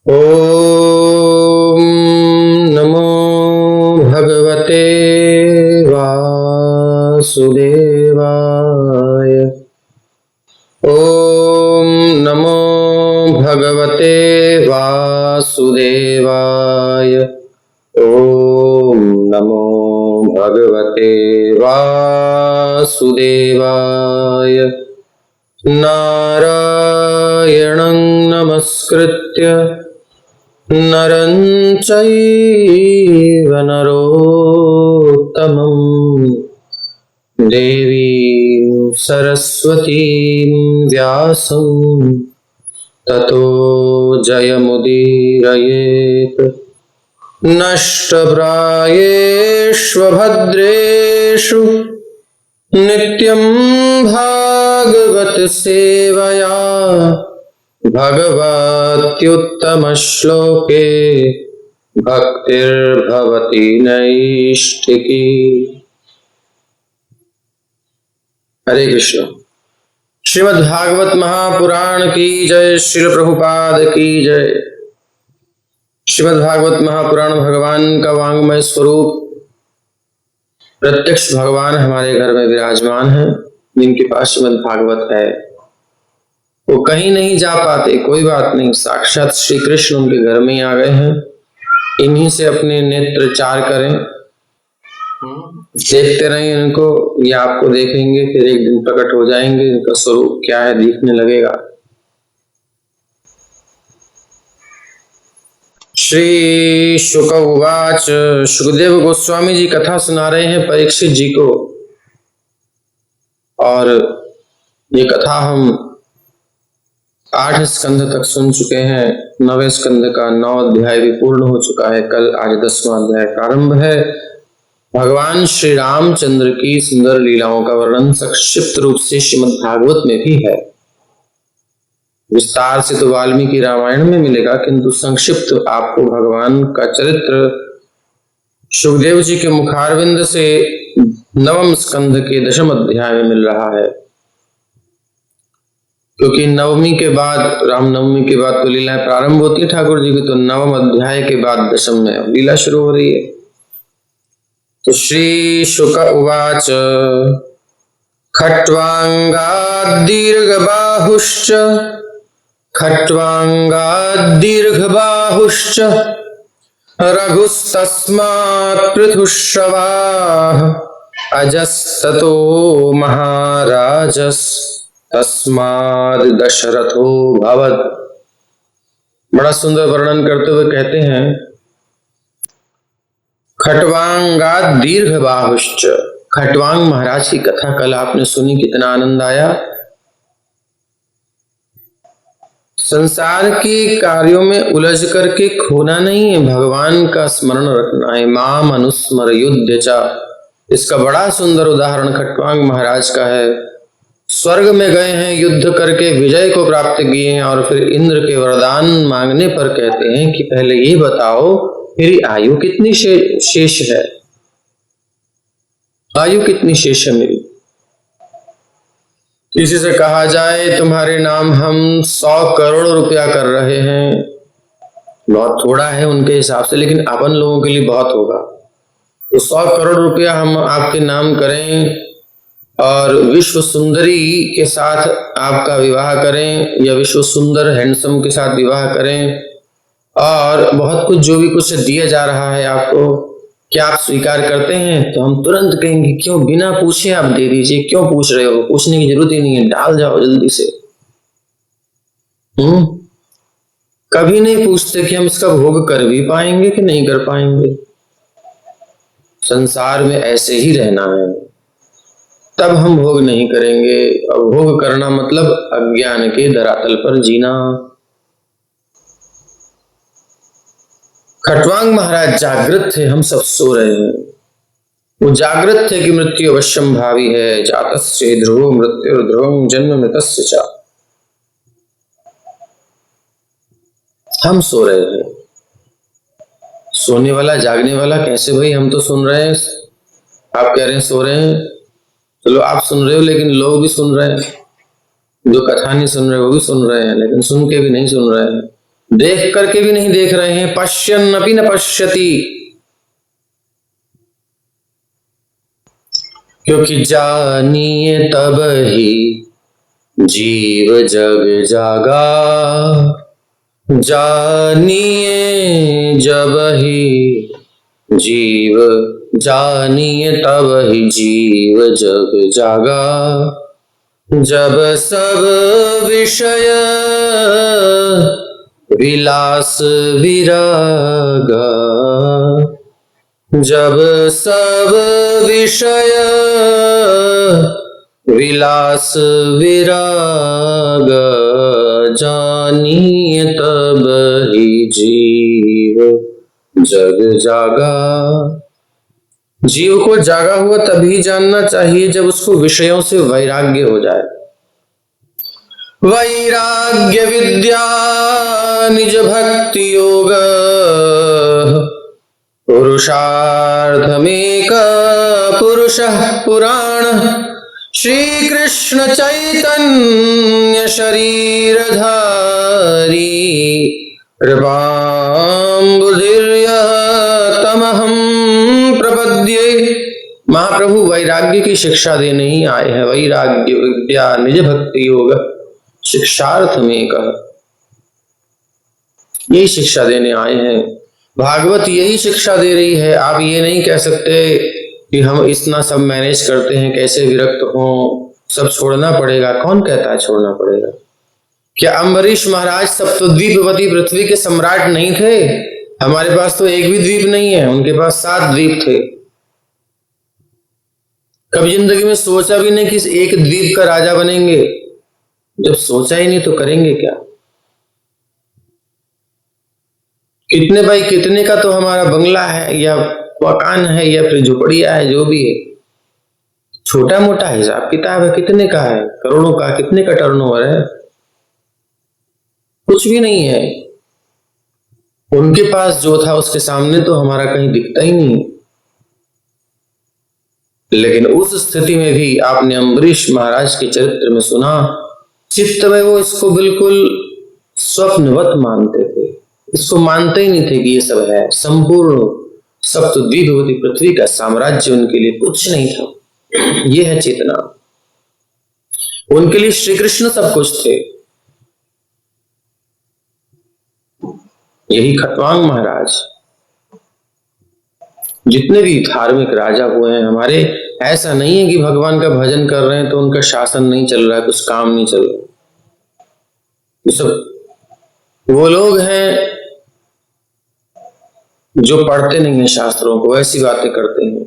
ॐ नमो भगवते वासुदेवाय। ॐ नमो भगवते वासुदेवाय। ॐ नमो भगवते वासुदेवाय। नारायणं नमस्कृत्य नरं चैव नरोत्तमं देवीं सरस्वतीं व्यासं ततो जयमुदीरयेत्। नष्टप्रायेष्वभद्रेषु नित्यं भागवत सेवया भगवत्युत्तमश्लोके भक्तिर्भवति नैष्ठिकी। हरे कृष्ण। श्रीमद्भागवत महापुराण की जय। श्रील प्रभुपाद की जय। श्रीमद्भागवत महापुराण भगवान का वांग्मय स्वरूप, प्रत्यक्ष भगवान हमारे घर में विराजमान है। जिनके पास श्रीमद्भागवत है वो कहीं नहीं जा पाते, कोई बात नहीं, साक्षात श्री कृष्ण उनके घर में ही आ गए हैं। इन्हीं से अपने नेत्र चार करें, देखते रहें इनको, ये आपको देखेंगे, फिर एक दिन प्रकट हो जाएंगे। इनका स्वरूप क्या है दिखने लगेगा। श्री शुक उवाच। सुखदेव गोस्वामी जी कथा सुना रहे हैं परीक्षित जी को, और ये कथा हम 8 स्कंध तक सुन चुके हैं। 9वें स्कंध का 9 अध्याय भी पूर्ण हो चुका है। कल आज 10वां अध्याय प्रारंभ है। भगवान श्री रामचंद्र की सुंदर लीलाओं का वर्णन संक्षिप्त रूप से श्रीमद् भागवत में भी है। विस्तार से तो वाल्मीकि रामायण में मिलेगा, किंतु संक्षिप्त आपको भगवान का चरित्र सुखदेव जी के मुखारविंद से 9वें स्कंध के 10वें अध्याय में मिल रहा है। क्योंकि नवमी के बाद, रामनवमी के बाद तो लीलाएं प्रारंभ होती है ठाकुर जी की, तो 9वें अध्याय के बाद 10वें में लीला शुरू हो रही है। तो श्री शुक उवाच। खट्वांगाद्दीर्घबाहुश्च खट्वांगाद्दीर्घबाहुश्च रघुस्तस्मात् पृथुश्रवाः अजस्ततो महाराजस् तस्माद् दशरथो भवत्। बड़ा सुंदर वर्णन करते हुए कहते हैं, खट्वांगाद दीर्घ बाहुश्च। खट्वांग महाराज की कथा कल आपने सुनी, कितना आनंद आया। संसार के कार्यों में उलझ करके खोना नहीं है, भगवान का स्मरण रखना है। माम अनुस्मर युद्ध च। इसका बड़ा सुंदर उदाहरण खट्वांग महाराज का है। स्वर्ग में गए हैं, युद्ध करके विजय को प्राप्त किए हैं, और फिर इंद्र के वरदान मांगने पर कहते हैं कि पहले ये बताओ मेरी आयु कितनी शेष है, आयु कितनी शेष है मेरी। किसी से कहा जाए तुम्हारे नाम हम 100 करोड़ रुपया कर रहे हैं, बहुत थोड़ा है उनके हिसाब से, लेकिन अपन लोगों के लिए बहुत होगा। तो 100 करोड़ रुपया हम आपके नाम करें और विश्व सुंदरी के साथ आपका विवाह करें, या विश्व सुंदर हैंडसम के साथ विवाह करें, और बहुत कुछ जो भी कुछ दिया जा रहा है आपको, क्या आप स्वीकार करते हैं? तो हम तुरंत कहेंगे क्यों, बिना पूछे आप दे दीजिए, क्यों पूछ रहे हो, पूछने की जरूरत ही नहीं है, डाल जाओ जल्दी से। कभी नहीं पूछते कि हम इसका भोग कर भी पाएंगे कि नहीं कर पाएंगे। संसार में ऐसे ही रहना है, तब हम भोग नहीं करेंगे। और भोग करना मतलब अज्ञान के धरातल पर जीना। खट्वांग महाराज जागृत थे, हम सब सो रहे हैं। वो जागृत थे कि मृत्यु अवश्यम भावी है। जातस्य ध्रुवो मृत्यु ध्रुवम जन्म मृतस्य च। हम सो रहे हैं। सोने वाला जागने वाला कैसे भाई? हम तो सुन रहे हैं, आप कह रहे हैं सो रहे हैं। चलो आप सुन रहे हो, लेकिन लोग भी सुन रहे हैं। जो कथा नहीं सुन रहे वो भी सुन रहे हैं, लेकिन सुन के भी नहीं सुन रहे हैं। देख करके भी नहीं देख रहे हैं। पश्यन्नपि न पश्यति, क्योंकि जानिए तब ही जीव जग जागा, जानिए जब ही जीव, जानिए तब ही जीव जग जागा। जब सब विषय विलास विरागा, जब सब विषय विलास विराग, जानिए तब ही जीव जग जागा। जीव को जागा हुआ तभी जानना चाहिए जब उसको विषयों से वैराग्य हो जाए। वैराग्य विद्या निज भक्ति योग, पुरुषार्थमेक पुरुषः पुराण। श्री कृष्ण चैतन्य शरीरधारी, कृपाम्बुधिर्यः तमहं प्रपद्ये। महाप्रभु वैराग्य की शिक्षा देने ही आए हैं। वैराग्य विद्या निज भक्ति योग, शिक्षार्थ में कहा, यही शिक्षा देने आए हैं। भागवत यही शिक्षा दे रही है। आप ये नहीं कह सकते कि हम इतना सब मैनेज करते हैं, कैसे विरक्त हो, सब छोड़ना पड़ेगा। कौन कहता है छोड़ना पड़ेगा? क्या अम्बरीश महाराज सप्तद्वीपवती पृथ्वी के सम्राट नहीं थे? हमारे पास तो एक भी द्वीप नहीं है, उनके पास 7 द्वीप थे। कभी जिंदगी में सोचा भी नहीं कि एक द्वीप का राजा बनेंगे। जब सोचा ही नहीं तो करेंगे क्या? कितने भाई कितने का तो हमारा बंगला है या मकान है या फिर झोपड़िया है, जो भी है, छोटा मोटा हिसाब किताब है। कितने का है? करोड़ों का। कितने का टर्नओवर है? कुछ भी नहीं है। उनके पास जो था उसके सामने तो हमारा कहीं दिखता ही नहीं। लेकिन उस स्थिति में भी आपने अम्बरीश महाराज के चरित्र में सुना, चित्त में वो इसको बिल्कुल स्वप्नवत मानते थे। इसको मानते ही नहीं थे कि ये सब है। संपूर्ण सप्तद्वीपवती पृथ्वी का साम्राज्य उनके लिए कुछ नहीं था। ये है चेतना। उनके लिए श्री कृष्ण सब कुछ थे। यही खटवांग महाराज, जितने भी धार्मिक राजा हुए हैं हमारे, ऐसा नहीं है कि भगवान का भजन कर रहे हैं तो उनका शासन नहीं चल रहा है, कुछ काम नहीं चल रहा। ये सब वो लोग हैं जो पढ़ते नहीं है शास्त्रों को, ऐसी बातें करते हैं।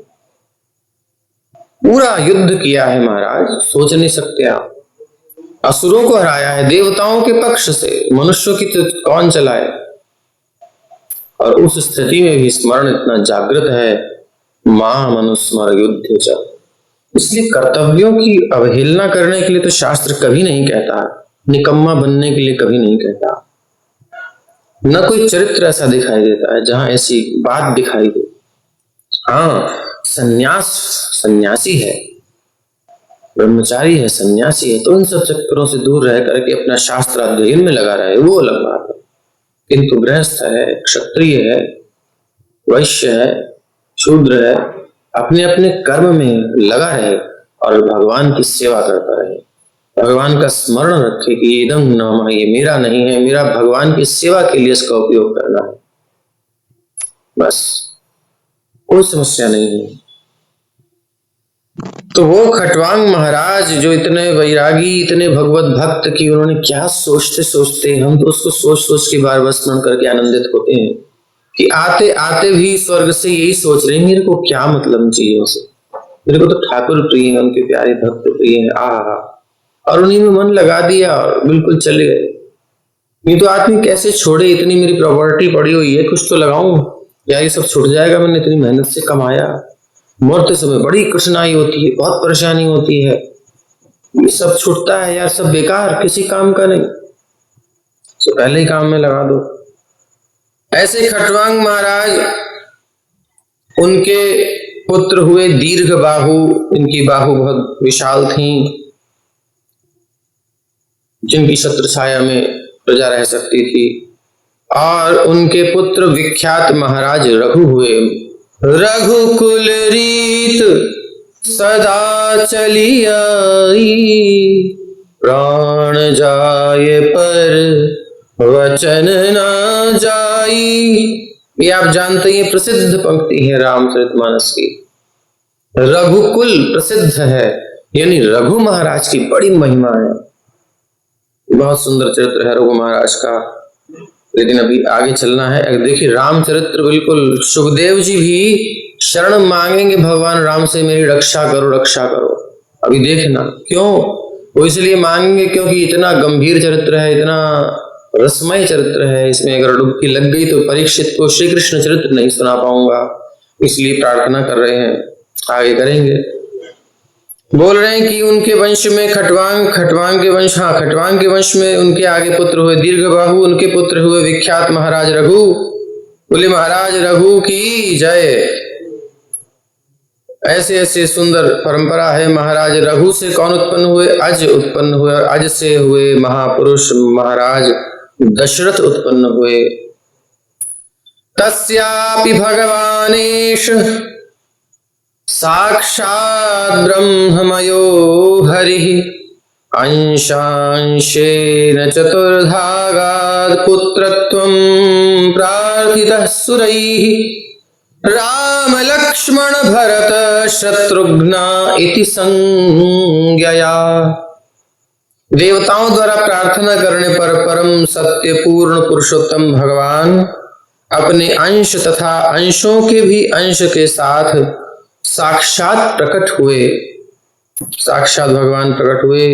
पूरा युद्ध किया है महाराज, सोच नहीं सकते आप। असुरों को हराया है देवताओं के पक्ष से, मनुष्यों की तो कौन चलाए। और उस स्थिति में भी स्मरण इतना जागृत है, मां मनुस्मर युद्ध च। इसलिए कर्तव्यों की अवहेलना करने के लिए तो शास्त्र कभी नहीं कहता, निकम्मा बनने के लिए कभी नहीं कहता। न कोई चरित्र ऐसा दिखाई देता है जहां ऐसी बात दिखाई दे। हाँ, संन्यास, सन्यासी है, ब्रह्मचारी है, सन्यासी है, तो इन सब चक्करों से दूर रह करके अपना शास्त्र अध्ययन में लगा रहे, वो अलग बात है। किंतु गृहस्थ है, क्षत्रिय है, वैश्य है, शूद्र है, अपने अपने कर्म में लगा रहे और भगवान की सेवा करता रहे। भगवान का स्मरण रखे कि इदं न मम, ये मेरा नहीं है, मेरा भगवान की सेवा के लिए इसका उपयोग करना है, बस। कोई समस्या नहीं है। तो वो खटवांग महाराज जो इतने वैरागी, इतने भगवत भक्त की, उन्होंने क्या सोचते सोचते, हम तो उसको सोच सोच के बार बार स्मरण करके आनंदित होते हैं कि आते आते भी स्वर्ग से यही सोच रहे हैं, मेरे को क्या मतलब चीजों से, मेरे को तो ठाकुर प्रिय है, उनके प्यारे भक्त प्रिय है, आहा, और उन्हीं में मन लगा दिया और बिल्कुल चले गए। ये तो आदमी कैसे छोड़े, इतनी मेरी प्रॉपर्टी पड़ी हुई है, कुछ तो लगाऊं या ये सब छूट जाएगा, मैंने इतनी मेहनत से कमाया। मरते समय बड़ी कठिनाई होती है, बहुत परेशानी होती है, ये सब छूटता है यार, सब बेकार, किसी काम का नहीं, तो पहले ही काम में लगा दो। ऐसे खटवांग महाराज, उनके पुत्र हुए दीर्घ बाहु, इनकी बाहु बहुत विशाल थी, जिनकी छत्र छाया में प्रजा रह सकती थी। और उनके पुत्र विख्यात महाराज रघु हुए। रघुकुल रीत सदा चली आई, प्राण जाए पर वचन न जाई। ये आप जानते हैं, प्रसिद्ध पंक्ति है रामचरितमानस की। रघुकुल प्रसिद्ध है, यानी रघु महाराज की बड़ी महिमा है। बहुत सुंदर चरित्र है रघु महाराज का, लेकिन अभी आगे चलना है। देखिए रामचरित्र बिल्कुल, सुखदेव जी भी शरण मांगेंगे भगवान राम से, मेरी रक्षा करो रक्षा करो। अभी देखना क्यों, वो इसलिए मांगेंगे क्योंकि इतना गंभीर चरित्र है, इतना रसमय चरित्र है। इसमें अगर डुबकी लग गई तो परीक्षित को श्री कृष्ण चरित्र नहीं सुना पाऊंगा, इसलिए प्रार्थना कर रहे हैं। आगे करेंगे। बोल रहे हैं कि उनके वंश में खटवांग के वंश में उनके आगे पुत्र हुए दीर्घबाहु, उनके पुत्र हुए विख्यात महाराज रघु। बोले महाराज रघु की जय। ऐसे ऐसे सुंदर परंपरा है। महाराज रघु से कौन उत्पन्न हुए? अज उत्पन्न हुए, और अज से हुए महापुरुष महाराज दशरथ उत्पन्न हुए। तस्यापि भगवानेश साक्षात् ब्रह्ममयो हरिः, अंशांशेन चतुर्धागात् पुत्रत्वं प्रार्थितः सुरैः। राम लक्ष्मण भरत शत्रुघ्न इति संज्ञया। देवताओं द्वारा प्रार्थना करने पर परम सत्य पूर्ण पुरुषोत्तम भगवान अपने अंश तथा अंशों के भी अंश के साथ साक्षात प्रकट हुए। साक्षात भगवान प्रकट हुए।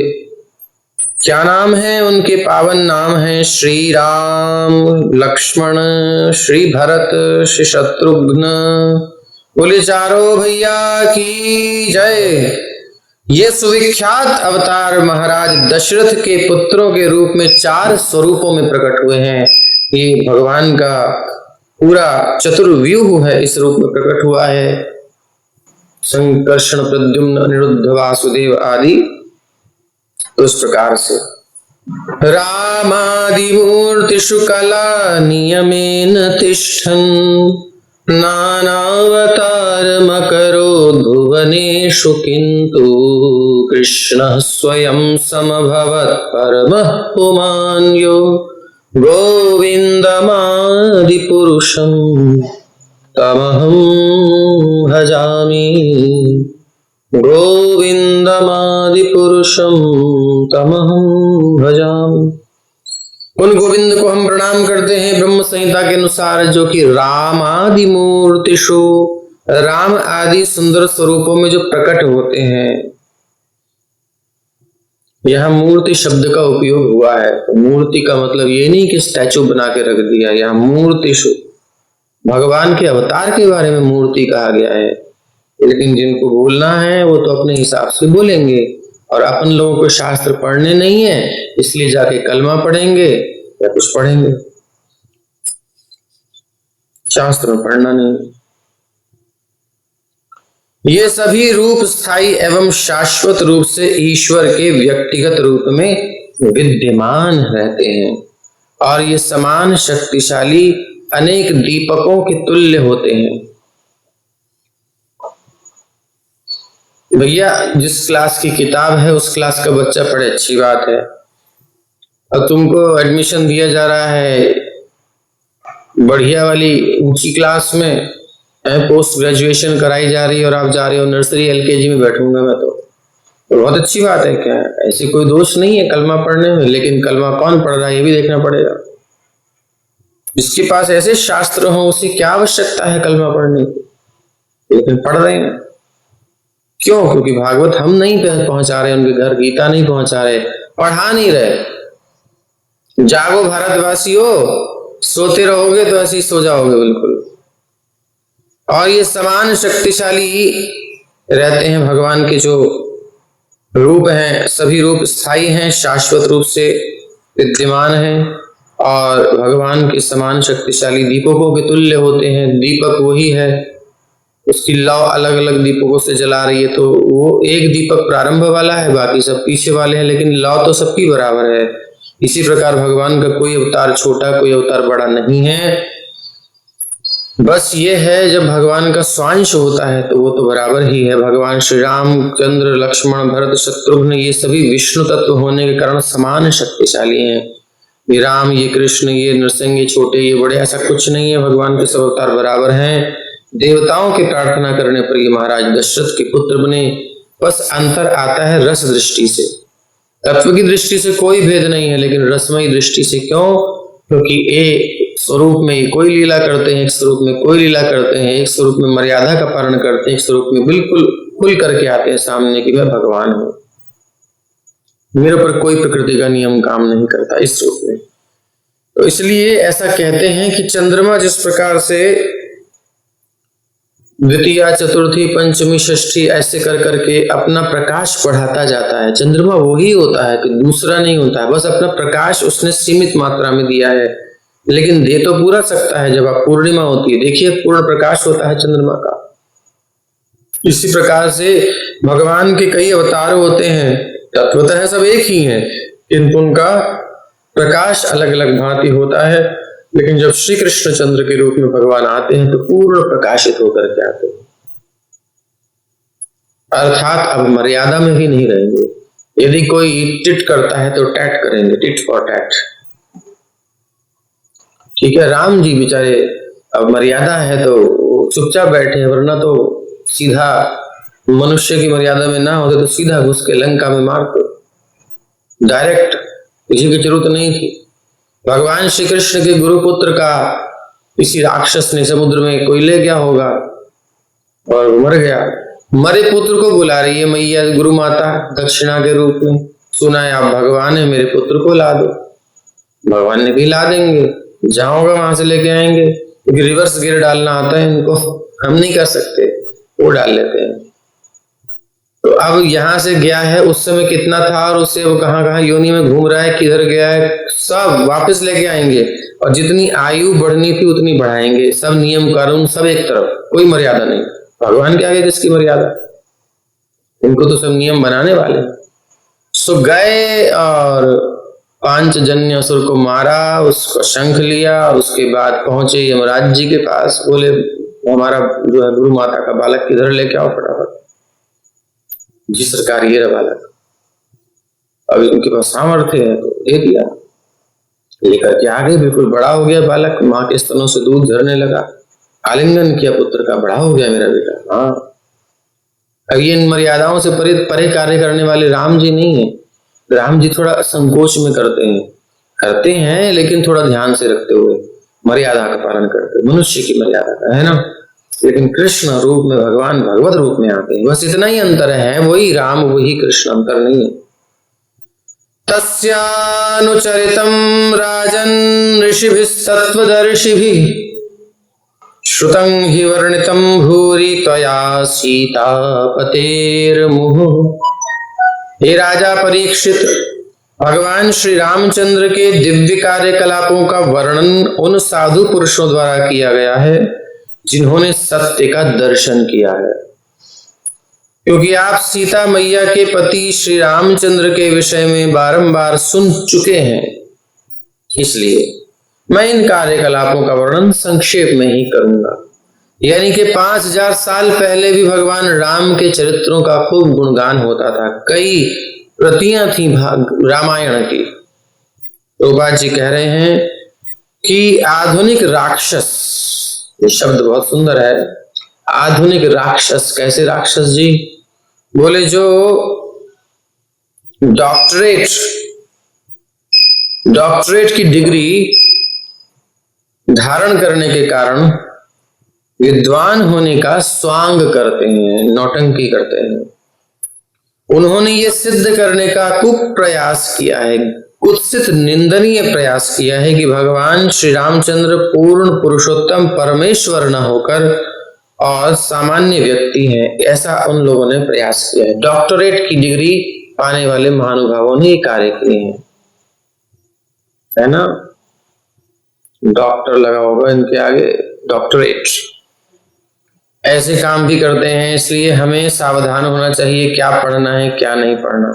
क्या नाम है उनके? पावन नाम है श्री राम, लक्ष्मण, श्री भरत, श्री शत्रुघ्न। बोले चारों भैया की जय। ये सुविख्यात अवतार महाराज दशरथ के पुत्रों के रूप में 4 स्वरूपों में प्रकट हुए हैं। ये भगवान का पूरा चतुर्व्यूह है, इस रूप में प्रकट हुआ है। संकर्षण, प्रद्युम्न, अनिरुद्ध, वासुदेव आदि। तो इस प्रकार से रामादि मूर्तिषु कला नियमेन तिष्ठन्, नानावतारमकरोद् भुवनेषु, किन्तु कृष्णः स्वयं समभवत् परमः पुमान्यो गोविन्दमादिपुरुषं तमहं भजामि। गोविन्दमादिपुरुषं तमहं भजामि। उन गोविंद को हम प्रणाम करते हैं ब्रह्म संहिता के अनुसार, जो कि रामादि मूर्तिषु, राम आदि सुंदर स्वरूपों में जो प्रकट होते हैं। यहाँ मूर्ति शब्द का उपयोग हुआ है। तो मूर्ति का मतलब ये नहीं कि स्टैचू बना के रख दिया, यहाँ मूर्तिषु भगवान के अवतार के बारे में मूर्ति कहा गया है। लेकिन जिनको बोलना है वो तो अपने हिसाब से बोलेंगे, और अपन लोगों को शास्त्र पढ़ने नहीं है, इसलिए जाके कलमा पढ़ेंगे या कुछ पढ़ेंगे, शास्त्र में पढ़ना नहीं। ये सभी रूप स्थायी एवं शाश्वत रूप से ईश्वर के व्यक्तिगत रूप में विद्यमान रहते हैं, और ये समान शक्तिशाली अनेक दीपकों के तुल्य होते हैं। भैया जिस क्लास की किताब है उस क्लास का बच्चा पढ़े, अच्छी बात है। अब तुमको एडमिशन दिया जा रहा है बढ़िया वाली ऊंची क्लास में, पोस्ट ग्रेजुएशन कराई जा रही है, और आप जा रहे हो नर्सरी LKG में बैठूंगा मैं, तो बहुत अच्छी बात है। क्या ऐसी कोई दोष नहीं है कलमा पढ़ने में, लेकिन कलमा कौन पढ़ रहा है ये भी देखना पड़ेगा। जिसके पास ऐसे शास्त्र हो उसे क्या आवश्यकता है कलमा पढ़ने की, लेकिन पढ़ रहे हैं। क्यों? क्योंकि भागवत हम नहीं पहुंचा रहे उनके घर, गीता नहीं पहुंचा रहे, पढ़ा नहीं रहे। जागो भारतवासियों, सोते रहोगे तो ऐसे ही सो जाओगे बिल्कुल। और ये समान शक्तिशाली रहते हैं भगवान के जो रूप हैं, सभी रूप स्थायी हैं, शाश्वत रूप से विद्यमान हैं, और भगवान के समान शक्तिशाली दीपकों के तुल्य होते हैं। दीपक वही है, उसकी लौ अलग अलग दीपकों से जला रही है, तो वो एक दीपक प्रारंभ वाला है, बाकी सब पीछे वाले हैं, लेकिन लौ तो सबकी बराबर है। इसी प्रकार भगवान का कोई अवतार छोटा, कोई अवतार बड़ा नहीं है। बस ये है, जब भगवान का स्वांश होता है तो वो तो बराबर ही है। भगवान श्री राम चंद्र, लक्ष्मण, भरत, शत्रुघ्न ये सभी विष्णु तत्व होने के कारण समान शक्तिशाली हैं। ये राम, ये कृष्ण, ये नरसिंह, ये छोटे, ये बड़े, ऐसा कुछ नहीं है। भगवान के सब अवतार बराबर हैं। देवताओं की प्रार्थना करने पर ये महाराज दशरथ के पुत्र बने। बस अंतर आता है रस दृष्टि से। तत्व की दृष्टि से कोई भेद नहीं है, लेकिन रसमयी दृष्टि से क्यों? क्योंकि एक स्वरूप में कोई लीला करते हैं, एक स्वरूप में कोई लीला करते हैं, एक स्वरूप में मर्यादा का पालन करते हैं, एक स्वरूप में बिल्कुल खुल करके आते हैं सामने कि मैं भगवान हूं, मेरे पर कोई प्रकृति का नियम काम नहीं करता इस रूप में। तो इसलिए ऐसा कहते हैं कि चंद्रमा जिस प्रकार से द्वितीया, चतुर्थी, पंचमी, षष्ठी ऐसे कर करके अपना प्रकाश बढ़ाता जाता है, चंद्रमा वही होता है कि दूसरा नहीं होता है। बस अपना प्रकाश उसने सीमित मात्रा में दिया है, लेकिन दे तो पूरा सकता है। जब आप पूर्णिमा होती है, देखिए पूर्ण प्रकाश होता है चंद्रमा का। इसी प्रकार से भगवान के कई अवतार होते हैं, तत्वतः सब एक ही हैं, किंतु उनका प्रकाश अलग अलग भांति होता है। लेकिन जब श्री कृष्ण चंद्र के रूप में भगवान आते हैं तो पूर्ण प्रकाशित होकर के आते हैं, अर्थात अब मर्यादा में भी नहीं रहेंगे। यदि कोई टिट करता है तो टैट करेंगे, टिट फॉर टैट। ठीक है, राम जी बेचारे अब मर्यादा है तो चुपचाप बैठे हैं, वरना तो सीधा मनुष्य की मर्यादा में ना होते तो सीधा घुस के लंका में मारते, डायरेक्ट, किसी की जरूरत नहीं थी। भगवान श्री कृष्ण के गुरुपुत्र का किसी राक्षस ने समुद्र में कोई ले गया होगा और मर गया। मरे पुत्र को बुला रही है मैया गुरु माता दक्षिणा के रूप में, सुना है आप भगवान है, मेरे पुत्र को ला दो। भगवान ने भी ला देंगे, जहां होगा वहां से लेके आएंगे, क्योंकि रिवर्स गियर डालना आता है इनको, हम नहीं कर सकते, वो डाल लेते हैं। तो अब यहां से गया है, उस समय कितना था और उससे वो कहां कहां योनि में घूम रहा है, किधर गया है, सब वापस लेके आएंगे। और जितनी आयु बढ़नी थी उतनी बढ़ाएंगे। सब नियम कानून सब एक तरफ, कोई मर्यादा नहीं। भगवान के आगे किसकी मर्यादा? इनको तो सब नियम बनाने वाले। सो गए और पांचजन्य असुर को मारा, उसको शंख लिया, और उसके बाद पहुंचे यमराज जी के पास। बोले हमारा जो है गुरु माता का बालक किधर लेके आओ फटाफट। जी सरकार ये रहा बालक। अभी उनके पास सामर्थ्य है तो दे दिया, लेकर के आगे बिल्कुल बड़ा हो गया बालक, माँ के स्तनों से दूध झरने लगा, आलिंगन किया पुत्र का, बड़ा हो गया मेरा बेटा। हाँ, अब ये इन मर्यादाओं से परे कार्य करने वाले राम जी नहीं है। राम जी थोड़ा संकोच में करते हैं लेकिन थोड़ा ध्यान से रखते हुए मर्यादा का पालन करते, मनुष्य की मर्यादा का, है ना। लेकिन कृष्ण रूप में भगवान भगवत रूप में आते हैं, बस इतना ही अंतर है, वही राम वही कृष्ण, अंतर नहीं है। तस्यानुचरितं राजन् ऋषिभिस्तत्त्वदर्शिभिः श्रुतं हि वर्णितं भूरि त्वया सीतापतेर्मुहुः। हे राजा परीक्षित, भगवान श्री रामचंद्र के दिव्य कार्यकलापों का वर्णन उन साधु पुरुषों द्वारा किया गया है जिन्होंने सत्य का दर्शन किया है। क्योंकि आप सीता मैया के पति श्री रामचंद्र के विषय में बारंबार सुन चुके हैं, इसलिए मैं इन कार्यकलापों का वर्णन संक्षेप में ही करूंगा। यानी कि 5000 साल पहले भी भगवान राम के चरित्रों का खूब गुणगान होता था। कई प्रतियां थी रामायण की। प्रभुपाद जी कह रहे हैं कि आधुनिक राक्षस, ये शब्द बहुत सुंदर है, आधुनिक राक्षस। कैसे राक्षस जी? बोले जो डॉक्टरेट की डिग्री धारण करने के कारण विद्वान होने का स्वांग करते हैं, नौटंकी करते हैं। उन्होंने ये सिद्ध करने का कुप्रयास किया है, कुत्सित निंदनीय प्रयास किया है कि भगवान श्री रामचंद्र पूर्ण पुरुषोत्तम परमेश्वर न होकर और सामान्य व्यक्ति हैं, ऐसा उन लोगों ने प्रयास किया है। डॉक्टरेट की डिग्री पाने वाले महानुभावों ने ये कार्य किए हैं, है ना। डॉक्टर लगा होगा इनके आगे, डॉक्टरेट। ऐसे काम भी करते हैं, इसलिए हमें सावधान होना चाहिए क्या पढ़ना है क्या नहीं पढ़ना।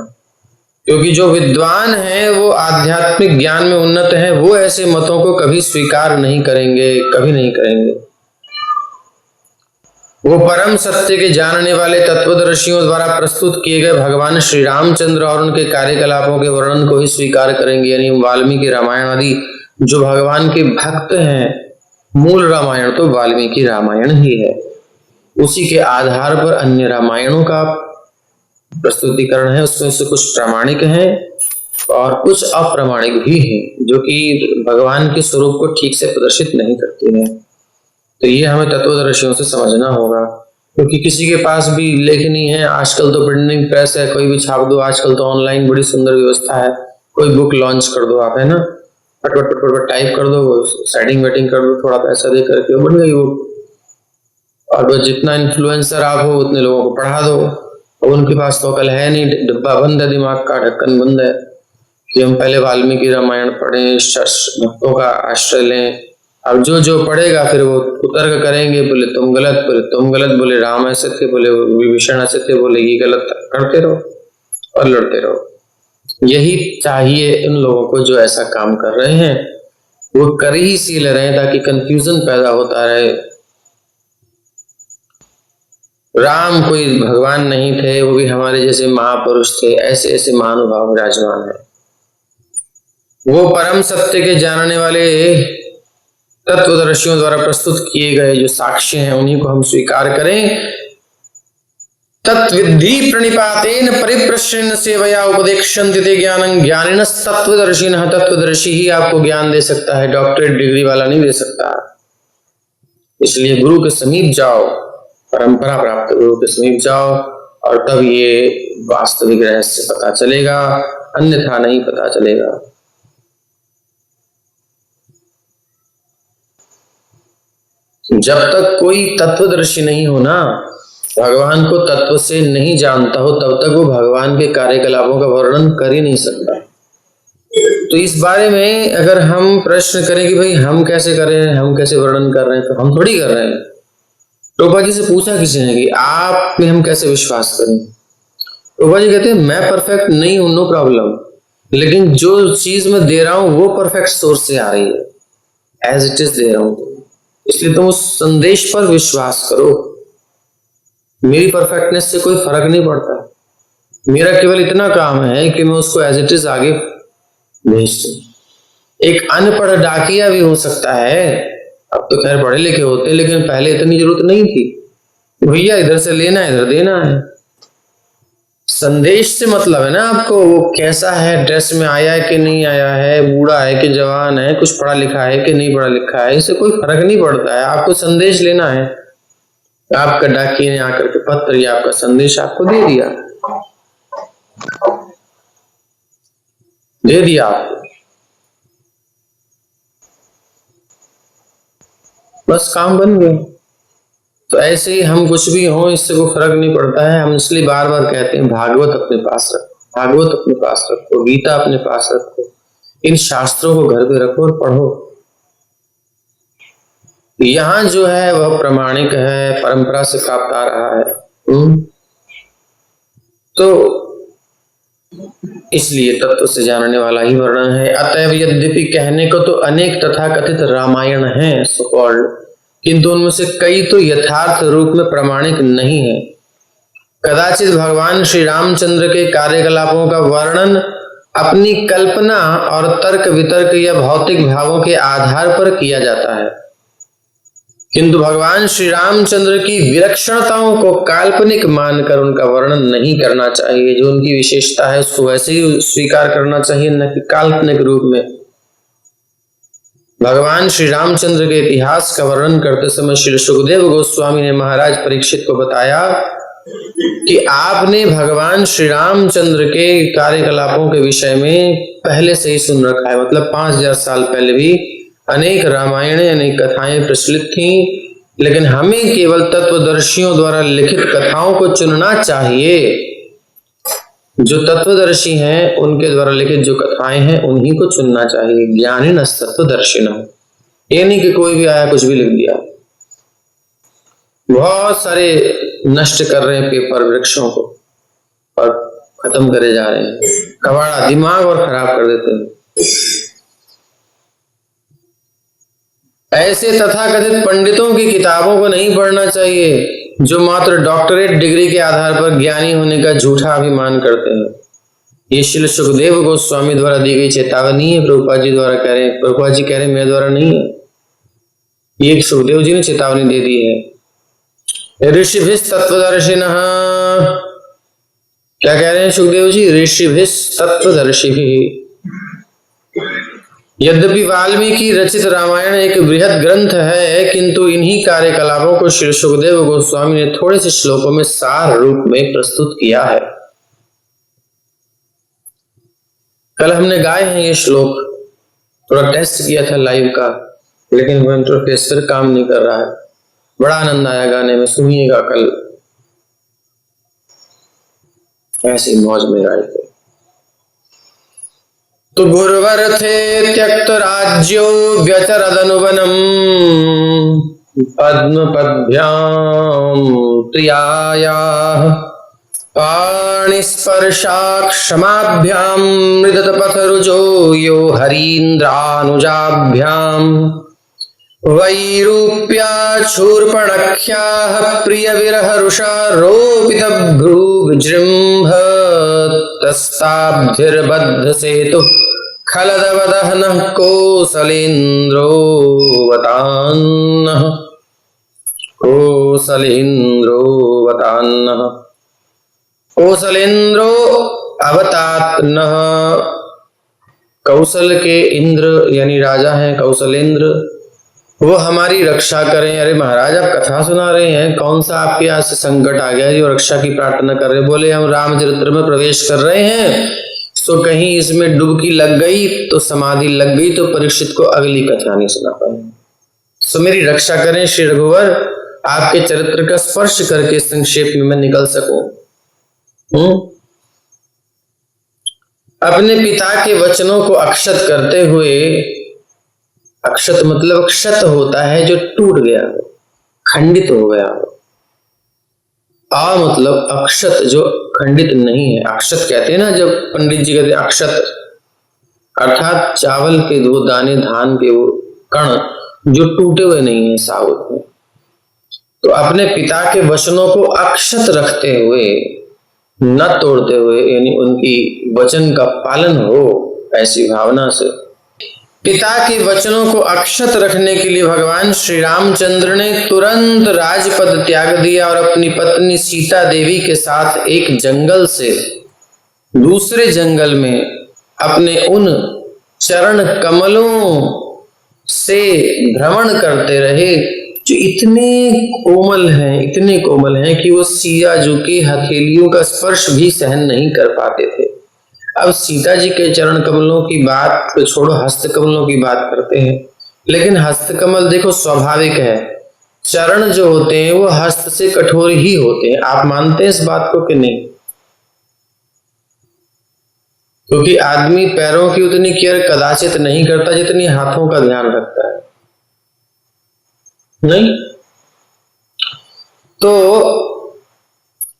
क्योंकि जो विद्वान हैं वो आध्यात्मिक ज्ञान में उन्नत हैं, वो ऐसे मतों को कभी स्वीकार नहीं करेंगे, कभी नहीं करेंगे। वो परम सत्य के जानने वाले तत्वदर्शियों द्वारा प्रस्तुत किए गए भगवान श्री रामचंद्र और उनके कार्यकलापों के वर्णन को ही स्वीकार करेंगे। यानी वाल्मीकि रामायण आदि जो भगवान के भक्त हैं, मूल रामायण तो वाल्मीकि रामायण ही है। उसी के आधार पर अन्य रामायणों का प्रस्तुतिकरण है। उसमें से कुछ प्रामाणिक हैं और कुछ अप्रामाणिक भी हैं, जो कि भगवान के स्वरूप को ठीक से प्रदर्शित नहीं करते हैं। तो ये हमें तत्वदर्शियों से समझना होगा, क्योंकि किसी के पास भी लेखनी है, आजकल तो प्रिंटिंग प्रेस है, कोई भी छाप दो, आजकल तो ऑनलाइन बड़ी सुंदर व्यवस्था है, कोई बुक लॉन्च कर दो आप, है ना, पटपट पटपट टाइप कर दो, सेटिंग वेटिंग कर दो, थोड़ा पैसा दे करके बन गई वो। और बस जितना इन्फ्लुएंसर आप हो उतने लोगों को पढ़ा दो। अब उनके पास तो अकल है नहीं, डिब्बा बंद है, दिमाग का ढक्कन बंद है कि हम पहले वाल्मीकि रामायण पढ़ें, भक्तों का आश्रय लें। अब जो जो पढ़ेगा फिर वो कुतर्क करेंगे, बोले तुम गलत, बोले तुम गलत, बोले राम ऐसे थे, बोले विभीषण ऐसे थे, बोले ये गलत, करते रहो और लड़ते रहो। यही चाहिए इन लोगों को जो ऐसा काम कर रहे हैं, वो कर ही इसीलिए रहे ताकि कंफ्यूजन पैदा होता रहे। राम कोई भगवान नहीं थे, वो भी हमारे जैसे महापुरुष थे, ऐसे ऐसे महानुभाव विराजमान है। वो परम सत्य के जानने वाले तत्वदर्शियों द्वारा प्रस्तुत किए गए जो साक्ष्य हैं, उन्हीं को हम स्वीकार करें। तत्विद्धि प्रणिपातेन परिप्रश्न सेवया उपदेक्षन्ति ते ज्ञानं ज्ञानिनः तत्वदर्शिनः। तत्वदर्शी ही आपको ज्ञान दे सकता है, डॉक्टरेट डिग्री वाला नहीं दे सकता। इसलिए गुरु के समीप जाओ, परंपरा प्राप्त गुरु के समीप जाओ, और तब ये वास्तविक रहस्य पता चलेगा, अन्यथा नहीं पता चलेगा। जब तक कोई तत्वदर्शी नहीं हो ना, भगवान को तत्व से नहीं जानता हो, तब तक वो भगवान के कार्यकलापों का वर्णन कर ही नहीं सकता। तो इस बारे में अगर हम प्रश्न करें कि भाई हम कैसे कर रहे हैं, हम कैसे वर्णन कर रहे हैं, तो हम थोड़ी कर रहे हैं। टोपा जी से पूछा किसी ने कि आप में हम कैसे विश्वास करें। टोपा जी कहते हैं मैं परफेक्ट नहीं हूं, नो प्रॉब्लम, लेकिन जो चीज मैं दे रहा हूं वो परफेक्ट सोर्स से आ रही है, एज इट इज दे रहा हूं, इसलिए तुम उस संदेश पर विश्वास करो। मेरी परफेक्टनेस से कोई फर्क नहीं पड़ता, मेरा केवल इतना काम है कि मैं उसको एज इट इज आगे भेज दूं। एक अनपढ़ डाकिया भी हो सकता है, अब तो खैर पढ़े लिखे होते, लेकिन पहले इतनी जरूरत नहीं थी, भैया इधर से लेना है, इधर देना है। संदेश से मतलब है ना आपको, वो कैसा है, ड्रेस में आया है कि नहीं आया है, बूढ़ा है कि जवान है, कुछ पढ़ा लिखा है कि नहीं पढ़ा लिखा है, इससे कोई फर्क नहीं पड़ता है। आपको संदेश लेना है, आपका डाकिये ने आकर के पत्र या आपका संदेश आपको दे दिया आपको, बस काम बन गया। तो ऐसे ही हम कुछ भी हो, इससे कोई फर्क नहीं पड़ता है। हम इसलिए बार बार कहते हैं भागवत अपने पास रखो, भागवत अपने पास रखो, गीता अपने पास रखो, इन शास्त्रों को घर पे रखो और पढ़ो। यहाँ जो है वह प्रमाणिक है, परंपरा से प्राप्त आ रहा है। तो इसलिए तत्व से जानने वाला ही वर्णन है। अतएव यद्यपि कहने को तो अनेक तथाकथित रामायण हैं सो कॉल्ड, किंतु उनमें से कई तो यथार्थ रूप में प्रमाणिक नहीं है। कदाचित भगवान श्री रामचंद्र के कार्यकलापों का वर्णन अपनी कल्पना और तर्क वितर्क या भौतिक भावों के आधार पर किया जाता है, किंतु भगवान श्री रामचंद्र की विलक्षणताओं को काल्पनिक मानकर उनका वर्णन नहीं करना चाहिए। जो उनकी विशेषता है उसको वैसे ही स्वीकार करना चाहिए, न कि काल्पनिक रूप में। भगवान श्री रामचंद्र के इतिहास का वर्णन करते समय श्री सुखदेव गोस्वामी ने महाराज परीक्षित को बताया कि आपने भगवान श्री रामचंद्र के कार्यकलापों के विषय में पहले से ही सुन रखा है, मतलब 5000 साल पहले भी अनेक रामायणें, अनेक कथाएं प्रचलित थीं, लेकिन हमें केवल तत्वदर्शियों द्वारा लिखित कथाओं को चुनना चाहिए। जो तत्वदर्शी हैं उनके द्वारा लिखित जो कथाएं हैं उन्हीं को चुनना चाहिए। ज्ञानिनः तत्वदर्शिनः, ये नहीं कि कोई भी आया कुछ भी लिख दिया। बहुत सारे नष्ट कर रहे हैं पेपर वृक्षों को, और खत्म करे जा रहे हैं, कबाड़ा दिमाग और खराब कर देते हैं। ऐसे तथाकथित पंडितों की किताबों को नहीं पढ़ना चाहिए जो मात्र डॉक्टरेट डिग्री के आधार पर ज्ञानी होने का झूठा अभिमान करते हैं। ये श्रील सुखदेव गोस्वामी द्वारा दी गई चेतावनी है। प्रभुपाद जी द्वारा कह रहे हैं, प्रभुपाद जी कह रहे हैं मेरे द्वारा नहीं है, ये सुखदेव जी ने चेतावनी दे दी है। ऋषिभिः तत्वदर्शिनः, क्या कह रहे हैं सुखदेव जी? ऋषिभिः तत्वदर्शिभिः। यद्यपि वाल्मीकि रचित रामायण एक बृहद ग्रंथ है, किंतु इन्हीं कार्यकलापों को श्री सुखदेव गोस्वामी ने थोड़े से श्लोकों में सार रूप में प्रस्तुत किया है। कल हमने गाए हैं ये श्लोक, थोड़ा टेस्ट किया था लाइव का, लेकिन वो इंटरफेस फिर काम नहीं कर रहा है। बड़ा आनंद आया गाने में, सुनिएगा कल। ऐसी मौज में गाए थे। तो गुरुवर्थे त्यक्त राज्यो व्यचरदनुवनम पद्मपद्भ्याम प्रियायाः पाणिस्पर्शाक्षमाभ्याम मृदतपथरुजो यो हरीन्द्रानुजाभ्याम वैरूप्याच्छूर्पणख्याः प्रियविरहरुषारोपितभ्रूविजृम्भतस्ताब्धिर्बद्धसेतुः खलदवदहनः कोसलेन्द्रो वतान्नः, कोसलेन्द्रो वतान्नः, कोसलेन्द्रो अवतान्नः। कौशल के इंद्र यानी राजा हैं कौशलेंद्र, वो हमारी रक्षा करें। अरे महाराज आप कथा सुना रहे हैं, कौन सा आपके यहाँ से संकट आ गया जो रक्षा की प्रार्थना कर रहे? बोले हम राम चरित्र में प्रवेश कर रहे हैं, तो कहीं इसमें डुबकी लग गई तो समाधि लग गई तो परीक्षित को अगली कथा नहीं सुना पाए। तो मेरी रक्षा करें श्री रघुवर, आपके चरित्र का स्पर्श करके संक्षेप में मैं निकल सकूं। अपने पिता के वचनों को अक्षत करते हुए, अक्षत मतलब क्षत होता है जो टूट गया हो, खंडित हो गया हो। आ मतलब अक्षत जो खंडित नहीं है। अक्षत कहते हैं ना, जब पंडित जी कहते हैं अक्षत, अर्थात चावल के दो दाने, धान के वो कण जो टूटे हुए नहीं है, साबुत में। तो अपने पिता के वचनों को अक्षत रखते हुए, न तोड़ते हुए, यानी उनकी वचन का पालन हो, ऐसी भावना से पिता के वचनों को अक्षत रखने के लिए भगवान श्री रामचंद्र ने तुरंत राजपद त्याग दिया और अपनी पत्नी सीता देवी के साथ एक जंगल से दूसरे जंगल में अपने उन चरण कमलों से भ्रमण करते रहे जो इतने कोमल हैं कि वो सिया जी की हथेलियों का स्पर्श भी सहन नहीं कर पाते थे। अब सीता जी के चरण कमलों की बात तो छोड़ो, हस्त कमलों की बात करते हैं। लेकिन हस्त कमल देखो स्वाभाविक है, चरण जो होते हैं वो हस्त से कठोर ही होते हैं। आप मानते हैं इस बात को कि नहीं? क्योंकि आदमी पैरों की उतनी केयर कदाचित नहीं करता जितनी हाथों का ध्यान रखता है, नहीं? तो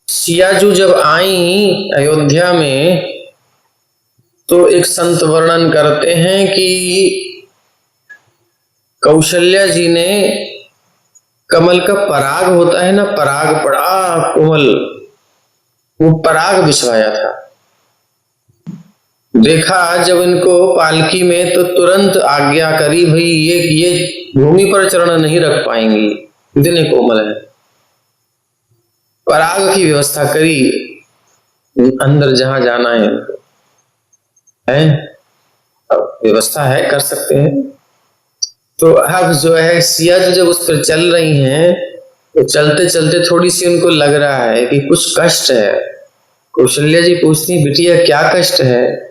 सियाजू जब आई अयोध्या में तो एक संत वर्णन करते हैं कि कौशल्या जी ने कमल का पराग होता है ना, पराग बड़ा कोमल, वो पराग बिछवाया था। देखा जब इनको पालकी में तो तुरंत आज्ञा करी, भाई ये भूमि पर चरण नहीं रख पाएंगी, इतने कोमल है। पराग की व्यवस्था करी, अंदर जहां जाना है व्यवस्था है, कर सकते हैं। तो अब जो है सिया जब उस पर चल रही हैं तो चलते चलते थोड़ी सी उनको लग रहा है कि कुछ कष्ट है। कौशल्या जी पूछती हैं, बिटिया क्या कष्ट है?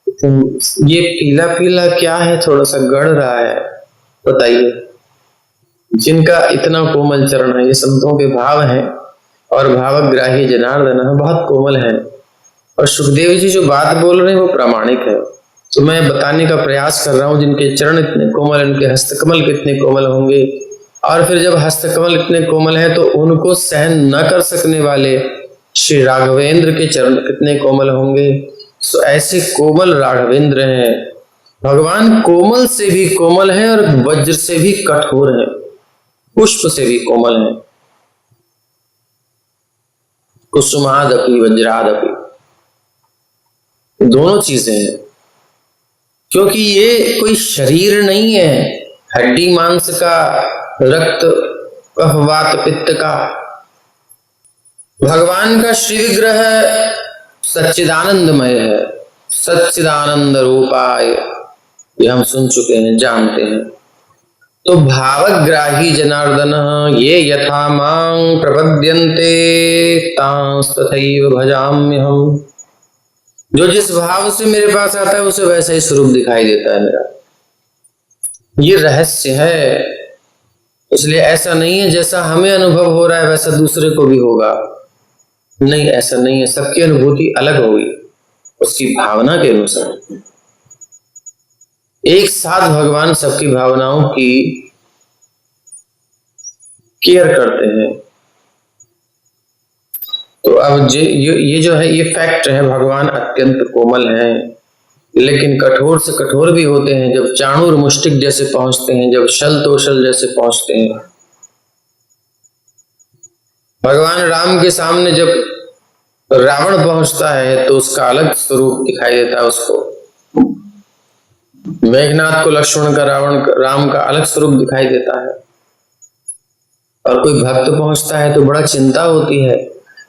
ये पीला पीला क्या है, थोड़ा सा गड़ रहा है, बताइए। जिनका इतना कोमल चरण है, ये संतों के भाव हैं और भावग्राही जनार्दन है, बहुत कोमल है। और सुखदेव जी जो बात बोल रहे हैं वो प्रामाणिक है। तो मैं बताने का प्रयास कर रहा हूं, जिनके चरण इतने कोमल, इनके हस्तकमल कितने कोमल होंगे। और फिर जब हस्तकमल इतने कोमल है तो उनको सहन न कर सकने वाले श्री राघवेंद्र के चरण कितने कोमल होंगे। सो ऐसे कोमल राघवेंद्र हैं। भगवान कोमल से भी कोमल है और वज्र से भी कठोर है, पुष्प से भी कोमल है। कुसुमादपि वज्रादपि, दोनों चीजें हैं। क्योंकि ये कोई शरीर नहीं है, हड्डी मांस का, रक्त कफ वात पित्त का। भगवान का श्री विग्रह सच्चिदानंदमय है, सच्चिदानंद रूपाय, ये हम सुन चुके हैं, जानते हैं। तो भावग्राही जनार्दन ये यथा मां प्रपद्यन्ते तांस्तथैव भजाम्यहम्। जो जिस भाव से मेरे पास आता है उसे वैसा ही स्वरूप दिखाई देता है मेरा। ये रहस्य है। इसलिए ऐसा नहीं है जैसा हमें अनुभव हो रहा है वैसा दूसरे को भी होगा, नहीं, ऐसा नहीं है। सबकी अनुभूति अलग होगी उसकी भावना के अनुसार। एक साथ भगवान सबकी भावनाओं की केयर करते हैं। तो अब ये जो है, ये फैक्ट है, भगवान अत्यंत कोमल हैं, लेकिन कठोर से कठोर भी होते हैं। जब चाणूर मुष्टिक जैसे पहुंचते हैं, जब शल तोशल जैसे पहुंचते हैं। भगवान राम के सामने जब रावण पहुंचता है तो उसका अलग स्वरूप दिखाई देता है उसको। मेघनाथ को लक्ष्मण का राम का अलग स्वरूप दिखाई देता है। और कोई भक्त पहुंचता है तो बड़ा चिंता होती है।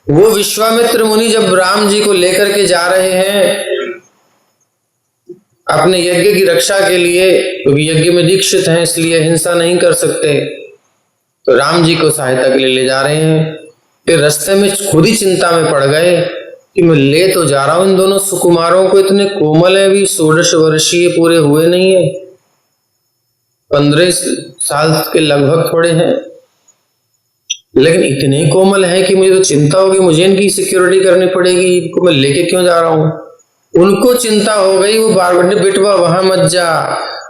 वो विश्वामित्र मुनि जब राम जी को लेकर के जा रहे हैं अपने यज्ञ की रक्षा के लिए, क्योंकि यज्ञ में दीक्षित हैं इसलिए हिंसा नहीं कर सकते, तो राम जी को सहायता के लिए ले जा रहे हैं। फिर रास्ते में खुद ही चिंता में पड़ गए कि मैं ले तो जा रहा हूं इन दोनों सुकुमारों को, इतने कोमल है, अभी 16 वर्षीय पूरे हुए नहीं है, 15 साल के लगभग थोड़े हैं, लेकिन इतने कोमल है कि मुझे तो चिंता होगी, मुझे इनकी सिक्योरिटी करनी पड़ेगी, इनको मैं लेके क्यों जा रहा हूं। उनको चिंता हो गई, वो बार बार बेटवा वहां मत जा।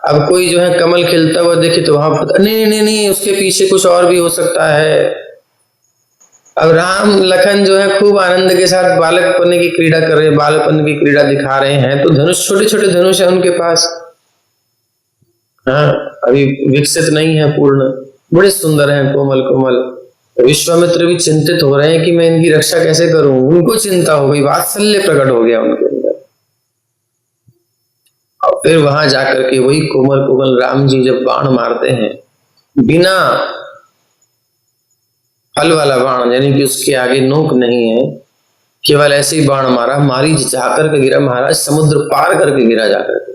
अब कोई जो है कमल खिलता हुआ देखे तो वहां पता नहीं, उसके पीछे कुछ और भी हो सकता है। अब राम लखन जो है खूब आनंद के साथ बालकपन की क्रीड़ा कर रहे हैं, बालपन की क्रीड़ा दिखा रहे हैं। तो धनुष, छोटे छोटे धनुष है उनके पास, हाँ, अभी विकसित नहीं है पूर्ण, बड़े सुंदर हैं, कोमल कोमल। विश्वामित्र भी चिंतित हो रहे हैं कि मैं इनकी रक्षा कैसे करूं। उनको चिंता हो गई, वात्सल्य प्रकट हो गया उनके अंदर। और फिर वहां जाकर के वही कोमल कोमल राम जी जब बाण मारते हैं, बिना फल वाला बाण, यानी कि उसके आगे नोक नहीं है, केवल ऐसे ही बाण मारा, मारीच जाकर के गिरा, महाराज समुद्र पार करके गिरा जाकर के।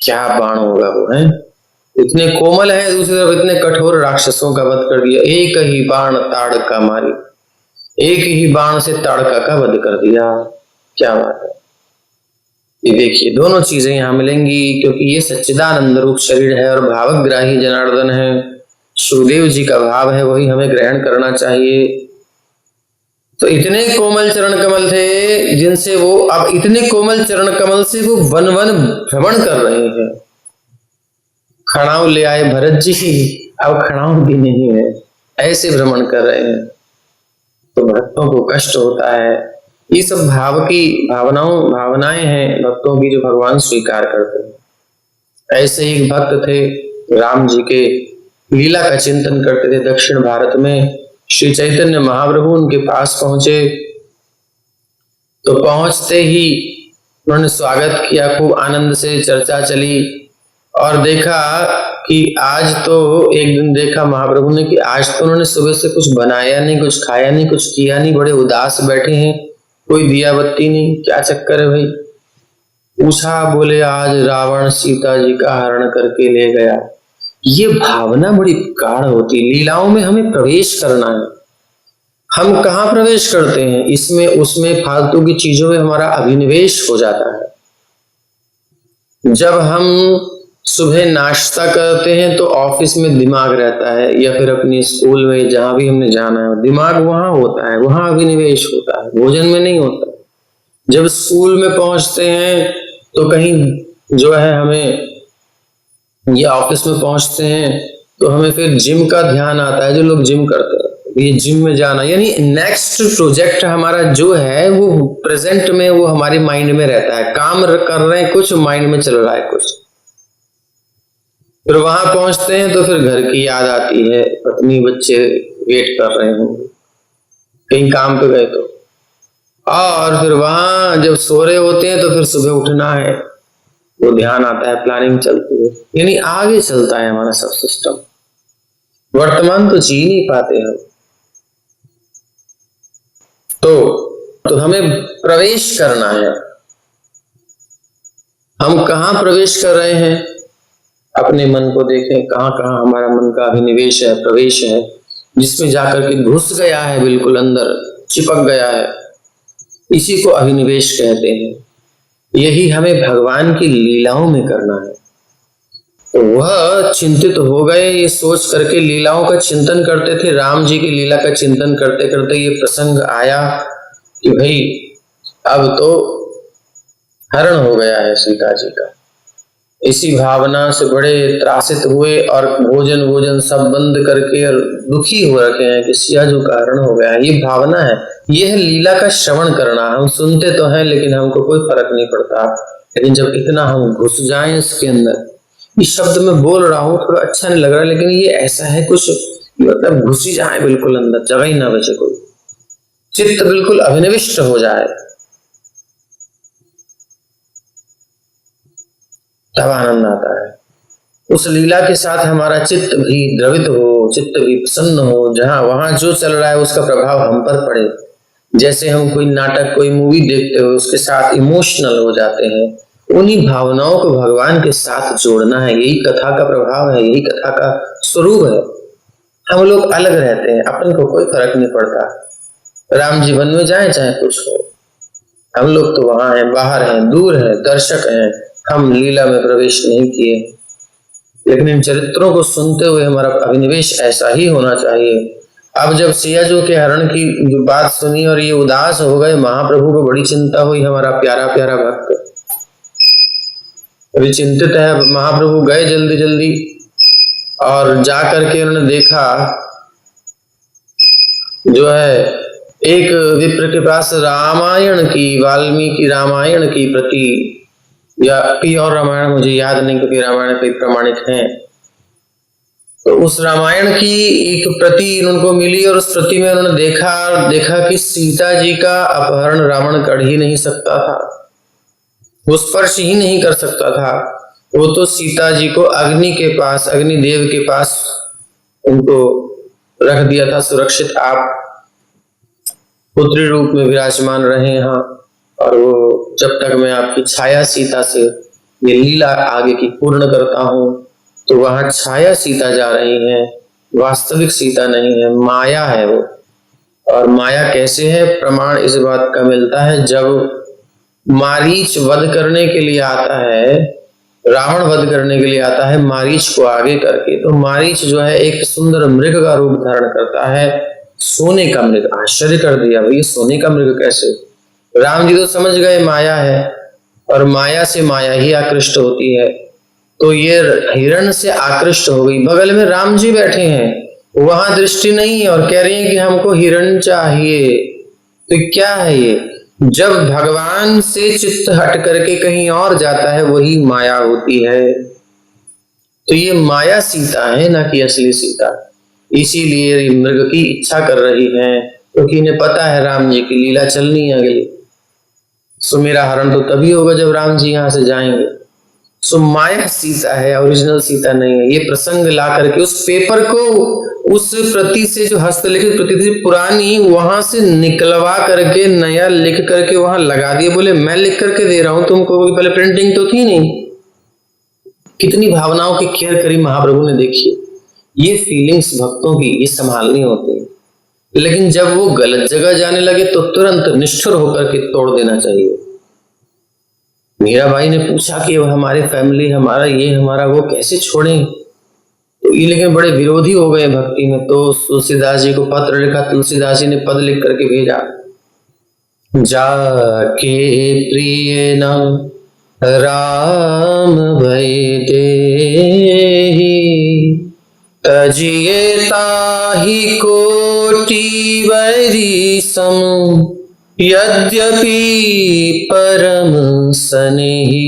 क्या बाण होगा वो, है इतने कोमल है, दूसरी तरफ इतने कठोर राक्षसों का वध कर दिया। एक ही बाण ताड़का मारी, एक ही बाण से ताड़का का वध कर दिया। क्या बात है। ये देखिए दोनों चीजें यहां मिलेंगी, क्योंकि ये सच्चिदानंद रूप शरीर है और भावग्राही जनार्दन है। सुखदेव जी का भाव है, वही हमें ग्रहण करना चाहिए। तो इतने कोमल चरण कमल थे जिनसे वो, अब इतने कोमल चरण कमल से वो वन वन भ्रमण कर रहे हैं। खड़ाऊ ले आए भरत जी, अब खड़ाऊ भी नहीं है, ऐसे भ्रमण कर रहे हैं। तो भक्तों को कष्ट होता है। ये सब भाव की भावनाएं हैं भक्तों की, जो भगवान स्वीकार करते हैं। ऐसे ही एक भक्त थे, राम जी के लीला का चिंतन करते थे दक्षिण भारत में। श्री चैतन्य महाप्रभु उनके पास पहुंचे, तो पहुंचते ही उन्होंने स्वागत किया, खूब आनंद से चर्चा चली। और देखा कि आज तो एक दिन देखा महाप्रभु ने कि आज तो उन्होंने सुबह से कुछ बनाया नहीं, कुछ खाया नहीं, कुछ किया नहीं, बड़े उदास बैठे हैं, कोई दिया बत्ती नहीं, क्या चक्कर है भाई। पूछा, बोले आज रावण सीता जी का हरण करके ले गया। ये भावना बड़ी गाढ़ होती, लीलाओं में हमें प्रवेश करना है। हम कहाँ प्रवेश करते हैं, इसमें उसमें फालतू की चीजों में हमारा अभिनिवेश हो जाता है। जब हम सुबह नाश्ता करते हैं तो ऑफिस में दिमाग रहता है, या फिर अपने स्कूल में जहां भी हमने जाना है, दिमाग वहां होता है, वहां अभिनिवेश होता है, भोजन में नहीं होता। जब स्कूल में पहुंचते हैं तो कहीं जो है हमें, या ऑफिस में पहुंचते हैं तो हमें फिर जिम का ध्यान आता है, जो लोग जिम करते हैं ये जिम में जाना, यानी नेक्स्ट प्रोजेक्ट हमारा जो है वो प्रेजेंट में वो हमारे माइंड में रहता है। काम कर रहे हैं कुछ, माइंड में चल रहा है कुछ। फिर वहां पहुंचते हैं तो फिर घर की याद आती है, पत्नी बच्चे वेट कर रहे होंगे, कहीं काम पे गए तो। और फिर वहां जब सो रहे होते हैं तो फिर सुबह उठना है, वो ध्यान आता है, प्लानिंग चलती है, यानी आगे चलता है हमारा सब सिस्टम। वर्तमान तो जी नहीं पाते हम। तो हमें प्रवेश करना है। हम कहाँ प्रवेश कर रहे हैं? अपने मन को देखें, कहाँ कहाँ हमारा मन का अभिनिवेश है, प्रवेश है, जिसमें जाकर के घुस गया है, बिल्कुल अंदर चिपक गया है। इसी को अभिनिवेश कहते हैं। यही हमें भगवान की लीलाओं में करना है। तो वह चिंतित हो गए, ये सोच करके लीलाओं का चिंतन करते थे। राम जी की लीला का चिंतन करते करते ये प्रसंग आया कि भाई अब तो हरण हो गया है सीता जी का। इसी भावना से बड़े त्रासित हुए और भोजन सब बंद करके और दुखी हो रखे हैं कि सिया जी का हरण हो गया है। ये भावना है, ये है लीला का श्रवण करना। हम सुनते तो हैं लेकिन हमको कोई फर्क नहीं पड़ता। लेकिन जब इतना हम घुस जाएं इसके अंदर, इस शब्द में बोल रहा हूँ थोड़ा अच्छा नहीं लग रहा, लेकिन ये ऐसा है कुछ, मतलब घुस ही जाए बिल्कुल अंदर, जगह ही ना बचे कोई, चित्त बिल्कुल अभिनिविष्ट हो जाए, तब आनंद आता है। उस लीला के साथ हमारा चित्त भी द्रवित हो, चित्त भी प्रसन्न हो, जहां वहां जो चल रहा है उसका प्रभाव हम पर पड़े। जैसे हम कोई नाटक, कोई मूवी देखते हो, उसके साथ इमोशनल हो जाते हैं, उन्हीं भावनाओं को भगवान के साथ जोड़ना है। यही कथा का प्रभाव है, यही कथा का स्वरूप है। हम लोग अलग रहते हैं, अपन को कोई फर्क नहीं पड़ता, राम जीवन में जाए चाहे कुछ हो। हम लोग तो वहां हैं, बाहर हैं, दूर हैं, दर्शक हैं, हम लीला में प्रवेश नहीं किए। लेकिन इन चरित्रों को सुनते हुए हमारा अभिनिवेश ऐसा ही होना चाहिए। अब जब सियाजू के हरण की जो बात सुनी और ये उदास हो गए, महाप्रभु को बड़ी चिंता हुई। हमारा प्यारा प्यारा भक्त अभी चिंतित है। महाप्रभु गए जल्दी जल्दी और जा करके उन्होंने देखा जो है एक विप्र के पास रामायण की, वाल्मीकि रामायण की प्रति, या कोई और रामायण मुझे याद नहीं क्योंकि रामायण कई प्रमाणिक हैं, तो उस रामायण की एक प्रति उनको मिली और उस प्रति में उन्होंने देखा कि सीता जी का अपहरण रावण कर ही नहीं सकता था, वो स्पर्श ही नहीं कर सकता था। वो तो सीता जी को अग्नि के पास, अग्निदेव के पास उनको रख दिया था सुरक्षित। आप पुत्री रूप में विराजमान रहे यहाँ, और वो जब तक मैं आपकी छाया सीता से ये लीला आगे की पूर्ण करता हूँ, तो वहां छाया सीता जा रही है, वास्तविक सीता नहीं है, माया है वो। और माया कैसे है, प्रमाण इस बात का मिलता है जब मारीच वध करने के लिए आता है, रावण वध करने के लिए आता है मारीच को आगे करके, तो मारीच जो है एक सुंदर मृग का रूप धारण करता है, सोने का मृग। आश्चर्य कर दिया, भाई सोने का मृग कैसे? राम जी तो समझ गए माया है, और माया से माया ही आकृष्ट होती है। तो ये हिरण से आकृष्ट हो गई। बगल में राम जी बैठे हैं, वहां दृष्टि नहीं है, और कह रही है कि हमको हिरण चाहिए। तो क्या है ये? जब भगवान से चित्त हट करके कहीं और जाता है, वही माया होती है। तो ये माया सीता है, ना कि असली सीता। इसीलिए मृग की इच्छा कर रही है, क्योंकि इन्हें पता है राम जी की लीला चलनी है अगली। सो मेरा हरण तो तभी होगा जब राम जी यहां से जाएंगे। सो माया सीता है, ओरिजिनल सीता नहीं है। ये प्रसंग ला करके उस पेपर को, उस प्रति से जो हस्तलिखित प्रति थी पुरानी, वहां से निकलवा करके नया लिख करके वहां लगा दिए। बोले मैं लिख करके दे रहा हूं तुमको, पहले प्रिंटिंग तो थी नहीं। कितनी भावनाओं की केयर करी महाप्रभु ने, देखिए। ये फीलिंग्स भक्तों की ये संभालनी होती है। लेकिन जब वो गलत जगह जाने लगे तो तुरंत निष्ठुर होकर के तोड़ देना चाहिए। मीरा भाई ने पूछा कि हमारे फैमिली, हमारा ये, हमारा वो, कैसे छोड़ें? तो ये लेकिन बड़े विरोधी हो गए भक्ति में। तो तुलसीदास जी को पत्र लिखा, तुलसीदास जी ने पद लिख करके भेजा, जाके प्रिय न राम भय देहि, तजिए ताहि कोटि बैरी सम, यद्यपि परम सनेही,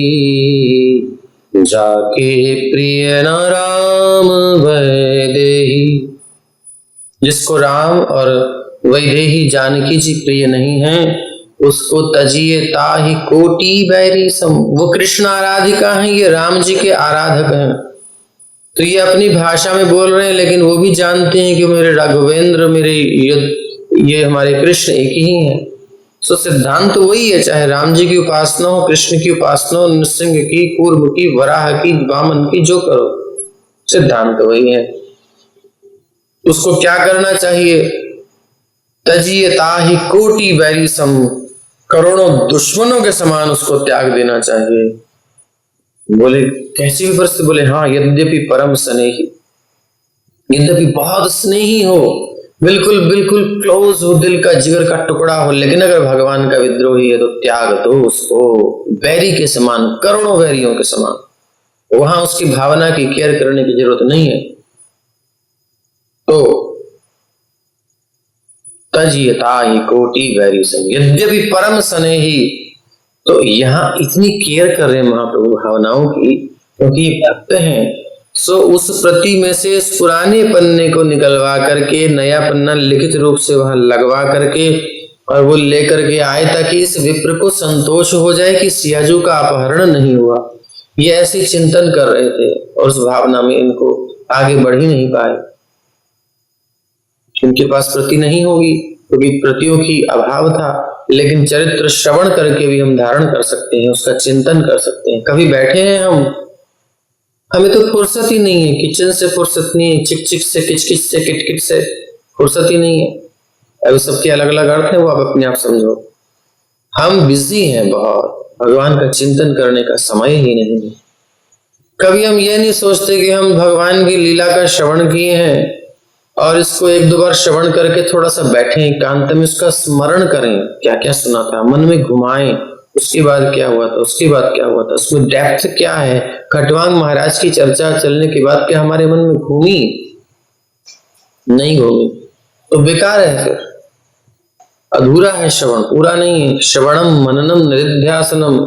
जाके प्रिय न राम वैदेही। जिसको राम और वैदेही जानकी जी प्रिय नहीं है, उसको तजिए ताहि कोटि बैरी सम। वो कृष्ण आराधिका हैं, ये राम जी के आराधक हैं। तो ये अपनी भाषा में बोल रहे हैं, लेकिन वो भी जानते हैं कि मेरे राघवेंद्र, मेरे ये हमारे कृष्ण एक ही हैं। सो सिद्धांत तो वही है, चाहे राम जी की उपासना हो, कृष्ण की उपासना हो, नृसिंह की, कूर्म की, वराह की, वामन की, जो करो, सिद्धांत तो वही है। उसको क्या करना चाहिए? तजिए ताहि कोटि बैरी सम, करोड़ों दुश्मनों के समान उसको त्याग देना चाहिए। बोले कैसी भी परिस्थिति? बोले हाँ, यद्यपि परम स्नेही, यद्यपि बहुत स्नेही हो, बिल्कुल बिल्कुल क्लोज हो, दिल का जिगर का टुकड़ा हो, लेकिन अगर भगवान का विद्रोही है तो त्याग दो उसको, बैरी के समान, करोड़ों बैरियों के समान। वहां उसकी भावना की केयर करने की जरूरत नहीं है। तो तजिए ताहि कोटि बैरी सम, यद्यपि परम स्नेही। तो यहाँ इतनी केयर कर रहे हैं महाप्रभु भावनाओं की, क्योंकि भक्त हैं। सो उस प्रति में से इस पुराने पन्ने को निकलवा करके नया पन्ना लिखित रूप से वहां लगवा करके और वो लेकर के आए, ताकि इस विप्र को संतोष हो जाए कि सियाजू का अपहरण नहीं हुआ। ये ऐसे चिंतन कर रहे थे और उस भावना में इनको आगे बढ़ ही नहीं पाए। इनके पास प्रति नहीं होगी क्योंकि प्रतियों की अभाव था, लेकिन चरित्र श्रवण करके भी हम धारण कर सकते हैं, उसका चिंतन कर सकते हैं। कभी बैठे हैं हम, हमें तो फुर्सत ही नहीं है, किचन से फुर्सत नहीं है, चिक चिक से, किच किच से, किट किट से फुर्सत ही नहीं है। अभी सबके अलग अलग अर्थ है, वो आप अपने आप समझो। हम बिजी हैं बहुत, भगवान का चिंतन करने का समय ही नहीं है। कभी हम ये नहीं सोचते कि हम भगवान की लीला का श्रवण किए हैं और इसको एक दो बार श्रवण करके थोड़ा सा बैठे एकांत में, उसका स्मरण करें, क्या क्या सुना था, मन में घुमाएं, उसके बाद क्या हुआ था, उसके बाद क्या हुआ था, उसमें डेप्थ क्या है। खटवांग महाराज की चर्चा चलने के बाद क्या हमारे मन में घूमी? नहीं घूमी तो बेकार है, फिर अधूरा है श्रवण, पूरा नहीं है। श्रवणम मननम निधिध्यासनम,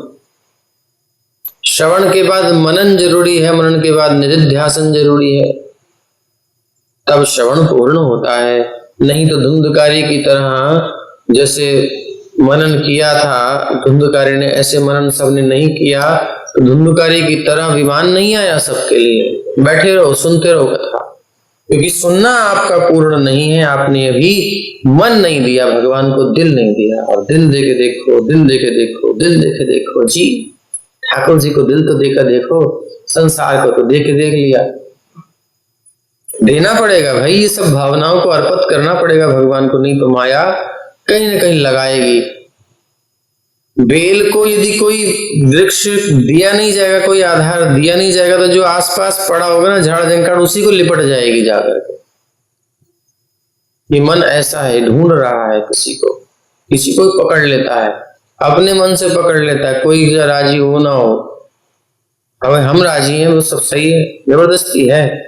श्रवण के बाद मनन जरूरी है, मनन के बाद निधिध्यासन जरूरी है, तब श्रवण पूर्ण होता है। नहीं तो धुंधकारी की तरह, जैसे मनन किया था धुंधकारी ने, ऐसे मनन सबने नहीं किया तो धुंधकारी की तरह विमान नहीं आया सबके लिए। बैठे रहो, सुनते रहो कथा, क्योंकि सुनना आपका पूर्ण नहीं है। आपने अभी मन नहीं दिया भगवान को, दिल नहीं दिया। और दिल देके देखो, दिल देके देखो, दिल देके देखो जी, ठाकुर जी को दिल तो देकर देखो, संसार को तो देके देख लिया। देना पड़ेगा भाई, ये सब भावनाओं को अर्पित करना पड़ेगा भगवान को, नहीं तो माया कहीं ना कहीं लगाएगी। बेल को यदि कोई वृक्ष दिया नहीं जाएगा, कोई आधार दिया नहीं जाएगा, तो जो आसपास पड़ा होगा ना झाड़ जंकाड़, उसी को लिपट जाएगी जाकर के। ये मन ऐसा है, ढूंढ रहा है किसी को पकड़ लेता है, अपने मन से पकड़ लेता है, कोई राजी हो ना हो। अब हम राजी हैं, वो सब सही है, जबरदस्ती है।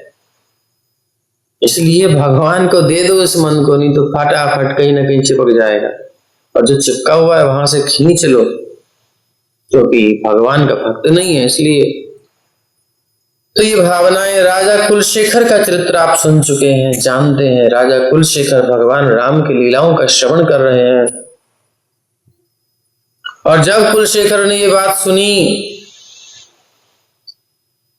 इसलिए भगवान को दे दो इस मन को, नहीं तो फटाफट कहीं ना कहीं चिपक जाएगा। और जो चिपका हुआ है वहां से खींच लो, क्योंकि भगवान का भक्त नहीं है इसलिए। तो ये भावनाएं, राजा कुलशेखर का चरित्र आप सुन चुके हैं, जानते हैं। राजा कुलशेखर भगवान राम की लीलाओं का श्रवण कर रहे हैं, और जब कुलशेखर ने ये बात सुनी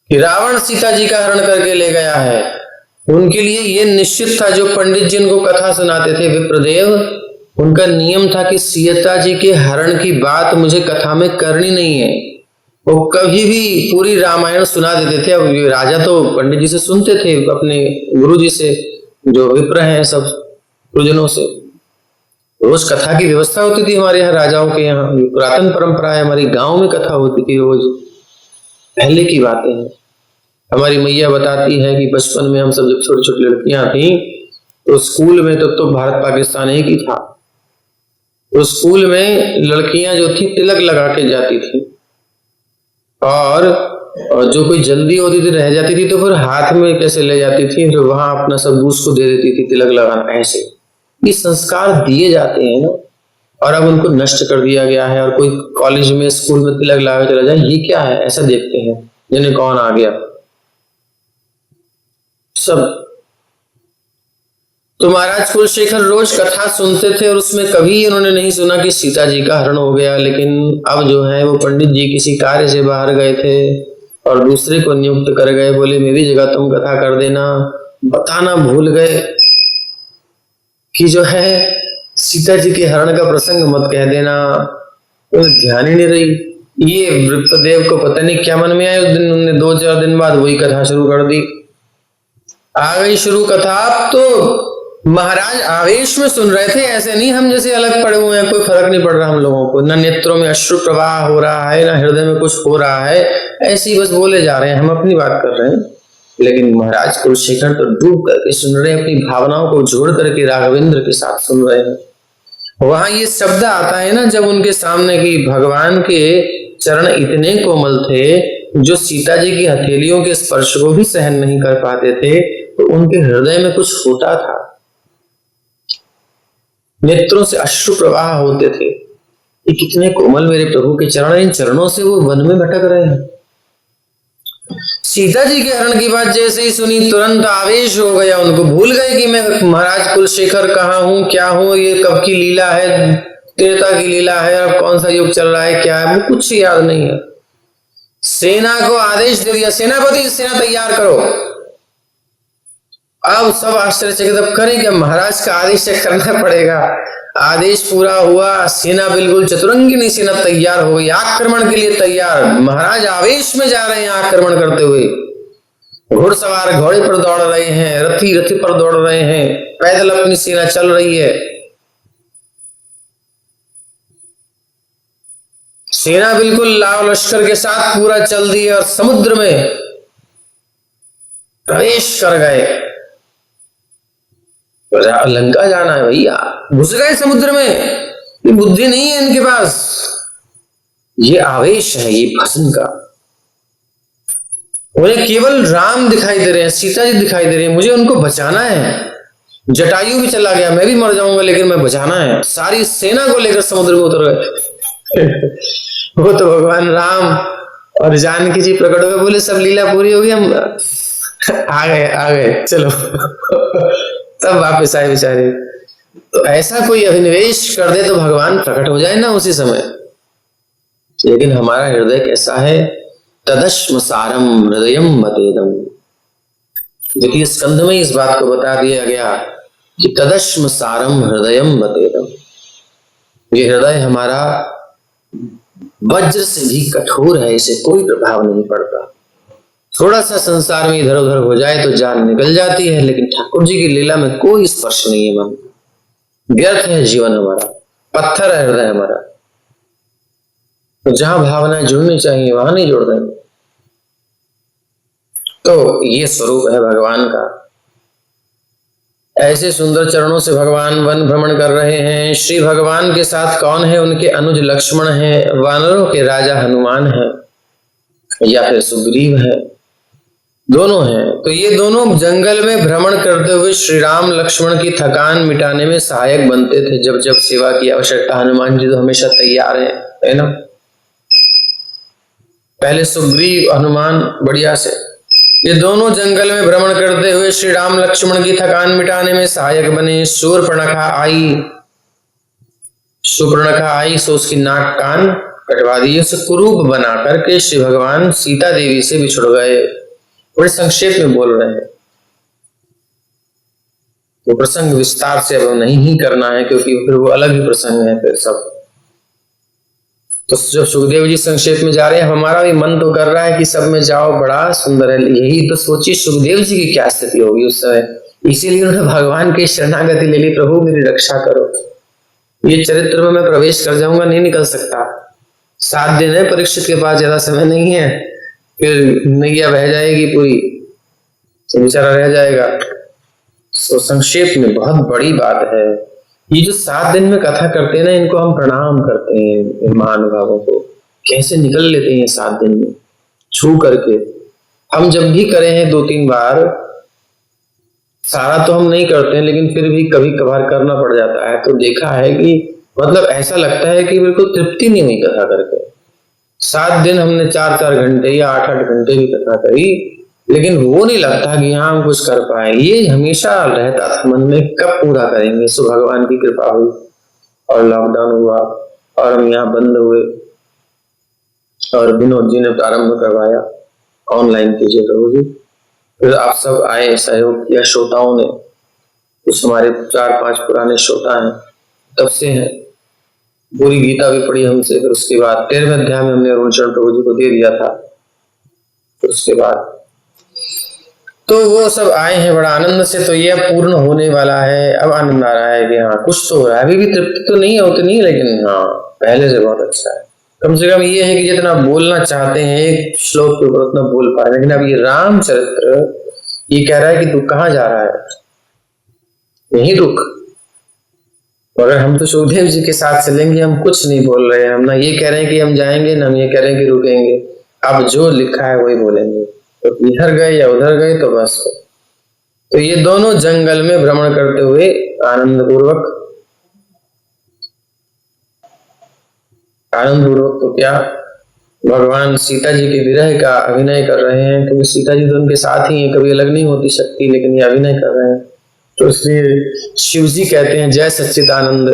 कि रावण सीता जी का हरण करके ले गया है, उनके लिए ये निश्चित था, जो पंडित जी उनको कथा सुनाते थे विप्रदेव, उनका नियम था कि सीता जी के हरण की बात मुझे कथा में करनी नहीं है। वो कभी भी पूरी रामायण सुना देते थे। अब राजा तो पंडित जी से सुनते थे, अपने गुरु जी से, जो विप्र हैं सब गुरुजनों से। रोज कथा की व्यवस्था होती थी हमारे यहाँ राजाओं के यहाँ, पुरातन परंपरा है, हमारी गांव में कथा होती थी रोज, पहले की बातें हैं। हमारी मैया बताती है कि बचपन में हम सब जब छोटी छोटी लड़कियां थी, तो स्कूल में तो भारत पाकिस्तान एक ही था, तो स्कूल में लड़कियां जो थी तिलक लगा के जाती थी, और और जो कोई जल्दी होती थी रह जाती थी तो फिर हाथ में कैसे ले जाती थी, फिर वहां अपना सब उसको दे देती थी तिलक लगाना। ऐसे ये संस्कार दिए जाते हैं ना, और अब उनको नष्ट कर दिया गया है। और कोई कॉलेज में स्कूल में तिलक लगा चला जाए, ये क्या है, ऐसा देखते हैं जिन्हें कौन आ गया सब। तो महाराज कुलशेखर रोज कथा सुनते थे और उसमें कभी उन्होंने नहीं सुना कि सीता जी का हरण हो गया। लेकिन अब जो है वो पंडित जी किसी कार्य से बाहर गए थे और दूसरे को नियुक्त कर गए, बोले मेरी जगह तुम कथा कर देना। बताना भूल गए कि जो है सीता जी के हरण का प्रसंग मत कह देना, तो ध्यान ही नहीं रही। ये वृत्रदेव को पता नहीं क्या मन में आया, उस दिन उन्होंने 2-4 दिन बाद वही कथा शुरू कर दी। आ गई शुरू कथा। अब तो महाराज आवेश में सुन रहे थे, ऐसे नहीं हम जैसे अलग पड़े हुए हैं, कोई फर्क नहीं पड़ रहा हम लोगों को, ना नेत्रों में अश्रु प्रवाह हो रहा है, ना हृदय में कुछ हो रहा है, ऐसे ही बस बोले जा रहे हैं, हम अपनी बात कर रहे हैं। लेकिन महाराज कुलशेखर तो डूब करके सुन रहे हैं, अपनी भावनाओं को जोड़ करके राघवेंद्र के साथ सुन रहे हैं। वहां ये शब्द आता है ना जब उनके सामने कि भगवान के चरण इतने कोमल थे जो सीता जी की हथेलियों के स्पर्श को भी सहन नहीं कर पाते थे, तो उनके हृदय में कुछ होता था, नेत्रों से अश्रु प्रवाह होते थे कि कितने कोमल मेरे प्रभु के चरण, इन चरणों से वो वन में भटक रहे हैं। सीता जी के हरण की बात जैसे ही सुनी तुरंत आवेश हो गया, उनको भूल गए कि मैं महाराज कुलशेखर कहाँ हूँ, क्या हूँ, ये कब की लीला है, त्रेता की लीला है, अब कौन सा युग चल रहा है, क्या है, वो कुछ याद नहीं है। सेना को आदेश दे दिया, सेनापति सेना तैयार करो। अब सब आश्चर्यचकित, अब करें क्या, महाराज का आदेश करना पड़ेगा। आदेश पूरा हुआ, सेना बिल्कुल चतुरंगिनी सेना तैयार हो गई, आक्रमण के लिए तैयार। महाराज आवेश में जा रहे हैं आक्रमण करते हुए, घुड़सवार घोड़े पर दौड़ रहे हैं, रथी रथी पर दौड़ रहे हैं, पैदल अपनी सेना चल रही है। सेना बिल्कुल लाव लश्कर के साथ पूरा चल दी और समुद्र में प्रवेश कर गए। लंका जाना है भैया, घुस गए समुद्र में। ये बुद्धि नहीं है इनके पास, ये आवेश है, ये भसन का। उन्हें केवल राम दिखाई दे रहे हैं, सीता जी दिखाई दे रही है, मुझे उनको बचाना है। जटायु भी चला गया, मैं भी मर जाऊंगा, लेकिन मैं बचाना है। सारी सेना को लेकर समुद्र में उतर गए। वो तो भगवान राम और जानकी जी प्रकट हुए, बोले सब लीला पूरी होगी, हम आ गए चलो। तब वापस आए बेचारे। तो ऐसा कोई अभिनिवेश कर दे तो भगवान प्रकट हो जाए ना उसी समय। लेकिन हमारा हृदय कैसा है, तदश्म सारम हृदयम मतेदम। द्वितीय स्कंध में इस बात को बता दिया गया कि तदश्म सारम हृदयम मतेदम। ये हृदय हमारा वज्र से भी कठोर है, इसे कोई प्रभाव नहीं पड़ता। थोड़ा सा संसार में इधर उधर हो जाए तो जान निकल जाती है, लेकिन ठाकुर जी की लीला में कोई स्पर्श नहीं है मन। व्यर्थ है जीवन हमारा, पत्थर है हृदय हमारा। तो जहां भावनाएं जुड़नी चाहिए वहां नहीं जुड़ रही। तो ये स्वरूप है भगवान का। ऐसे सुंदर चरणों से भगवान वन भ्रमण कर रहे हैं। श्री भगवान के साथ कौन है, उनके अनुज लक्ष्मण है, वानरों के राजा हनुमान है, या फिर सुग्रीव है, दोनों हैं। तो ये दोनों जंगल में भ्रमण करते हुए श्री राम लक्ष्मण की थकान मिटाने में सहायक बनते थे। जब जब सेवा की आवश्यकता, हनुमान जी तो हमेशा तैयार है ना। पहले सुग्रीव हनुमान बढ़िया से, ये दोनों जंगल में भ्रमण करते हुए श्री राम लक्ष्मण की थकान मिटाने में सहायक बने। शूर्पणखा आई सो उसकी नाक कान कटवा दिए, उसे कुरूप बना करके श्री भगवान सीता देवी से बिछुड़ गए। बड़े संक्षेप में बोल रहे हैं, वो प्रसंग विस्तार से अब नहीं ही करना है, क्योंकि फिर वो अलग ही प्रसंग है फिर सब। तो जो सुखदेव जी संक्षेप में जा रहे हैं, हमारा भी मन तो कर रहा है कि सब में जाओ, बड़ा सुंदर है। यही तो सोचिए सुखदेव जी की क्या स्थिति होगी उस समय। इसीलिए उन्होंने भगवान की शरणागति ले ली, प्रभु मेरी रक्षा करो। ये चरित्र में मैं प्रवेश कर जाऊंगा, नहीं निकल सकता। 7 दिन है, परीक्षित के पास ज्यादा समय नहीं है, फिर नैया बह जाएगी पूरी, तो बेचारा रह जाएगा। तो संक्षेप में बहुत बड़ी बात है। ये जो 7 दिन में कथा करते हैं ना, इनको हम प्रणाम करते हैं महानुभावों को। कैसे निकल लेते हैं 7 दिन में, छू करके। हम जब भी करे हैं 2-3 बार, सारा तो हम नहीं करते हैं लेकिन फिर भी कभी कभार करना पड़ जाता है, तो देखा है कि मतलब ऐसा लगता है कि बिल्कुल तृप्ति नहीं हुई कथा करके। 7 दिन हमने 4-4 घंटे या 8-8 घंटे भी कथा करी, लेकिन वो नहीं लगता कि हाँ हम कुछ कर पाए। ये हमेशा रहता था मन में, कब पूरा करेंगे। सो भगवान की कृपा हुई और लॉकडाउन हुआ और हम यहाँ बंद हुए और विनोद जी ने प्रारंभ करवाया ऑनलाइन कीजिए प्रभु जी। फिर आप सब आए, सहयोग किया श्रोताओं ने। कुछ हमारे 4-5 पुराने श्रोता हैं, तब से हैं। पूरी गीता भी पढ़ी हमसे। फिर उसके बाद 13वें अध्याय में हमने अरुणचरण प्रभु जी को दे दिया था। फिर उसके बाद तो वो सब आए हैं बड़ा आनंद से। तो ये अब पूर्ण होने वाला है। अब आनंद आ रहा है कि हाँ कुछ तो हो रहा है। अभी भी तृप्ति तो नहीं है उतनी, लेकिन हाँ पहले से बहुत अच्छा है। कम से कम ये है कि जितना बोलना चाहते हैं एक श्लोक के ऊपर उतना बोल पाए। लेकिन अब ये रामचरित्र ये कह रहा है कि तू कहाँ जा रहा है, यहीं रुक। अगर हम तो सुखदेव जी के साथ चलेंगे, हम कुछ नहीं बोल रहे हैं। हम ना ये कह रहे हैं कि हम जाएंगे, ना हम ये कह रहे हैं कि रुकेंगे। अब जो लिखा है वही बोलेंगे। तो इधर गए या उधर गए तो बस। तो ये दोनों जंगल में भ्रमण करते हुए आनंद पूर्वक तो क्या भगवान सीता जी के विरह का अभिनय कर रहे हैं, क्योंकि सीता जी तो उनके साथ ही हैं, कभी अलग नहीं होती शक्ति, लेकिन ये अभिनय कर रहे हैं। तो इसलिए शिव जी कहते हैं जय सच्चिदानंद।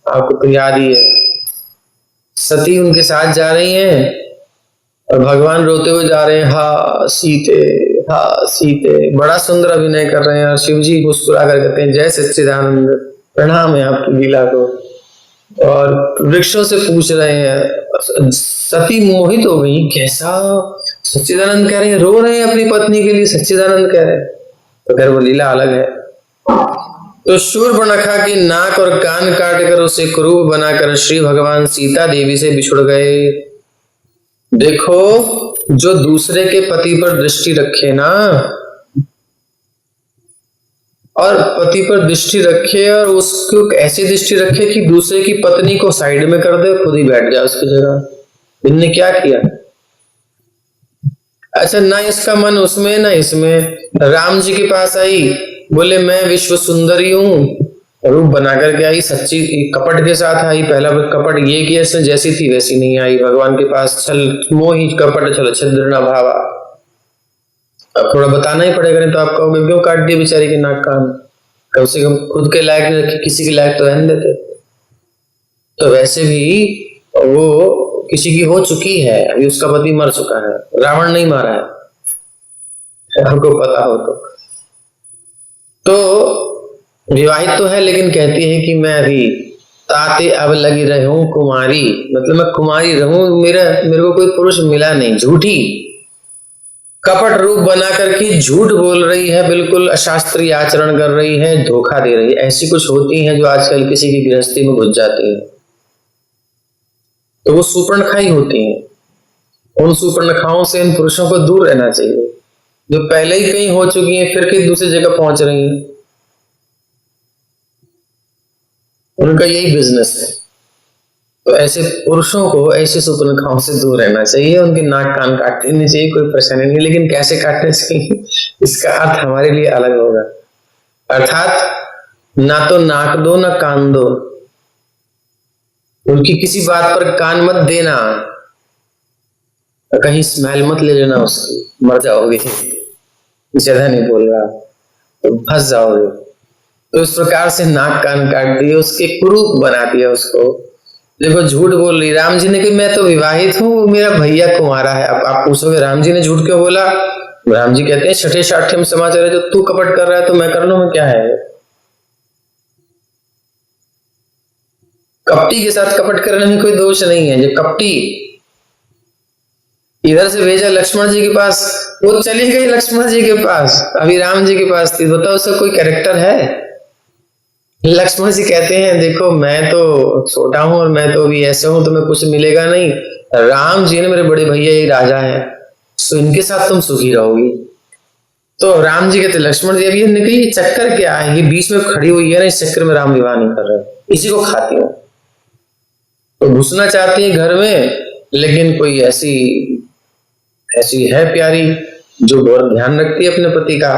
आपको तो याद ही है, सती उनके साथ जा रही हैं और भगवान रोते हुए जा रहे हैं, हा सीते, हा सीते। बड़ा सुंदर अभिनय कर रहे हैं और शिव जी मुस्कुरा कर कहते हैं जय सच्चिदानंद, प्रणाम है आपकी लीला को। और वृक्षों से पूछ रहे हैं। सती मोहित हो गई, कैसा सच्चिदानंद कह रहे हैं, रो रहे हैं अपनी पत्नी के लिए, सच्चिदानंद कह रहे हैं। तो खैर वो लीला अलग है। तो शूर्पणखा की नाक और कान काट कर उसे क्रूर बनाकर श्री भगवान सीता देवी से बिछुड़ गए। देखो, जो दूसरे के पति पर दृष्टि रखे ना, और पति पर दृष्टि रखे और उसको ऐसी दृष्टि रखे कि दूसरे की पत्नी को साइड में कर दे, खुद ही बैठ जाए उसकी जगह। इनने क्या किया? अच्छा, ना इसका मन उसमें ना इसमें। राम जी के पास आई, बोले मैं विश्व सुंदरी हूँ, रूप बना करके आई, सच्ची कपट के साथ आई। पहला कपट ये किया इसने, जैसी थी वैसी नहीं आई। भगवान के पास छल मोही कपट छल छिद्र न भावा। अब थोड़ा बताना ही पड़ेगा, नहीं तो आप कहोगे क्यों काट दिए बेचारी के नाक कान। कम से कम खुद के लायक नहीं रखे, किसी के लायक तो रहने देते। तो वैसे भी वो किसी की हो चुकी है, अभी उसका पति मर चुका है, रावण नहीं मारा है, हमको पता हो तो विवाहित तो है, लेकिन कहती है कि मैं अभी ताते अब लगी रहूं कुमारी, मतलब मैं कुमारी रहूं, मेरे को कोई पुरुष मिला नहीं। झूठी कपट रूप बना करके झूठ बोल रही है, बिल्कुल अशास्त्रीय आचरण कर रही है, धोखा दे रही है। ऐसी कुछ होती हैं जो आजकल किसी की गृहस्थी में घुस जाती है, तो वो सुपर्णखा ही होती हैं। उन सुपर्णखाओं से इन पुरुषों को दूर रहना चाहिए, जो पहले ही कहीं हो चुकी हैं फिर कहीं दूसरी जगह पहुंच रही हैं। उनका यही बिजनेस है। तो ऐसे पुरुषों को ऐसे सुपर्णखाओं से दूर रहना चाहिए। उनके नाक कान काटने नहीं चाहिए, कोई परेशानी नहीं, लेकिन कैसे काटने चाहिए इसका अर्थ हमारे लिए अलग होगा। अर्थात ना तो नाक दो ना कान दो, उनकी किसी बात पर कान मत देना, कहीं स्मेल मत ले लेना उसकी, मर जाओगे। ज्यादा नहीं बोल रहा तो फंस जाओगे। तो इस प्रकार से नाक कान काट दिए, उसके कुरूप बना दिया उसको। देखो झूठ बोल रही राम जी ने कि मैं तो विवाहित हूँ, मेरा भैया कुंवारा है। अब आप पूछोगे राम जी ने झूठ क्यों बोला? राम जी कहते हैं छठे साठे में समाचार है, जो तू कपट कर रहा है तो मैं कर लूं, में क्या है? कपटी के साथ कपट करने में कोई दोष नहीं है। जब कपटी इधर से भेजा लक्ष्मण जी के पास, वो चली गई लक्ष्मण जी के पास, अभी राम जी के पास थी। बताओ उसका कोई कैरेक्टर है? लक्ष्मण जी कहते हैं देखो मैं तो छोटा हूं और मैं तो अभी ऐसे हूं, तुम्हें कुछ मिलेगा नहीं। राम जी ने मेरे बड़े भैया ये राजा है, तो इनके साथ तुम सुखी रहोगी। तो राम जी कहते लक्ष्मण जी अभी ये निकली, चक्कर क्या है? ये बीच में खड़ी हुई है ना, इस चक्कर में राम विवाह नहीं कर रहे, इसी को खाती हूँ। तो घुसना चाहती है घर में, लेकिन कोई ऐसी ऐसी है प्यारी जो बहुत ध्यान रखती है अपने पति का,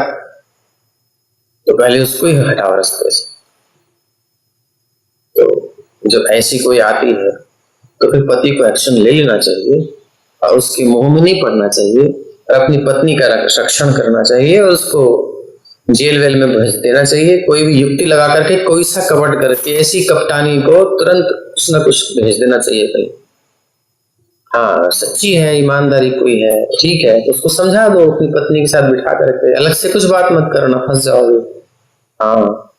तो पहले उसको ही हटाओ रास्ते से। तो जब ऐसी कोई आती है तो फिर पति को एक्शन ले लेना चाहिए और उसके मुंह में नहीं पड़ना चाहिए और अपनी पत्नी का रक्षण करना चाहिए और उसको जेल वेल में भेज देना चाहिए। कोई भी युक्ति लगा करके, कोई सा कपट करके ऐसी कप्तानी को तुरंत कुछ ना कुछ भेज देना चाहिए कहीं। हाँ, सच्ची है, ईमानदारी कोई है, ठीक है, तो उसको समझा दो अपनी पत्नी के साथ बिठा करके, अलग से कुछ बात मत करना, फंस जाओगे। हाँ,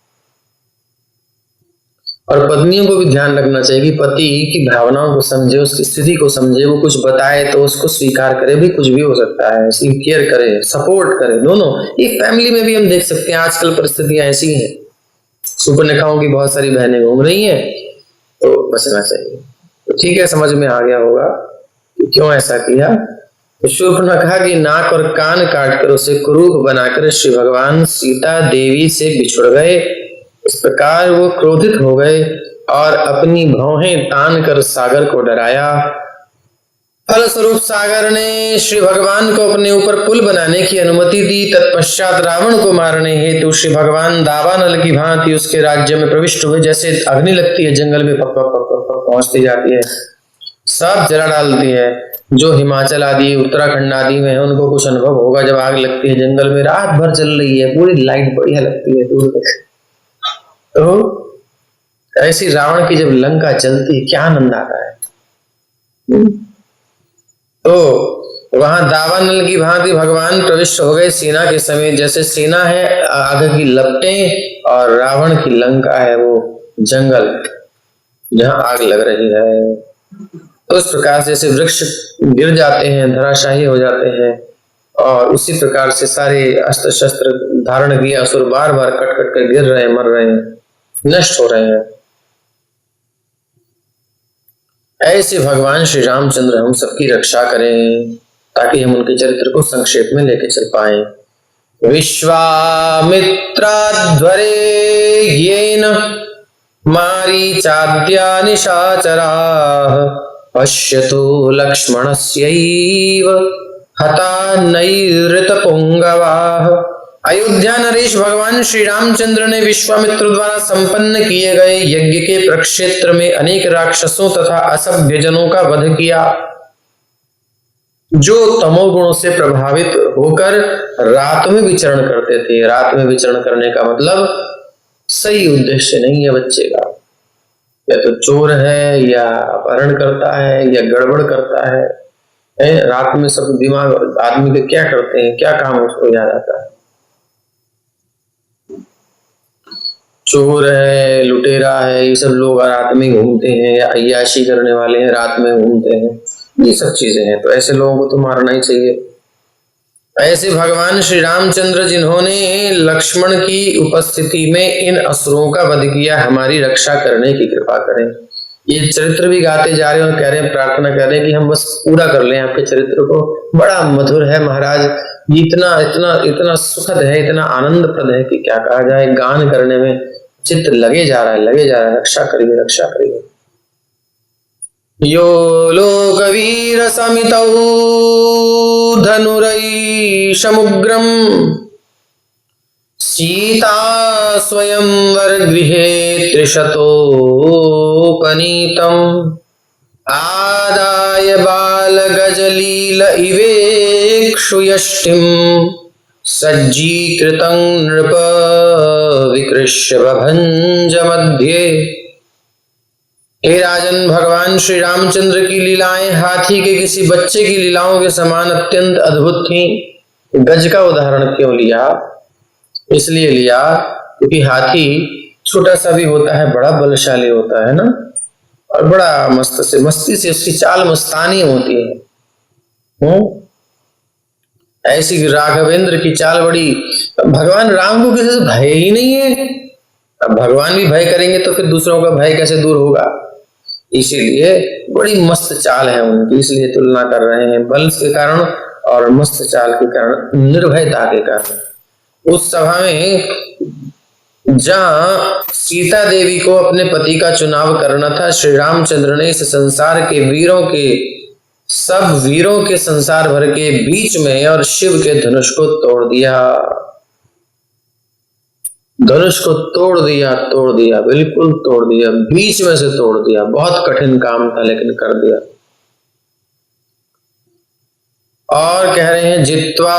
और पत्नियों को भी ध्यान रखना चाहिए कि पति की भावनाओं को समझे, उसकी स्थिति को समझे, वो कुछ बताए तो उसको स्वीकार करे, भी कुछ भी हो सकता है, उसकी केयर करे, सपोर्ट करे, दोनों। ये फैमिली में भी हम देख सकते हैं, आजकल परिस्थितियां ऐसी हैं, सुपर्णखाओं की बहुत सारी बहनें घूम रही हैं, तो बचना चाहिए। तो ठीक है, समझ में आ गया होगा कि क्यों ऐसा किया। तो शूर्पणखा की नाक और कान काटकर उसे कुरूप बनाकर श्री भगवान सीता देवी से बिछुड़ गए। इस प्रकार वो क्रोधित हो गए और अपनी भौहें तान कर सागर को डराया। फलस्वरूप सागर ने श्री भगवान को अपने ऊपर पुल बनाने की अनुमति दी। तत्पश्चात रावण को मारने हेतु श्री भगवान दावानल की भांति उसके राज्य में प्रविष्ट हुए। जैसे अग्नि लगती है जंगल में, पक पक पक पक पहुंचती जाती है, सब जला डालती है। जो हिमाचल आदि, उत्तराखंड आदि में है, उनको कुछ अनुभव होगा, जब आग लगती है जंगल में, रात भर चल रही है, पूरी लाइट बढ़िया लगती है दूर तक। तो ऐसी रावण की जब लंका चलती है, क्या आनंद आता है। तो वहां दावानल की भांति भगवान प्रविष्ट हो गए सेना के समेत। जैसे सेना है आग की लपटें और रावण की लंका है वो जंगल जहां आग लग रही है। तो इस प्रकार से जैसे वृक्ष गिर जाते हैं, धराशाही हो जाते हैं, और उसी प्रकार से सारे अस्त्र शस्त्र धारण किए असुर बार बार कट कट कर गिर रहे हैं, मर रहे हैं, नष्ट हो रहे हैं। ऐसे भगवान श्री रामचंद्र हम सबकी रक्षा करें ताकि हम उनके चरित्र को संक्षेप में लेकर चल पाए। विश्वामित्राध्वरे येन मारीचाद्या निशाचराः पश्यतु लक्ष्मणस्यैव हता नैरृतपुंगवाः। अयोध्या नरेश भगवान श्री रामचंद्र ने विश्वामित्र द्वारा संपन्न किए गए यज्ञ के प्रक्षेत्र में अनेक राक्षसों तथा असभ्य जनों का वध किया, जो तमोगुणों से प्रभावित होकर रात में विचरण करते थे। रात में विचरण करने का मतलब सही उद्देश्य नहीं है बच्चे का, या तो चोर है, या अपहरण करता है, या गड़बड़ करता है। रात में सब दिमाग आदमी के क्या करते हैं, क्या काम उसको याद आता है। चोर है, लुटेरा है, ये सब लोग रात में घूमते हैं, या अय्याशी करने वाले हैं रात में घूमते हैं, ये सब चीजें हैं। तो ऐसे लोगों को तो मारना ही चाहिए। ऐसे भगवान श्री रामचंद्र जिन्होंने लक्ष्मण की उपस्थिति में इन असुरों का वध किया, हमारी रक्षा करने की कृपा करें। ये चरित्र भी गाते जा रहे हैं और कह रहे हैं, प्रार्थना कर रहे हैं कि हम बस पूरा कर लें आपके चरित्र को। बड़ा मधुर है महाराज, इतना इतना इतना सुखद है, इतना आनंदप्रद है कि क्या कहा जाए। गान करने में चित्त लगे जा रहा है, लगे जा रहा है। रक्षा करिए, रक्षा करिए। यो लोकवीर समितौ धनुरैशमुग्रम् सीता स्वयंवर गृहे त्रिशतोपनीतम् आदाय बालगजलील इवेक्षुयष्टिम् सज्जीकृतं नृप विकृष्य बभंज मध्ये। हे राजन, भगवान श्री रामचंद्र की लीलाएं हाथी के किसी बच्चे की लीलाओं के समान अत्यंत अद्भुत थीं। गज का उदाहरण क्यों लिया? इसलिए लिया क्योंकि हाथी छोटा सा भी होता है, बड़ा बलशाली होता है ना, और बड़ा मस्ती से उसकी चाल मस्तानी होती है। ऐसी राघवेंद्र की चाल बड़ी। भगवान राम को किसी से भय ही नहीं है। अब भगवान भी भय करेंगे तो फिर दूसरों का भय कैसे दूर होगा। इसीलिए बड़ी मस्त चाल है उनकी, इसलिए तुलना कर रहे हैं बल के कारण और मस्त चाल के कारण, निर्भयता के कारण। उस सभा में जहां सीता देवी को अपने पति का चुनाव करना था, श्री रामचंद्र ने इस संसार के वीरों के सब वीरों के संसार भर के बीच में और शिव के धनुष को तोड़ दिया। धनुष को तोड़ दिया, बिल्कुल तोड़ दिया, बीच में से तोड़ दिया। बहुत कठिन काम था लेकिन कर दिया। और कह रहे हैं जित्वानुरूप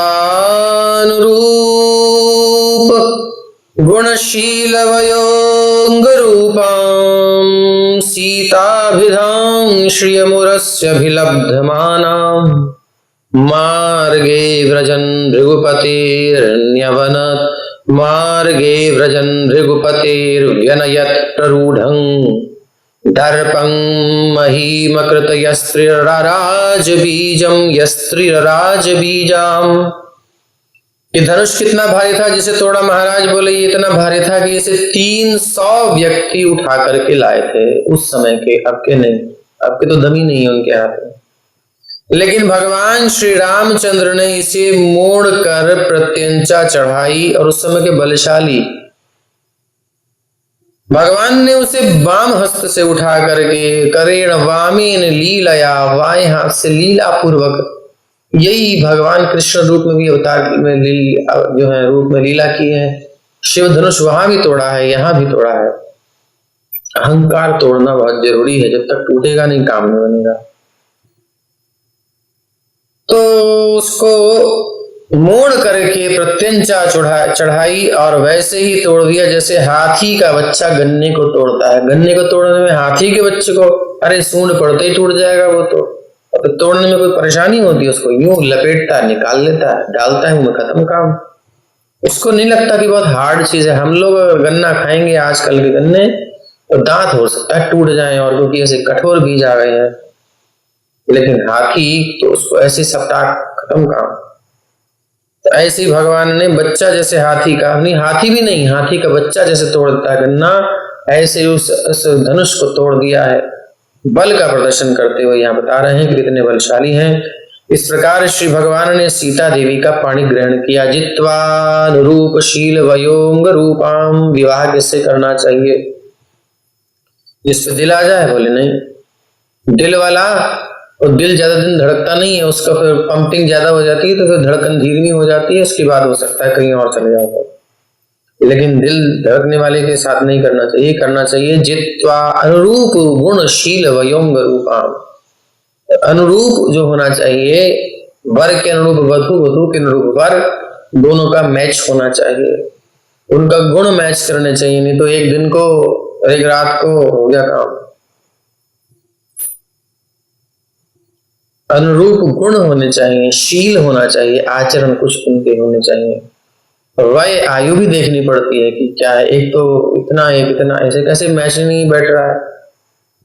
गुणशील वयोंग रूपां सीताभिधां श्रियमुरस्यभिलब्धमानां मार्गे व्रजन् भृगुपतिर्व्यनयत् प्ररूढं दर्पं महीमकृत यस्त्रिरराजबीजाम्। ये धनुष कितना भारी था जिसे तोड़ा? महाराज बोले ये इतना भारी था कि इसे 300 व्यक्ति उठा करके लाए थे उस समय के, अब के नहीं। अब के तो दम ही नहीं है उनके हाथ में। लेकिन भगवान श्री रामचंद्र ने इसे मोड़कर प्रत्यंचा चढ़ाई और उस समय के बलशाली भगवान ने उसे वाम हस्त से उठा करके करेण वामेन लीलया, वाएं हाथ से लीला पूर्वक, यही भगवान कृष्ण रूप में भी अवतार में जो है रूप में लीला की है। शिव धनुष वहां भी तोड़ा है, यहां भी तोड़ा है। अहंकार तोड़ना बहुत जरूरी है, जब तक टूटेगा नहीं काम नहीं बनेगा। तो उसको मोड़ करके प्रत्यंचा चढ़ाई और वैसे ही तोड़ दिया जैसे हाथी का बच्चा गन्ने को तोड़ता है। गन्ने को तोड़ने में हाथी के बच्चे को अरे सूंड पड़ते ही टूट जाएगा वो तो तोड़ने में कोई परेशानी होती है। उसको यूं लपेटता है, निकाल लेता है, डालता है, उनमें खत्म काम। उसको नहीं लगता कि बहुत हार्ड चीज है। हम लोग गन्ना खाएंगे आजकल के गन्ने तो दांत हो सकता है टूट जाए, और क्योंकि ऐसे कठोर बीज आ गए हैं। लेकिन हाथी तो उसको ऐसे सप्ताह खत्म काम। तो ऐसे ही भगवान ने बच्चा जैसे हाथी का नहीं, हाथी भी नहीं, हाथी का बच्चा जैसे तोड़ता है गन्ना, ऐसे उस धनुष को तोड़ दिया है। बल का प्रदर्शन करते हुए यहाँ बता रहे हैं कि कितने बलशाली हैं। इस प्रकार श्री भगवान ने सीता देवी का पाणी ग्रहण किया। जित्वानुरूप शील वयोंग रूपाम। विवाह किससे करना चाहिए? जिस पे दिल आ जाए। बोले नहीं, दिल वाला और दिल ज्यादा दिन धड़कता नहीं है, उसका फिर पंपिंग ज्यादा हो जाती है तो फिर धड़कन धीमी हो जाती है, उसके बाद हो सकता है कहीं और चले जाओ। लेकिन दिल धड़कने वाले के साथ नहीं करना चाहिए। करना चाहिए जित्वा अनुरूप गुणशील वयोंग रूपाम। अनुरूप जो होना चाहिए, वर के अनुरूप वधु, वधु के अनुरूप वर, दोनों का मैच होना चाहिए। उनका गुण मैच करने चाहिए, नहीं तो एक दिन को एक रात को हो गया काम। अनुरूप गुण होने चाहिए, शील होना चाहिए, आचरण कुछ उनके होने चाहिए। वय आयु भी देखनी पड़ती है कि क्या है, एक तो इतना एक इतना, ऐसे कैसे मैच नहीं बैठ रहा है।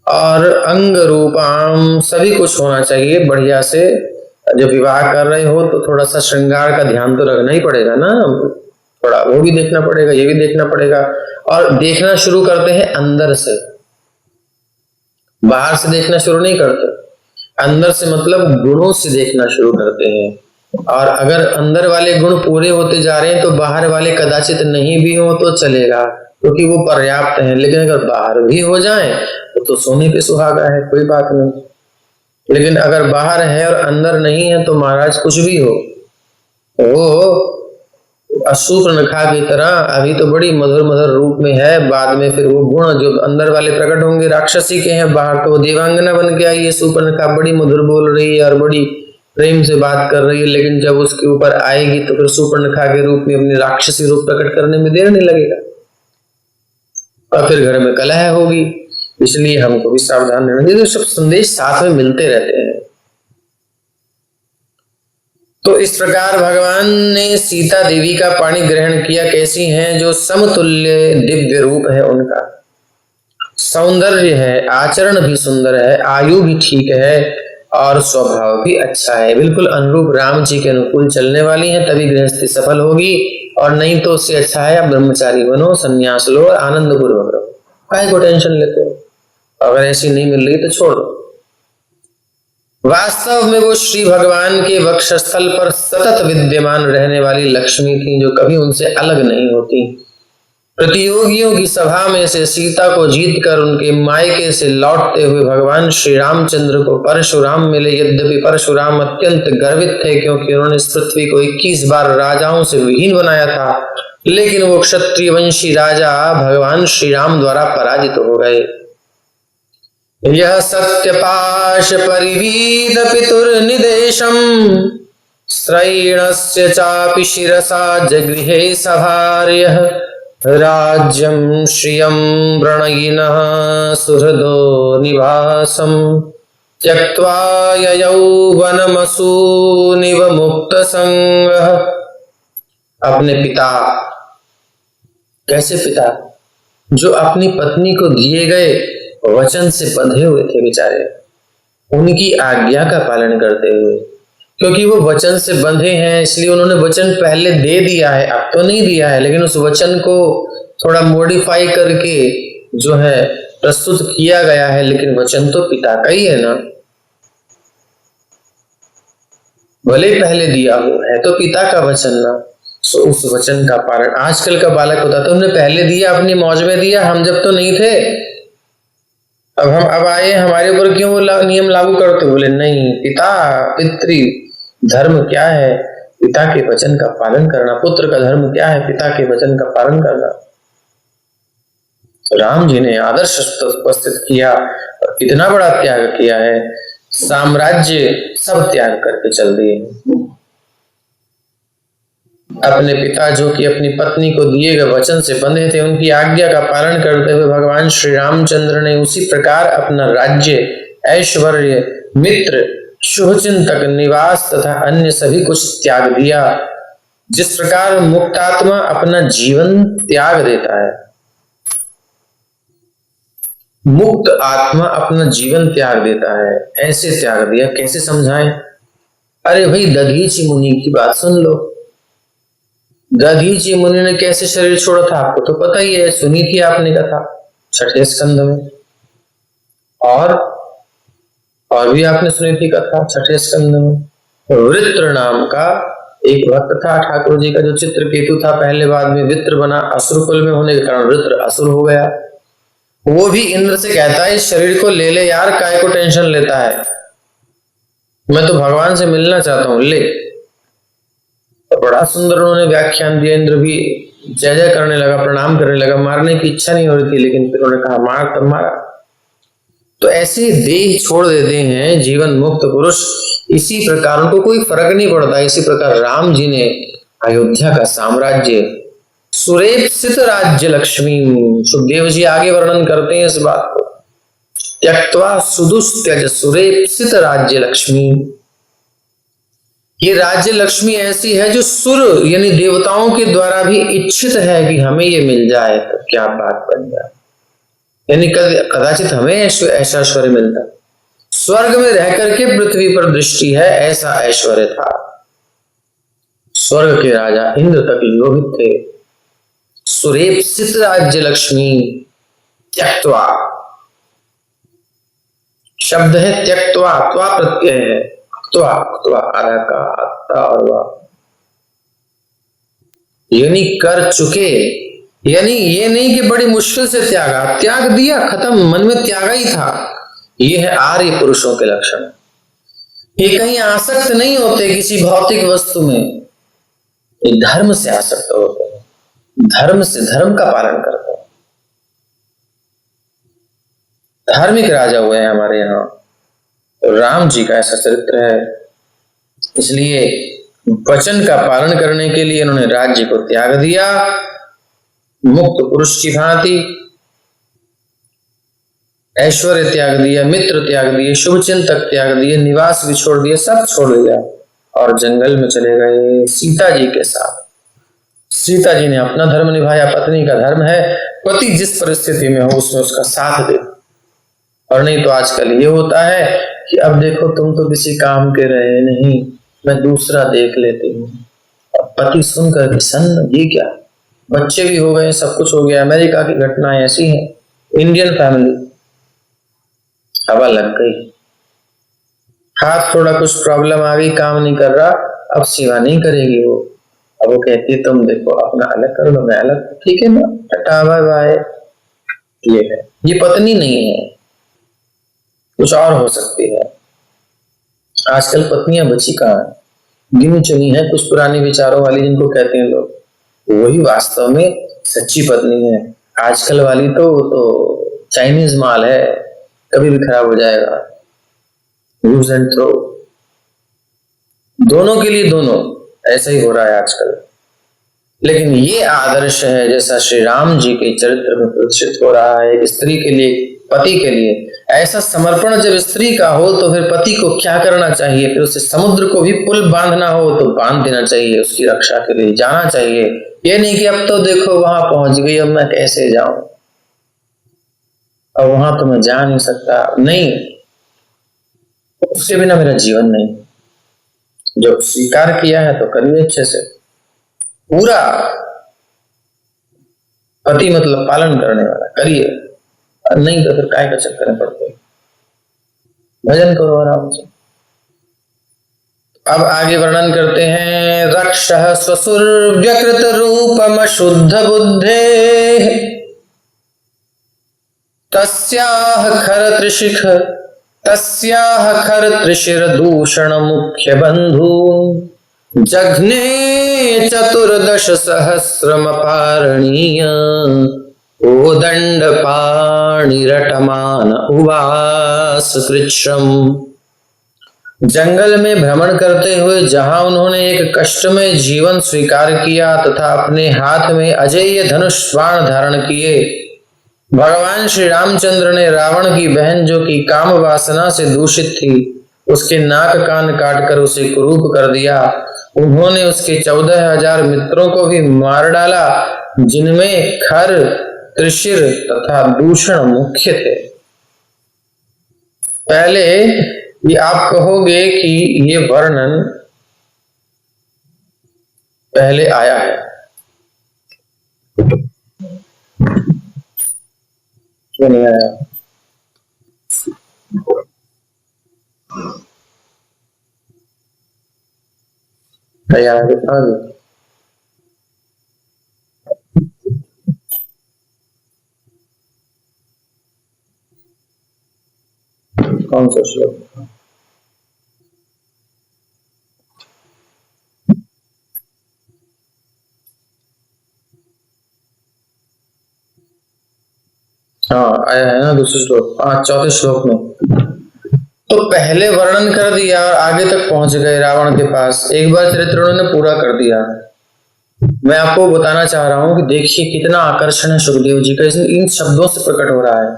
और अंग रूपाम, सभी कुछ होना चाहिए बढ़िया से। जब विवाह कर रहे हो तो थोड़ा सा श्रृंगार का ध्यान तो रखना ही पड़ेगा ना, थोड़ा वो भी देखना पड़ेगा, ये भी देखना पड़ेगा। और देखना शुरू करते हैं अंदर से, बाहर से देखना शुरू नहीं करते। अंदर से मतलब गुणों से देखना शुरू करते हैं। और अगर अंदर वाले गुण पूरे होते जा रहे हैं तो बाहर वाले कदाचित नहीं भी हो तो चलेगा, क्योंकि वो पर्याप्त है। लेकिन अगर बाहर भी हो जाए तो सोने पे सुहागा है, कोई बात नहीं। लेकिन अगर बाहर है और अंदर नहीं है तो महाराज कुछ भी हो, वो अशुपर्णखा की तरह अभी तो बड़ी मधुर मधुर रूप में है, बाद में फिर वो गुण जो अंदर वाले प्रकट होंगे राक्षसी के हैं, बाहर तो वो देवांगना बन के आई है। शूर्पणखा बड़ी मधुर बोल रही है और बड़ी प्रेम से बात कर रही है, लेकिन जब उसके ऊपर आएगी तो फिर शूर्पणखा के रूप में अपनी राक्षसी रूप प्रकट करने में देर नहीं लगेगा और फिर घर में कलह होगी। इसलिए हमको भी सावधान रहना चाहिए। तो सब संदेश साथ में मिलते रहते हैं। तो इस प्रकार भगवान ने सीता देवी का पाणी ग्रहण किया। कैसी हैं? जो समतुल्य दिव्य रूप है, उनका सौंदर्य है, आचरण भी सुंदर है, आयु भी ठीक है और स्वभाव भी अच्छा है। बिल्कुल अनुरूप राम जी के अनुकूल चलने वाली हैं, तभी गृहस्थी सफल होगी। और नहीं तो उससे अच्छा है आप ब्रह्मचारी बनो, संन्यास लो, आनंद पूर्वक रहो, काहे को टेंशन लेते हो। अगर ऐसी नहीं मिल रही तो छोड़ दो। वास्तव में वो श्री भगवान के वक्षस्थल पर सतत विद्यमान रहने वाली लक्ष्मी थी, जो कभी उनसे अलग नहीं होती। प्रतियोगियों की सभा में से सीता को जीतकर उनके मायके से लौटते हुए भगवान श्री रामचंद्र को परशुराम मिले। यद्यपि परशुराम अत्यंत गर्वित थे क्योंकि उन्होंने इस पृथ्वी को 21 बार राजाओं से विहीन बनाया था, लेकिन वो क्षत्रिय वंशी राजा भगवान श्री राम द्वारा पराजित हो गए। यह सत्यपाश परिवीद पितुर्निदेशम श्रैणस्य चापि शिरसा जगृहे सभार्यः राज्यं श्रियं व्रणयिनः सुहृदो निवासं त्यक्त्वा ययौ वनमसूनिव मुक्तसंगः। अपने पिता, कैसे पिता? जो अपनी पत्नी को दिए गए वचन से बंधे हुए थे बेचारे, उनकी आज्ञा का पालन करते हुए, क्योंकि वो वचन से बंधे हैं इसलिए उन्होंने वचन पहले दे दिया है, अब तो नहीं दिया है, लेकिन उस वचन को थोड़ा मॉडिफाई करके जो है प्रस्तुत किया गया है, लेकिन वचन तो पिता का ही है ना, भले पहले दिया हो, है तो पिता का वचन ना। सो उस वचन का पालन, आजकल का बालक होता तो हमने पहले दिया, अपनी मौज में दिया, हम जब तो नहीं थे, अब आए, हमारे ऊपर क्यों नियम लागू करते? बोले नहीं, पिता पितृ धर्म क्या है? पिता के वचन का पालन करना। पुत्र का धर्म क्या है? पिता के वचन का पालन करना। तो राम जी ने आदर्श उपस्थित किया और कितना बड़ा त्याग किया है, साम्राज्य सब त्याग करके चल दिए। अपने पिता जो कि अपनी पत्नी को दिए गए वचन से बंधे थे, उनकी आज्ञा का पालन करते हुए भगवान श्री रामचंद्र ने उसी प्रकार अपना राज्य, ऐश्वर्य, मित्र, शुभचिंतक, निवास तथा अन्य सभी कुछ त्याग दिया। जिस प्रकार मुक्तात्मा अपना जीवन त्याग देता है, मुक्त आत्मा अपना जीवन त्याग देता है, ऐसे त्याग दिया। कैसे समझाएं? अरे भाई, दधीचि मुनि की बात सुन लो। दधीचि मुनि ने कैसे शरीर छोड़ा था आपको तो पता ही है, सुनी थी आपने कथा 6ठे स्कंद में, और भी आपने सुनी थी कथा 6ठे स्कंद में। वृत्र नाम का एक भक्त था, ठाकुर जी का जो चित्रकेतु था, पहले बाद में वित्र बना, असुर कुल में होने के कारण वृत्र असुर हो गया। वो भी इंद्र से कहता है इस शरीर को ले ले यार, काय को टेंशन लेता है, मैं तो भगवान से मिलना चाहता हूं, ले। तो बड़ा सुंदर उन्होंने व्याख्यान दिया। इंद्र भी जय जय करने लगा, प्रणाम करने लगा, मारने की इच्छा नहीं हो रही थी, लेकिन फिर उन्होंने कहा मार, तब मारा। तो ऐसे देह छोड़ देते हैं जीवन मुक्त पुरुष, इसी प्रकार उनको कोई फर्क नहीं पड़ता। इसी प्रकार राम जी ने अयोध्या का साम्राज्य, सुरेप्सित राज्य लक्ष्मी, सुखदेव जी आगे वर्णन करते हैं इस बात को, त्यक्त्वा सुदुस्त्यज सुरेप्सित राज्य लक्ष्मी। ये राज्य लक्ष्मी ऐसी है जो सुर यानी देवताओं के द्वारा भी इच्छित है कि हमें ये मिल जाए तो क्या बात बन जाए, यानी कदाचित हमें ऐसा ऐश्वर्य मिलता। स्वर्ग में रह करके पृथ्वी पर दृष्टि है, ऐसा ऐश्वर्य था। स्वर्ग के राजा इंद्र तक लोभित थे। सुरेप्सित राज्य लक्ष्मी त्यक्त्वा, शब्द है त्यक्त्वा, त्वा प्रत्यय है, त्वा त्वा आधा का आत्ता और वाह, यानी कर चुके, यानी ये नहीं कि बड़ी मुश्किल से त्यागा, त्याग दिया, खत्म, मन में त्यागा ही था। ये है आर्य पुरुषों के लक्षण। ये कहीं आसक्त नहीं होते किसी भौतिक वस्तु में, ये धर्म से आसक्त होते हैं, धर्म से, धर्म का पालन करते हैं। धार्मिक राजा हुए हैं हमारे यहाँ, तो राम जी का ऐसा चरित्र है। इसलिए वचन का पालन करने के लिए उन्होंने राज्य को त्याग दिया, मुक्त पुरुष की भांति ऐश्वर्य त्याग दिया, मित्र त्याग दिए, शुभचिंतक त्याग दिए, निवास भी छोड़ दिया, सब छोड़ दिया और जंगल में चले गए सीता जी के साथ। सीता जी ने अपना धर्म निभाया, पत्नी का धर्म है पति जिस परिस्थिति में हो उसमें उसका साथ दे। और नहीं तो आजकल ये होता है कि अब देखो तुम तो किसी काम के रहे नहीं, मैं दूसरा देख लेती हूँ, और पति सुनकर सन्न, ये क्या, बच्चे भी हो गए, सब कुछ हो गया। अमेरिका की घटनाएं ऐसी हैं, इंडियन फैमिली, हवा लग गई, हाथ थोड़ा कुछ प्रॉब्लम आ गई, काम नहीं कर रहा, अब सेवा नहीं करेगी वो, अब वो कहती है तुम देखो अपना अलग कर लो, मैं अलग, ठीक है ना, टाटा बाय बाय। ये है, ये पत्नी नहीं है, कुछ और हो सकती है। आजकल पत्नियां बची कहाँ है, गिनी चुनी है कुछ पुराने विचारों वाली जिनको कहते हैं लोग, वही वास्तव में सच्ची पत्नी है। आजकल वाली तो चाइनीज माल है, कभी भी खराब हो जाएगा, यूज एंड थ्रो, दोनों के लिए दोनों, ऐसा ही हो रहा है आजकल। लेकिन ये आदर्श है जैसा श्री राम जी के चरित्र में प्रदर्शित हो रहा है, एक स्त्री के लिए, पति के लिए ऐसा समर्पण जब स्त्री का हो तो फिर पति को क्या करना चाहिए, फिर उसे समुद्र को भी पुल बांधना हो तो बांध देना चाहिए, उसकी रक्षा के लिए जाना चाहिए। ये नहीं कि अब तो देखो वहां पहुंच गई, अब मैं कैसे जाऊं, अब वहां तो मैं जा नहीं सकता, नहीं, उसके बिना मेरा जीवन नहीं। जो स्वीकार किया है तो करिए अच्छे से, पूरा पति मतलब पालन करने वाला करिए, नहीं तो फिर काय का चक्कर में पड़ते, भजन करो आराम से। अब आगे वर्णन करते हैं, रक्षः स्वसुर व्यकृत रूपम शुद्ध बुद्धे तस्याह खर त्रिशिर दूषण मुख्य बंधु जघ्ने चतुर्दश सहस्रम पारणीय ओदंड पाणिरटमान उवास कृच्छ्रम। जंगल में भ्रमण करते हुए जहां उन्होंने एक कष्टमय जीवन स्वीकार किया तथा अपने हाथ में अजेय धनुष बाण धारण किए, भगवान श्री रामचंद्र ने रावण की बहन जो कि काम वासना से दूषित थी, उसके नाक कान काटकर उसे कुरूप कर दिया। उन्होंने उसके 14,000 मित्रों को भी मार डाला, जिनमें खर, त्रिशिर तथा दूषण मुख्य थे। पहले ये आप कहोगे कि ये वर्णन पहले आया है, क्यों नहीं आया? तैयार दिखा दो, कौन सा श्लोक? हाँ आया है ना दूसरे श्लोक, चौथे श्लोक में। तो पहले वर्णन कर दिया और आगे तक पहुंच गए रावण के पास, एक बार चरित्र उन्होंने पूरा कर दिया। मैं आपको बताना चाह रहा हूं कि देखिए कितना आकर्षण है सुखदेव जी का, इन शब्दों से प्रकट हो रहा है।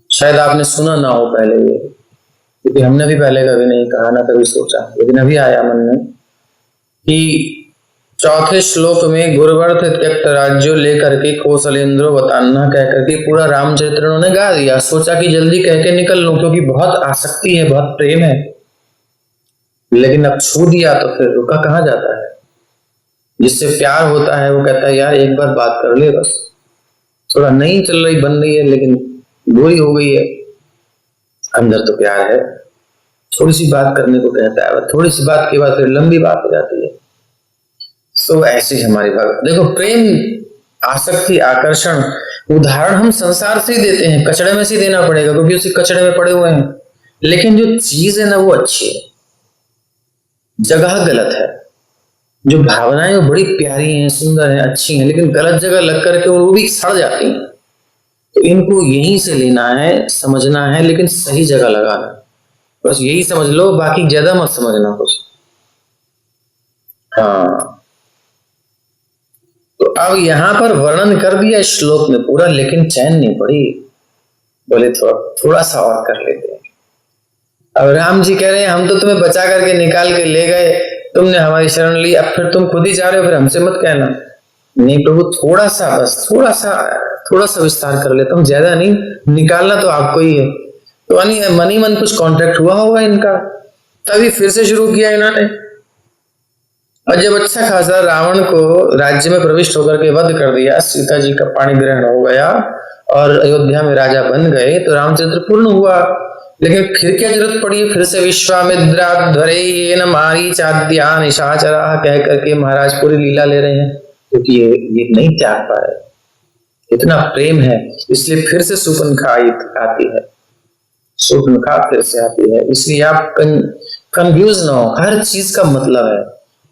शायद आपने सुना ना हो पहले ये, क्योंकि हमने भी पहले कभी नहीं कहा ना कभी सोचा, लेकिन अभी आया मन में कि चौथे श्लोक में गुरुवर्थ त्यक्त राज्यो लेकर के कौशलेंद्रो बताना कह करके पूरा रामचरित्र उन्होंने गा दिया। सोचा कि जल्दी कह के निकल लूं, क्योंकि बहुत आसक्ति है, बहुत प्रेम है। लेकिन अब छू दिया तो फिर रुका कहाँ जाता है। जिससे प्यार होता है वो कहता है यार एक बार बात कर ले बस, थोड़ा नहीं चल रही बन रही है लेकिन दूरी हो गई है, अंदर तो प्यार है, थोड़ी सी बात करने को कहता है, थोड़ी सी बात के बाद फिर लंबी बात हो जाती है। तो ऐसी हमारी बात देखो, प्रेम, आसक्ति, आकर्षण, उदाहरण हम संसार से ही देते हैं, कचड़े में से देना पड़ेगा क्योंकि उसी कचड़े में पड़े हुए हैं। लेकिन जो चीज है ना वो अच्छी है, जगह गलत है। जो भावनाएं वो बड़ी प्यारी हैं, सुंदर हैं, अच्छी हैं, लेकिन गलत जगह लग करके वो भी सड़ जाती हैं। तो इनको यहीं से लेना है, समझना है, लेकिन सही जगह लगाना, बस यही समझ लो, बाकी ज्यादा मत समझना कुछ। हाँ, तो अब यहां पर वर्णन कर दिया श्लोक में पूरा, लेकिन चैन नहीं पड़ी, बोले थोड़ा सा और कर लेते हैं। अब राम जी कह रहे हैं हम तो तुम्हें बचा करके निकाल के ले गए, तुमने हमारी शरण ली, अब फिर तुम खुद ही जा रहे हो, फिर हमसे मत कहना। नहीं प्रभु, थोड़ा सा, बस थोड़ा सा विस्तार कर लेता हूँ, ज्यादा नहीं, निकालना तो आपको ही है। तो मन ही मन कुछ कॉन्ट्रैक्ट हुआ होगा इनका, तभी फिर से शुरू किया इन्होंने। और जब अच्छा खासा रावण को राज्य में प्रविष्ट होकर के वध कर दिया, सीता जी का पाणी ग्रहण हो गया और अयोध्या में राजा बन गए, तो रामचंद्र पूर्ण हुआ। लेकिन फिर क्या जरूरत पड़ी, फिर से विश्वामित्राध्वरे ये न मारीचाद्या निशाचरा कह करके महाराज पूरी लीला ले रहे हैं, क्योंकि ये नहीं त्याग पा रहे, इतना प्रेम है, इसलिए फिर से शूर्पणखा आती है, शूर्पणखा फिर से आती है। इसलिए आप कंफ्यूज ना हो, हर चीज का मतलब है,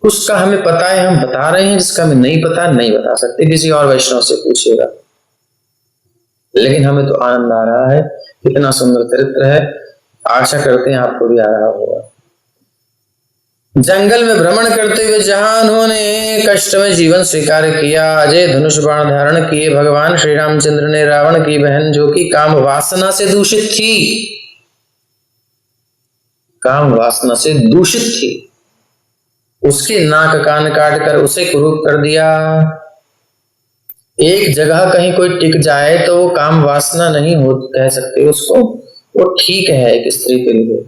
कुछ का हमें पता है हम बता रहे हैं, जिसका हमें नहीं पता नहीं बता सकते, किसी और वैष्णव से पूछिएगा। लेकिन हमें तो आनंद आ रहा है, कितना सुंदर चरित्र है, आशा करते हैं आपको भी आ रहा होगा। जंगल में भ्रमण करते हुए जहां उन्होंने कष्ट में जीवन स्वीकार किया, अजय धनुष बाण धारण किए भगवान श्री रामचंद्र ने रावण की बहन, जो कि काम वासना से दूषित थी, काम वासना से दूषित थी, उसके नाक कान काट कर उसे कुरूप कर दिया। एक जगह कहीं कोई टिक जाए तो वो काम वासना नहीं हो कह सकते उसको, वो ठीक है एक स्त्री के लिए,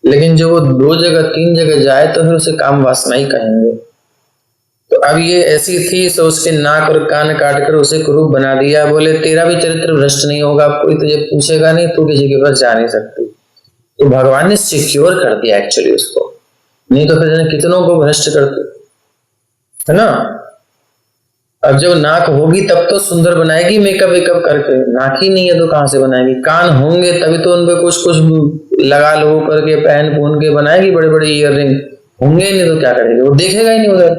लेकिन जो वो 2 जगह 3 जगह जाए तो फिर उसे काम वासना ही कहेंगे। तो अब ये ऐसी थी, तो उसके नाक और कान काट कर उसे कुरूप बना दिया। बोले तेरा भी चरित्र भ्रष्ट नहीं होगा, कोई तुझे पूछेगा नहीं, तू किसी के पास जा नहीं सकती। तो भगवान ने सिक्योर कर दिया एक्चुअली उसको, नहीं तो फिर कितनों को भ्रष्ट करते, है ना। अब जब नाक होगी तब तो सुंदर बनाएगी मेकअप वेकअप करके, नाक ही नहीं है तो कहां से बनाएगी। कान होंगे तभी तो उनपे कुछ कुछ लगा लो करके पहन पुन के बनाएगी, बड़े बड़े ईयर रिंग होंगे, नहीं तो क्या करेगी, वो देखेगा ही नहीं उधर।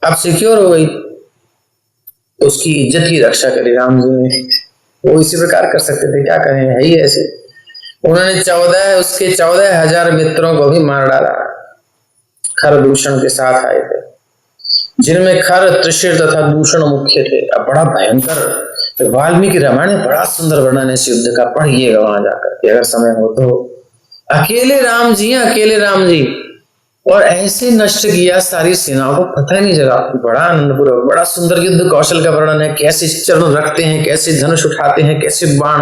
अब सिक्योर हो गई तो उसकी इज्जत की रक्षा करी राम जी ने, वो इसी प्रकार कर सकते थे, क्या करें, है ही ऐसे। उन्होंने उसके 14,000 मित्रों को भी मार डाला, खर दूषण के साथ आए थे, जिनमें खर त्रिशिर तथा दूषण मुख्य थे। अब बड़ा भयंकर, वाल्मीकि रामायण में बड़ा सुंदर वर्णन है इस युद्ध का, पढ़िएगा वहां जाकर अगर समय हो तो। अकेले राम जी और ऐसे नष्ट किया सारी सेनाओं को, पता ही नहीं चला। बड़ा आनंदपूर्वक बड़ा सुंदर युद्ध कौशल का वर्णन है, कैसे चरण रखते हैं, कैसे धनुष उठाते हैं, कैसे बाण,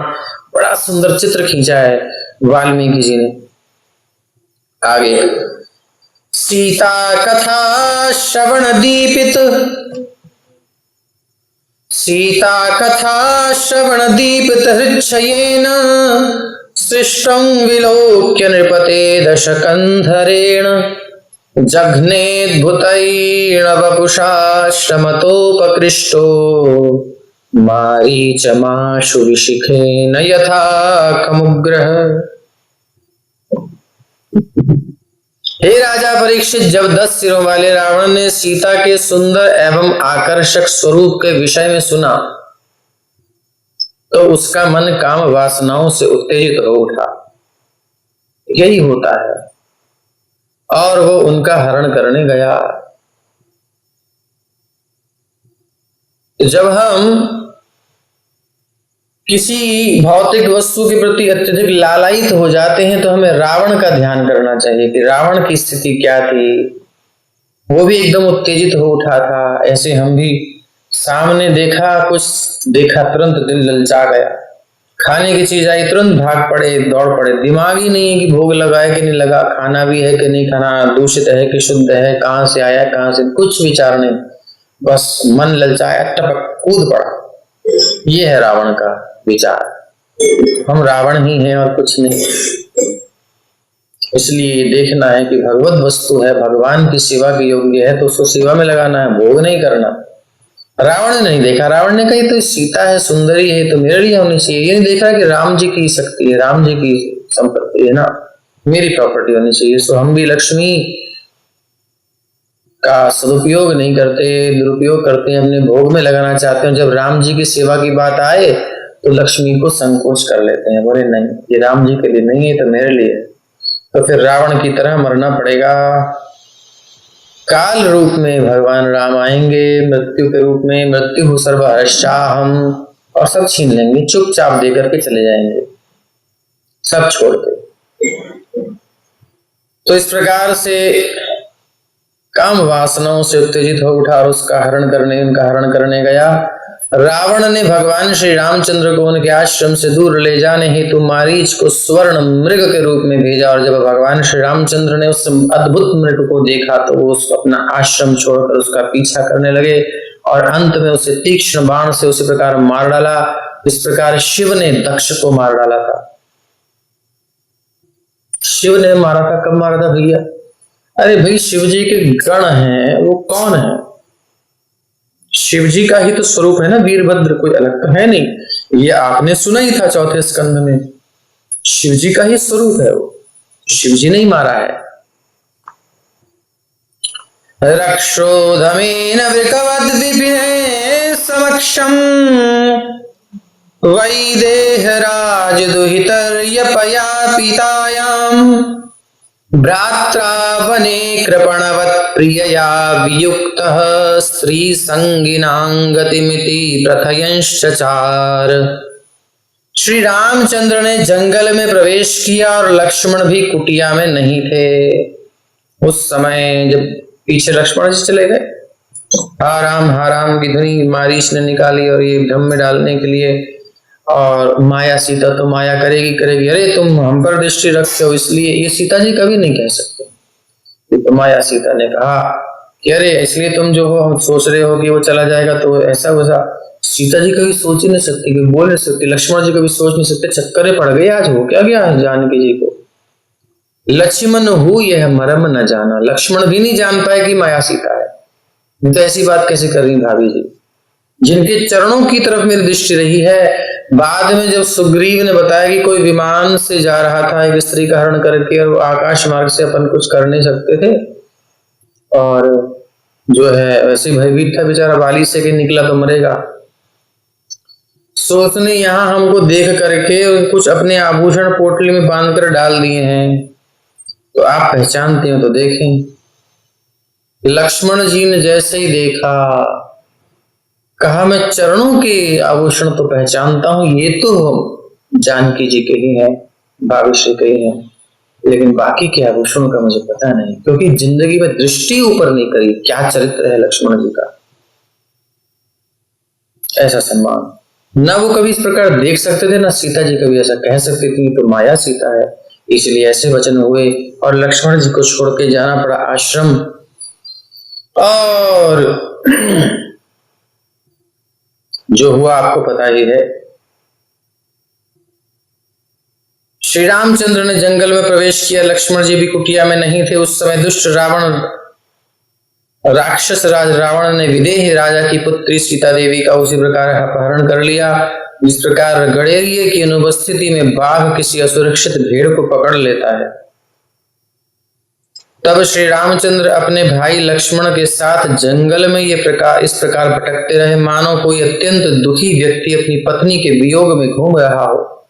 बड़ा सुंदर चित्र खींचा है वाल्मीकि जी ने। आगे सीता कथा श्रवण दीपित हृच्छयेन सृष्टं विलोक्य नृपते दशकंधरेण जघ्नेद्भुतैर्न वपुषा श्रमतोपकृष्टो मारीचमाशु विशिखेन यथा खमुग्रह। हे राजा परीक्षित, जब 10 सिरों वाले रावण ने सीता के सुंदर एवं आकर्षक स्वरूप के विषय में सुना तो उसका मन काम वासनाओं से उत्तेजित हो उठा, यही होता है, और वो उनका हरण करने गया। जब हम किसी भौतिक वस्तु के प्रति अत्यधिक लालायित हो जाते हैं तो हमें रावण का ध्यान करना चाहिए कि रावण की स्थिति क्या थी। वो भी एकदम उत्तेजित हो उठा था, ऐसे हम भी सामने कुछ देखा तुरंत दिल ललचा गया, खाने की चीज आई तुरंत भाग पड़े, दौड़ पड़े, दिमाग ही नहीं है कि भोग लगा है कि नहीं लगा, खाना भी है कि नहीं खाना, दूषित है कि शुद्ध है, कहां से आया कहां से, कुछ विचार नहीं, बस मन ललचाया, टपक कूद पड़ा। ये है रावण का विचार। हम रावण ही हैं और कुछ नहीं। इसलिए देखना है कि भगवत वस्तु है, भगवान की सेवा के योग्य है तो उसको सेवा में लगाना है, भोग नहीं करना। रावण ने नहीं देखा, रावण ने कही तो सीता है, सुंदरी है, तो मेरे लिए होनी चाहिए। ये नहीं देखा कि राम जी की शक्ति है, राम जी की संपत्ति है ना, मेरी प्रॉपर्टी होनी चाहिए। सो हम भी लक्ष्मी का सदुपयोग नहीं करते, दुरुपयोग करते हैं, अपने भोग में लगाना चाहते हैं। जब राम जी की सेवा की बात आए तो लक्ष्मी को संकोच कर लेते हैं, बोले नहीं ये राम जी के लिए नहीं है तो मेरे लिए है। तो फिर रावण की तरह मरना पड़ेगा। काल रूप में भगवान राम आएंगे, मृत्यु के रूप में, मृत्यु सर्वहर्षाहम, और सब छीन लेंगे, चुपचाप दे करके चले जाएंगे सब छोड़ के। तो इस प्रकार से काम वासनाओं से उत्तेजित हो उठा और उनका हरण करने गया। रावण ने भगवान श्री रामचंद्र को उनके आश्रम से दूर ले जाने हेतु मारीच को स्वर्ण मृग के रूप में भेजा, और जब भगवान श्री रामचंद्र ने उस अद्भुत मृग को देखा तो वो अपना आश्रम छोड़कर उसका पीछा करने लगे और अंत में उसे तीक्ष्ण बाण से उसी प्रकार मार डाला। इस प्रकार शिव ने दक्ष को मार डाला था। शिव ने मारा था। कब मारा था भैया? अरे भाई, शिव जी के गण हैं, वो कौन है? शिव जी का ही तो स्वरूप है ना वीरभद्र, कोई अलग तो है नहीं। ये आपने सुना ही था चौथे स्कंद में, शिव जी का ही स्वरूप है वो, शिव जी ने ही मारा है। रक्षोधमेन वृकवद् विपिने समक्षम वैदेहराज दुहितर्यपया पितायाम भ्रात्रा वने कृपणवत् प्रियया वियुक्तः स्त्री संगिनां गतिमिति प्रथयंश्चचार। श्री रामचंद्र ने जंगल में प्रवेश किया और लक्ष्मण भी कुटिया में नहीं थे। उस समय जब पीछे लक्ष्मण जी चले गए, हा राम की ध्वनि मारीच ने निकाली और ये भ्रम में डालने के लिए, और माया सीता तो माया करेगी करेगी, अरे तुम हम पर दृष्टि रखते हो इसलिए, ये सीता जी कभी नहीं कह सकते। तो माया सीता ने कहा कि अरे इसलिए तुम जो हो सोच रहे हो कि वो चला जाएगा तो ऐसा वैसा। सीता जी कभी सोच ही नहीं सकती, कभी बोल नहीं सकती, लक्ष्मण जी कभी सोच नहीं सकते। चक्करे पड़ गए, आज हो क्या गया जानकी जी को। लक्ष्मण हूँ यह मरम न जाना, लक्ष्मण भी नहीं जान पाए कि माया सीता है। तो ऐसी बात कैसे कर रही भाभी जी, जिनके चरणों की तरफ मेरी दृष्टि रही है। बाद में जब सुग्रीव ने बताया कि कोई विमान से जा रहा था एक स्त्री का हरण करके, और वो आकाश मार्ग से अपन कुछ कर नहीं सकते थे, और जो है वैसे भयभीत था बेचारा, बाली से कि निकला तो मरेगा। सो उसने यहाँ हमको देख करके कुछ अपने आभूषण पोटली में बांध कर डाल दिए हैं, तो आप पहचानते हो तो देखें। लक्ष्मण जी ने जैसे ही देखा, कहा मैं चरणों के आभूषण तो पहचानता हूं, ये तो जानकी जी के ही हैं, भाग्यश्री के ही हैं, लेकिन बाकी के आभूषणों का मुझे पता नहीं, क्योंकि जिंदगी में दृष्टि ऊपर नहीं करी। क्या चरित्र है लक्ष्मण जी का, ऐसा सम्मान। न वो कभी इस प्रकार देख सकते थे, ना सीता जी कभी ऐसा कह सकती थी तो माया सीता है, इसलिए ऐसे वचन हुए और लक्ष्मण जी को छोड़ के जाना पड़ा आश्रम। और जो हुआ आपको पता ही है। श्री रामचंद्र ने जंगल में प्रवेश किया, लक्ष्मण जी भी कुटिया में नहीं थे। उस समय दुष्ट रावण, राक्षस राज रावण ने विदेह राजा की पुत्री सीता देवी का उसी प्रकार अपहरण कर लिया जिस प्रकार गड़ेरिये की अनुपस्थिति में बाघ किसी असुरक्षित भेड़ को पकड़ लेता है। तब श्री रामचंद्र अपने भाई लक्ष्मण के साथ जंगल में इस प्रकार भटकते रहे, मानो कोई अत्यंत दुखी व्यक्ति अपनी पत्नी के वियोग में घूम रहा हो।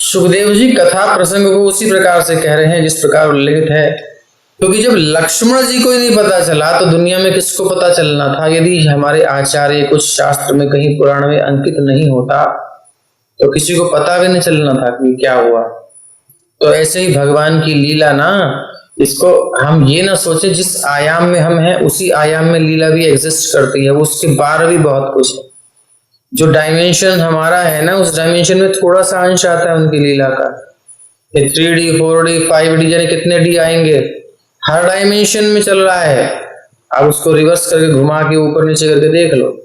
सुखदेव जी कथा प्रसंग को उसी प्रकार से कह रहे हैं जिस प्रकार उल्लेखित है, क्योंकि जब लक्ष्मण जी को ही नहीं पता चला तो दुनिया में किसको पता चलना था। यदि हमारे आचार्य कुछ शास्त्र में कहीं पुराण में अंकित नहीं होता तो किसी को पता भी नहीं चलना था कि क्या हुआ। तो ऐसे ही भगवान की लीला ना, इसको हम ये ना सोचे जिस आयाम में हम हैं उसी आयाम में लीला भी एग्जिस्ट करती है, उसके बाहर भी बहुत कुछ है। जो डायमेंशन हमारा है ना, उस डायमेंशन में थोड़ा सा अंश आता है उनकी लीला का। 3D 4D 5D जाने कितने डी आएंगे, हर डायमेंशन में चल रहा है। आप उसको रिवर्स करके घुमा के ऊपर नीचे करके देख लो।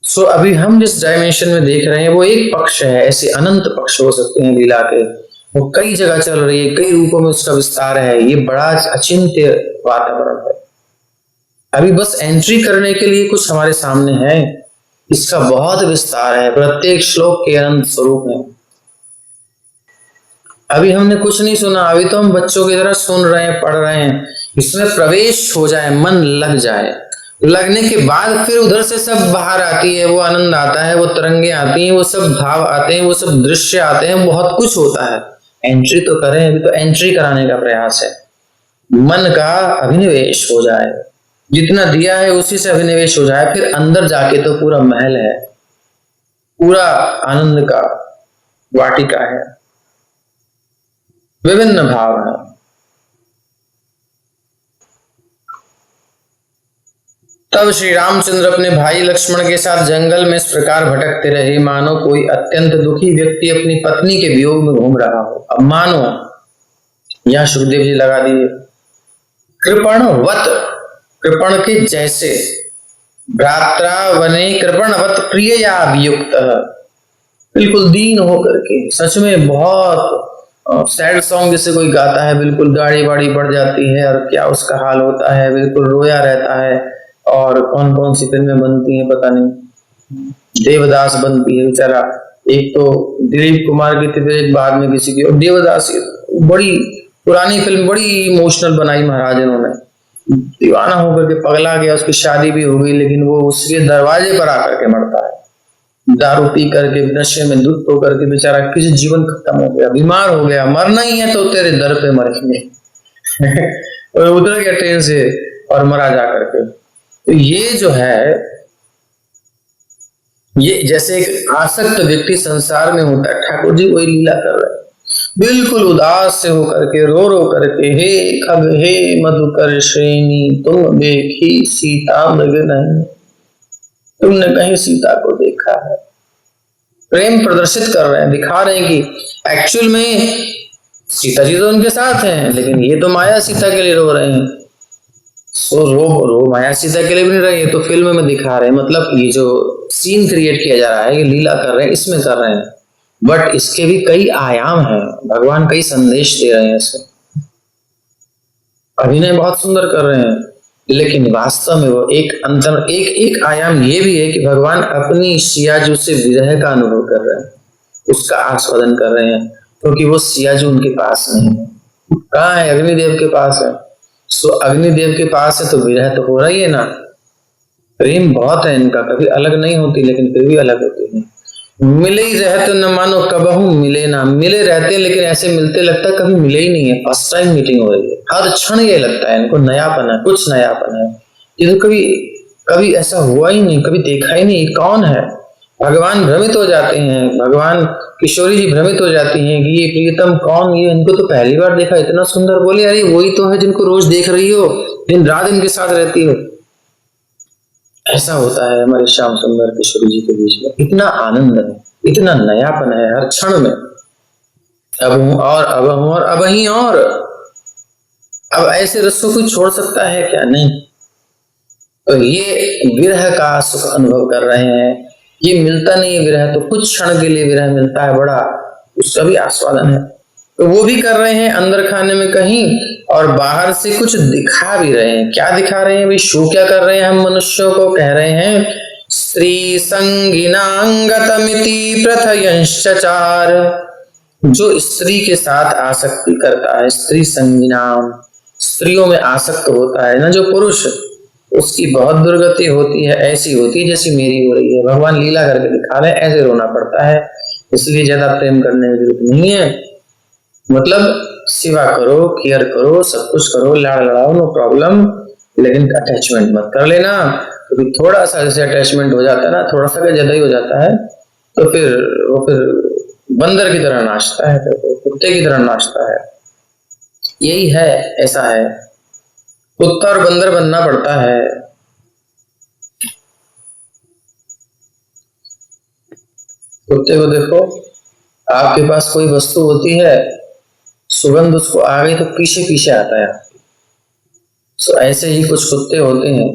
सो अभी हम जिस डायमेंशन में देख रहे हैं वो एक पक्ष है, ऐसे अनंत पक्ष हो सकते हैं लीला के, वो कई जगह चल रही है, कई रूपों में उसका विस्तार है। ये बड़ा अचिंत्य वातावरण है। अभी बस एंट्री करने के लिए कुछ हमारे सामने है, इसका बहुत विस्तार है, प्रत्येक श्लोक के अनंत स्वरूप है। अभी हमने कुछ नहीं सुना, अभी तो हम बच्चों की तरह सुन रहे हैं, पढ़ रहे हैं। इसमें प्रवेश हो जाए, मन लग जाए, लगने के बाद फिर उधर से सब बाहर आती है, वो आनंद आता है, वो तरंगे आती हैं, वो सब भाव आते हैं, वो सब दृश्य आते हैं, बहुत कुछ होता है। एंट्री तो करें, अभी तो एंट्री कराने का प्रयास है। मन का अभिनिवेश हो जाए, जितना दिया है उसी से अभिनिवेश हो जाए, फिर अंदर जाके तो पूरा महल है, पूरा आनंद का वाटिका है, विभिन्न भाव है। तब श्री रामचंद्र अपने भाई लक्ष्मण के साथ जंगल में इस प्रकार भटकते रहे, मानो कोई अत्यंत दुखी व्यक्ति अपनी पत्नी के वियोग में घूम रहा हो। अब मानो यहां सुखदेव जी लगा दिए, कृपणवत, कृपण के जैसे, भ्रात्रा वने कृपणवत प्रियया वियुक्त, बिल्कुल दीन होकर के, सच में बहुत सैड सॉन्ग जैसे कोई गाता है, बिल्कुल गाड़ी वाड़ी बढ़ जाती है और क्या उसका हाल होता है, बिल्कुल रोया रहता है। और कौन कौन सी फिल्में बनती हैं पता नहीं, देवदास बनती है बेचारा, एक तो दिलीप कुमार की थी, फिर एक बाद में किसी की, और देवदास बड़ी पुरानी फिल्म, बड़ी इमोशनल बनाई महाराज इन्होंने। दीवाना होकर के पगला गया, उसकी शादी भी हो गई, लेकिन वो उसके दरवाजे पर आकर के मरता है। दारू पी करके नशे में धुत होकर के बेचारा किसी जीवन खत्म हो गया, बीमार हो गया, मरना ही है तो तेरे दर पे मरेंगे। और उतर गया ट्रेन से और मरा जा करके। तो ये जो है, ये जैसे एक आसक्त व्यक्ति संसार में होता है, ठाकुर जी वही लीला कर रहे हैं। बिल्कुल उदास से होकर के, रो रो करके, हे खग हे मधुकर श्रेणी, तुम देखी सीता मृग नहीं, तुमने कहीं सीता को देखा है। प्रेम प्रदर्शित कर रहे हैं, दिखा रहे हैं कि एक्चुअल में सीता जी तो उनके साथ हैं, लेकिन ये तो माया सीता के लिए रो रहे हैं। सो रो माया सीता के लिए भी नहीं रहे, तो फिल्म में दिखा रहे हैं। मतलब ये जो सीन क्रिएट किया जा रहा है, ये लीला कर रहे हैं, इसमें कर रहे हैं, बट इसके भी कई आयाम हैं, भगवान कई संदेश दे रहे हैं इसमें। अभिनय बहुत सुंदर कर रहे हैं, लेकिन वास्तव में वो एक अंतर, एक आयाम ये भी है कि भगवान अपनी सियाजू से विरह का अनुभव कर रहे हैं, उसका आस्वादन कर रहे हैं, क्योंकि वो सियाजू उनके पास नहीं है। कहाँ है? अग्निदेव के पास है। सो अग्निदेव के पास है तो विरह तो हो रही है ना। प्रेम बहुत है इनका, कभी अलग नहीं होती, लेकिन फिर भी अलग होती है। मिले ही रहते न मानो कबहू मिले ना, मिले रहते लेकिन ऐसे मिलते लगता है कभी मिले ही नहीं है, फर्स्ट टाइम मीटिंग हो रही है। हर क्षण ये लगता है इनको नयापन है, कुछ नयापन है। ये तो कभी कभी ऐसा हुआ ही नहीं, कभी देखा ही नहीं, कौन है। भगवान भ्रमित हो जाते हैं, भगवान किशोरी जी भ्रमित हो जाती हैं कि ये प्रियतम कौन, ये इनको तो पहली बार देखा, इतना सुंदर। बोले अरे वही तो है जिनको रोज देख रही हो, दिन रात इनके साथ रहती हो। ऐसा होता है हमारे श्याम सुंदर किशोरी जी के बीच में। इतना आनंद है, इतना नयापन है हर क्षण में। अब हूं और अब हूं और अब ही और अब ऐसे रसों को छोड़ सकता है क्या? नहीं। तो ये विरह का सुख अनुभव कर रहे हैं। ये मिलता नहीं है विरह, तो कुछ क्षण के लिए विरह मिलता है, बड़ा उसका भी आस्वादन है। तो वो भी कर रहे हैं अंदर खाने में कहीं, और बाहर से कुछ दिखा भी रहे हैं। क्या दिखा रहे हैं भाई? शो क्या कर रहे हैं? हम मनुष्यों को कह रहे हैं स्त्री संगिनांगतमिति प्रथयंश्चचार। जो स्त्री के साथ आसक्ति करता है, स्त्री संगिनाम, स्त्रियों में आसक्त होता है ना जो पुरुष, उसकी बहुत दुर्गति होती है। ऐसी होती है जैसी मेरी हो रही है। भगवान लीला करके दिखा रहे हैं, ऐसे रोना पड़ता है। इसलिए ज्यादा प्रेम करने की जरूरत नहीं है। मतलब सेवा करो, केयर करो, सब कुछ करो, लाड़ लड़ाओ, नो प्रॉब्लम, लेकिन अटैचमेंट मत कर लेना। क्योंकि थोड़ा सा जैसे अटैचमेंट हो जाता है ना, थोड़ा सा ज्यादा ही हो जाता है, तो फिर वो बंदर की तरह नाचता है, तो कुत्ते की तरह नाचता है। यही है, ऐसा है, कुत्ता और बंदर बनना पड़ता है। कुत्ते को देखो, आपके पास कोई वस्तु होती है, सुगंध उसको आ गई तो पीछे पीछे आता है। तो ऐसे ही कुछ कुत्ते होते हैं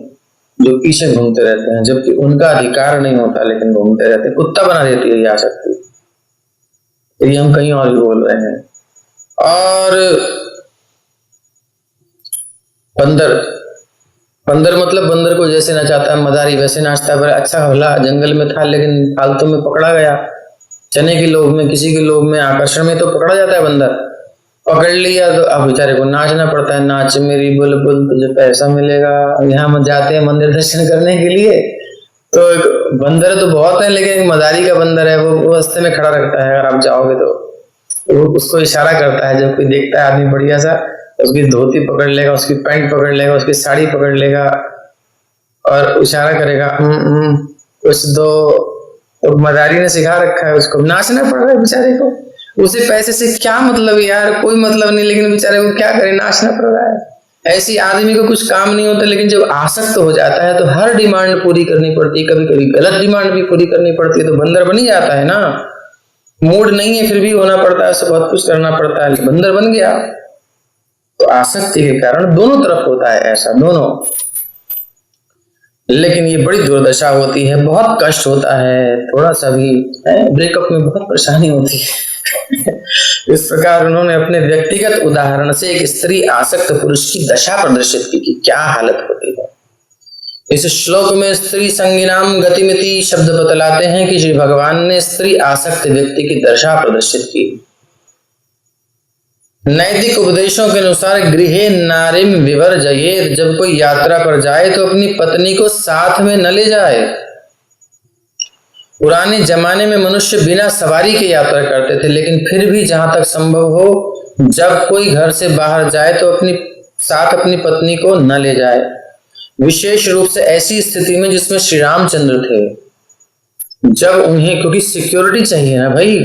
जो पीछे घूमते रहते हैं, जबकि उनका अधिकार नहीं होता, लेकिन घूमते रहते हैं। कुत्ता बना देती है ये आसक्ति। तो ये हम कहीं और भी बोल रहे हैं। और बंदर, बंदर मतलब बंदर को जैसे नचाता है मदारी वैसे नाचता है। अच्छा भला जंगल में था, लेकिन फालतू में पकड़ा गया, चने के लोभ में, किसी के लोभ में, आकर्षण में तो पकड़ा जाता है बंदर। पकड़ लिया तो अब बेचारे को नाचना पड़ता है। नाच मेरी बुलबुल तुझे पैसा मिलेगा। यहाँ हम जाते हैं मंदिर दर्शन करने के लिए, तो एक बंदर तो बहुत है, लेकिन एक मदारी का बंदर है, वो रास्ते में खड़ा रहता है। अगर आप जाओगे तो वो उसको इशारा करता है। जब कोई देखता है आदमी बढ़िया सा, उसकी धोती पकड़ लेगा, उसकी पैंट पकड़ लेगा, उसकी साड़ी पकड़ लेगा और इशारा करेगा कुछ दो। तो मदारी ने सिखा रखा है उसको, नाचना पड़ रहा है बेचारे को। उसे पैसे से क्या मतलब यार? कोई मतलब नहीं, लेकिन बेचारे को क्या करे, नाचना पड़ रहा है। ऐसी आदमी को कुछ काम नहीं होता, लेकिन जब आसक्त हो जाता है तो हर डिमांड पूरी करनी पड़ती है। कभी कभी गलत डिमांड भी पूरी करनी पड़ती है, तो बंदर बन ही जाता है ना। मूड नहीं है फिर भी होना पड़ता है, सब बहुत कुछ करना पड़ता है, बंदर बन गया। तो आसक्ति के कारण दोनों तरफ होता है ऐसा, दोनों। लेकिन ये बड़ी दुर्दशा होती है, बहुत कष्ट होता है, थोड़ा सा भी ब्रेकअप में बहुत परेशानी होती है। इस प्रकार उन्होंने अपने व्यक्तिगत उदाहरण से एक स्त्री आसक्त पुरुष की दशा प्रदर्शित की कि क्या हालत होती है। इस श्लोक में स्त्री संज्ञानाम गतिमिति शब्द बतलाते हैं कि श्री भगवान ने स्त्री आसक्त व्यक्ति की दशा प्रदर्शित की। नैतिक उपदेशों के अनुसार गृहे नारिम विवर्जयेत्, जब कोई यात्रा पर जाए तो अपनी पत्नी को साथ में न ले जाए। पुराने जमाने में मनुष्य बिना सवारी के यात्रा करते थे, लेकिन फिर भी जहां तक संभव हो जब कोई घर से बाहर जाए तो अपनी पत्नी को न ले जाए। विशेष रूप से ऐसी स्थिति में जिसमें श्री रामचंद्र थे, जब उन्हें, क्योंकि सिक्योरिटी चाहिए ना भाई।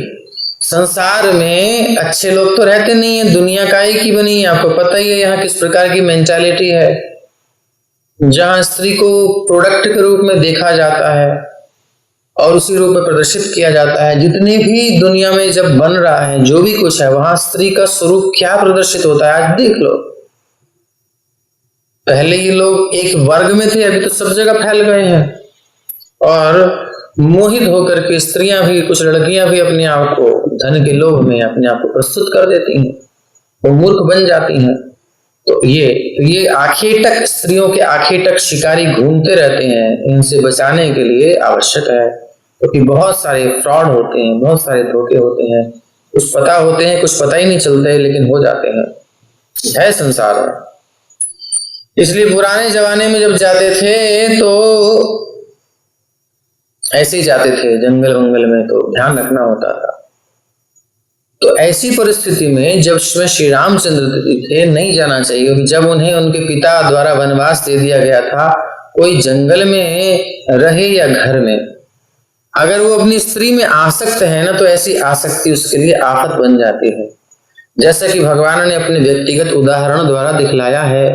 संसार में अच्छे लोग तो रहते नहीं है, दुनिया का एक ही बनी है। आपको पता ही है यहाँ किस प्रकार की मेंटालिटी है, जहां स्त्री को प्रोडक्ट के रूप में देखा जाता है और उसी रूप में प्रदर्शित किया जाता है। जितने भी दुनिया में जब बन रहा है, जो भी कुछ है, वहां स्त्री का स्वरूप क्या प्रदर्शित होता है आज देख लो। पहले ये लोग एक वर्ग में थे, अभी तो सब जगह फैल गए हैं और मोहित होकर के स्त्रियां भी, कुछ लड़कियां भी अपने आप को धन के लोभ में अपने आप को प्रस्तुत कर देती हैं, वो मूर्ख बन जाती हैं। तो ये आखेटक, स्त्रियों के आखेटक शिकारी घूमते रहते हैं। इनसे बचाने के लिए आवश्यक है, क्योंकि बहुत सारे फ्रॉड होते हैं, बहुत सारे धोखे होते हैं। कुछ पता होते हैं, कुछ पता ही नहीं चलते, लेकिन हो जाते हैं। है संसार में। इसलिए पुराने जमाने में जब जाते थे तो ऐसे ही जाते थे जंगल वंगल में, तो ध्यान रखना होता था। तो ऐसी परिस्थिति में जब श्री रामचंद्र थे, नहीं जाना चाहिए, क्योंकि जब उन्हें उनके पिता द्वारा वनवास दे दिया गया था, कोई जंगल में रहे या घर में, अगर वो अपनी स्त्री में आसक्त है ना, तो ऐसी आसक्ति उसके लिए आफत बन जाती है। जैसा कि भगवान ने अपने व्यक्तिगत उदाहरण द्वारा दिखलाया है।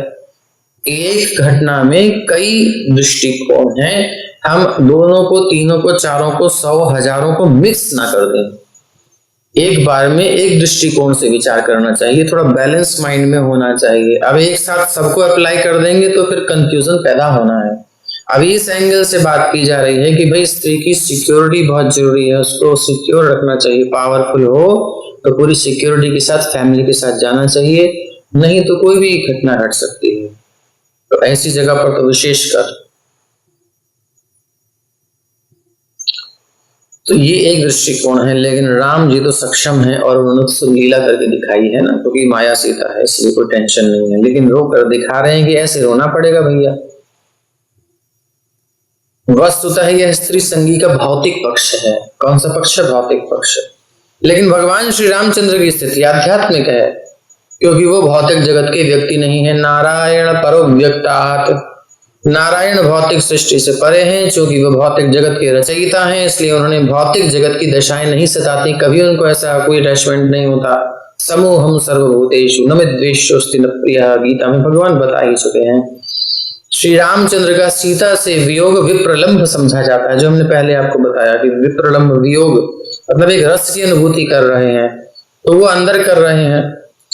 एक घटना में कई दृष्टिकोण हैं, हम दोनों को, तीनों को, चारों को, 100 हजारों को मिक्स ना कर दें। एक बार में एक दृष्टिकोण से विचार करना चाहिए, थोड़ा बैलेंस माइंड में होना चाहिए। अब एक साथ सबको अप्लाई कर देंगे तो फिर कंफ्यूजन पैदा होना है। अभी इस एंगल से बात की जा रही है कि भाई स्त्री की सिक्योरिटी बहुत जरूरी है, उसको सिक्योर रखना चाहिए। पावरफुल हो तो पूरी सिक्योरिटी के साथ फैमिली के साथ जाना चाहिए, नहीं तो कोई भी घटना घट सकती है। तो ऐसी जगह पर तो विशेषकर। तो ये एक दृष्टिकोण है, लेकिन राम जी तो सक्षम है और उन्होंने तो लीला करके दिखाई है ना, क्योंकि माया सीता है, इसलिए कोई टेंशन नहीं है। लेकिन रो कर दिखा रहे हैं कि ऐसे रोना पड़ेगा भैया। वस्तुतः यह स्त्री संगी का भौतिक पक्ष है। कौन सा पक्ष है? भौतिक पक्ष। लेकिन भगवान श्री रामचंद्र की स्थिति आध्यात्मिक है, क्योंकि वो भौतिक जगत के व्यक्ति नहीं है। नारायण परो व्यक्तात्, नारायण भौतिक सृष्टि से परे हैं, क्योंकि वो भौतिक जगत के रचयिता हैं, इसलिए उन्होंने भौतिक जगत की दशाएं नहीं सताती। कभी उनको ऐसा कोई अटैचमेंट नहीं होता। समूहम सर्वभूतेषु न विद्वेषोऽस्ति न प्रियः, गीता में भगवान बता ही चुके हैं। श्री रामचंद्र का सीता से वियोग विप्रलंभ समझा जाता है, जो हमने पहले आपको बताया कि विप्रलंभ वियोग मतलब एक रस की अनुभूति कर रहे हैं, तो वो अंदर कर रहे हैं